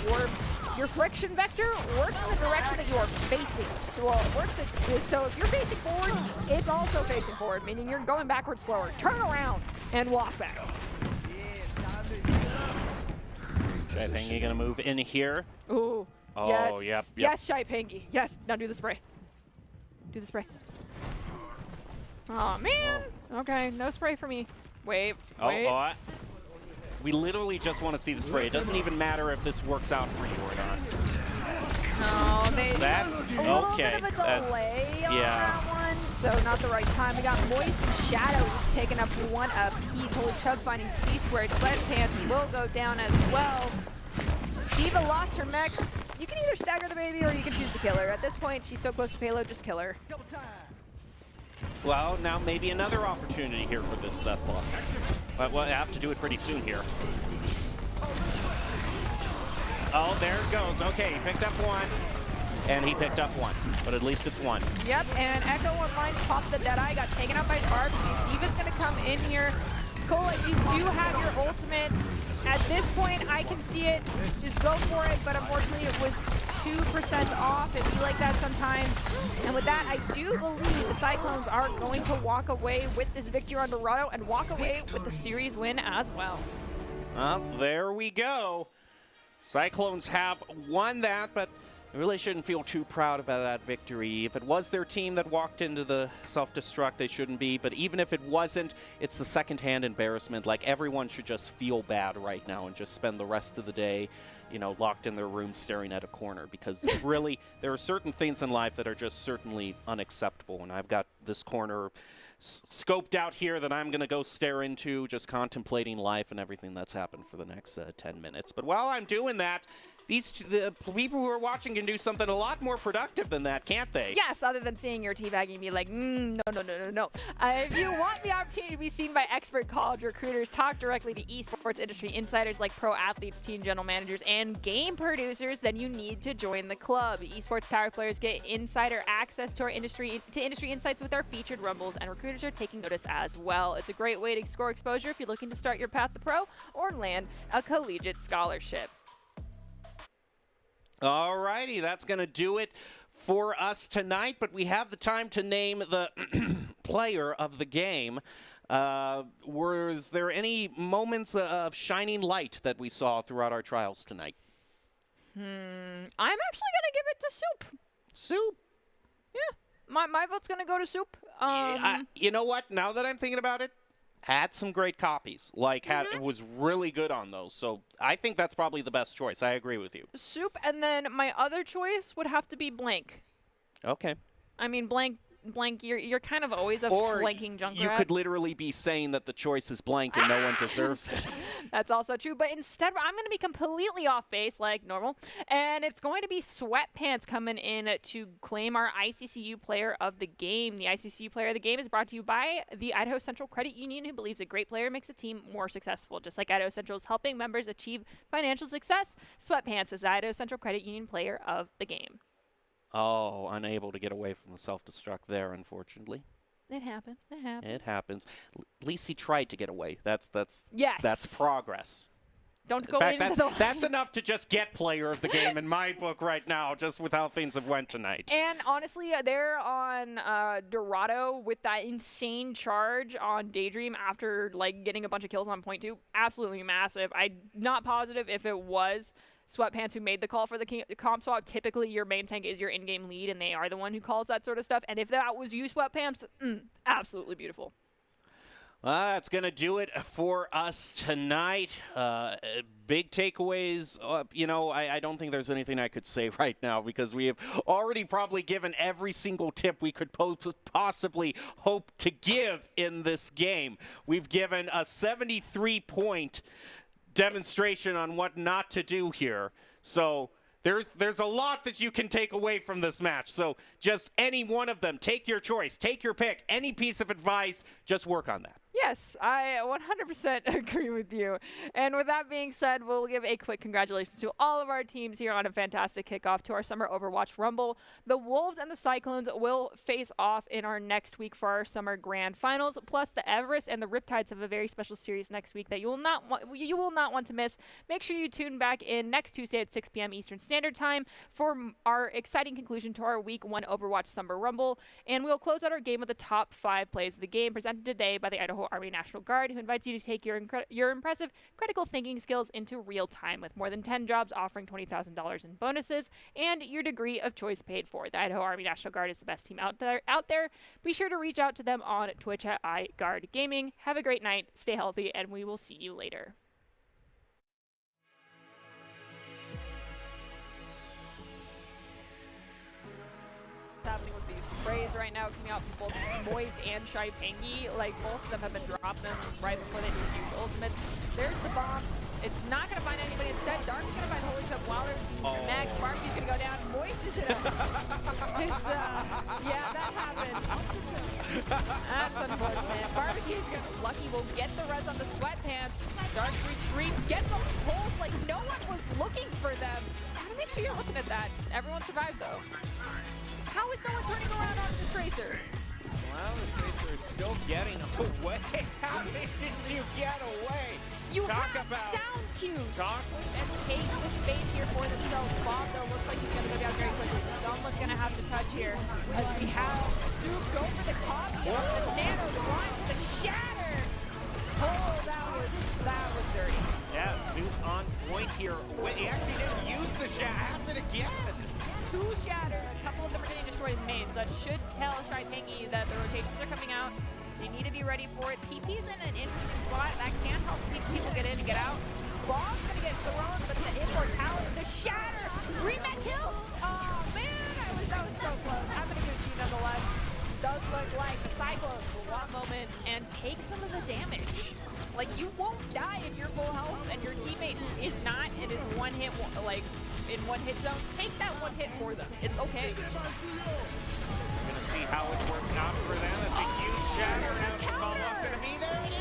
Your friction vector works in the direction that you are facing. So if you're facing forward, it's also facing forward, meaning you're going backwards slower. Turn around and walk back.
Shy Pangy gonna move in here.
Ooh.
Oh,
yes.
yep.
Yes, Shy Pangy. Yes. Now do the spray. Do the spray. Oh man. Okay, no spray for me. Wait.
We literally just want to see the spray. It doesn't even matter if this works out for you or not.
No, they
okay.
a little bit of a delay on that one, so not the right time. We got Moist and Shadow taking up one apiece. Holy Chub finding C-squared. Sweatpants will go down as well. Diva lost her mech. You can either stagger the baby or you can choose to kill her. At this point, she's so close to payload, just kill her.
Well, now maybe another opportunity here for this Death Boss. But we'll have to do it pretty soon here. Oh, there it goes. Okay, he picked up one. And he picked up one. But at least it's one.
Yep, and Echo online popped the Deadeye, got taken out by Barbecue. Diva's going to come in here. Cola, you do have your ultimate. At this point, I can see it. Just go for it, but unfortunately it was 2% off. It be like that sometimes. And with that, I do believe the Cyclones are going to walk away with this victory on Dorado and walk away with the series win as well.
There we go. Cyclones have won that, but I really shouldn't feel too proud about that victory. If it was their team that walked into the self-destruct, they shouldn't be. But even if it wasn't, it's the second-hand embarrassment. Like, everyone should just feel bad right now and just spend the rest of the day, you know, locked in their room staring at a corner. Because really, there are certain things in life that are just certainly unacceptable. And I've got this corner scoped out here that I'm going to go stare into, just contemplating life and everything that's happened for the next 10 minutes. But while I'm doing that, the people who are watching can do something a lot more productive than that, can't they?
Yes, other than seeing your teabagging and be like, no. If you want the opportunity to be seen by expert college recruiters, talk directly to esports industry insiders like pro athletes, team general managers, and game producers, then you need to join the club. Esports Tower players get insider access to our industry insights with our featured rumbles, and recruiters are taking notice as well. It's a great way to score exposure if you're looking to start your path to pro or land a collegiate scholarship. Alrighty, that's going to do it for us tonight, but we have the time to name the
player of the game. Was there any moments of shining light that we saw throughout our trials tonight?
I'm actually going to give it to Soup.
Soup.
Yeah, my vote's going to go to Soup.
You know what? Now that I'm thinking about it, had some great copies. Was really good on those. So I think that's probably the best choice. I agree with you.
Soup, and then my other choice would have to be Blank.
Okay.
I mean, Blank, you're kind of always a flanking Junkrat.
You could literally be saying that the choice is Blank and no one deserves it.
That's also true. But instead, I'm going to be completely off base like normal. And it's going to be Sweatpants coming in to claim our ICCU Player of the Game. The ICCU Player of the Game is brought to you by the Idaho Central Credit Union, who believes a great player makes a team more successful. Just like Idaho Central is helping members achieve financial success, Sweatpants is the Idaho Central Credit Union Player of the Game.
Oh, unable to get away from the self-destruct there, unfortunately.
It happens.
It happens. At least he tried to get away. That's progress.
Don't go
in fact,
into the
that's enough to just get player of the game in my book right now, just with how things have went tonight.
And honestly, they're on Dorado with that insane charge on Daydream after getting a bunch of kills on point 2. Absolutely massive. I'm not positive if it was Sweatpants who made the call for the comp swap. Typically, your main tank is your in-game lead, and they are the one who calls that sort of stuff. And if that was you, Sweatpants, absolutely beautiful.
That's going to do it for us tonight. Big takeaways. I don't think there's anything I could say right now because we have already probably given every single tip we could possibly hope to give in this game. We've given a 73-point demonstration on what not to do here. So there's a lot that you can take away from this match. So just any one of them, take your choice, take your pick, any piece of advice, just work on that.
Yes, I 100% agree with you. And with that being said, we'll give a quick congratulations to all of our teams here on a fantastic kickoff to our Summer Overwatch Rumble. The Wolves and the Cyclones will face off in our next week for our Summer Grand Finals. Plus, the Everest and the Riptides have a very special series next week that you will not want to miss. Make sure you tune back in next Tuesday at 6 p.m. Eastern Standard Time for our exciting conclusion to our Week 1 Overwatch Summer Rumble. And we'll close out our game with the top 5 plays of the game presented today by the Idaho Army National Guard, who invites you to take your impressive critical thinking skills into real time with more than 10 jobs offering $20,000 in bonuses and your degree of choice paid for. The Idaho Army National Guard is the best team out there. Be sure to reach out to them on Twitch at iGuardGaming. Have a great night, stay healthy, and we will see you later. Happening with these sprays right now coming out from both Moist and Shy Pengy. Both of them have been dropping right before they do use ultimates. There's the bomb. It's not going to find anybody. Instead, Dark's going to find Holy Cup Wilder. Next, Barbie's going to go down. Moist is going to... yeah, that happens. That's unfortunate. Barbecue's lucky will get the res on the Sweatpants. Dark retreats, gets them pulled like no one was looking for them. Gotta make sure you're looking at that. Everyone survived, though. How is no one turning around on this Tracer?
Well, the Tracer is still getting away. How did you get away?
You have sound cues. And take the space here for themselves. Bob, though, looks like he's going to go down very quickly. Someone's going to have to touch here. As we have Soup go for the copy. The Nano drives the shatter. Oh, that was dirty.
Yeah, Soup on point here. He actually didn't use the shatter. Has it again.
2 shatter. A couple of them are getting destroyed in main, so that should tell Shy Pengy that the rotations are coming out. They need to be ready for it. TP's in an interesting spot. That can help people get in and get out. Bob's going to get thrown, but the immortality, the shatter, rematch kill. Oh, man, that was so close. I'm going to give it to you nonetheless. Does look like the Cyclones will want moment and take some of the damage. You won't die if you're full health and your teammate is not and is one hit, in one hit zone. Take that one hit for them. It's okay.
We're going to see how it works out for them. It's a huge shatter.
The counter!
Going to be there.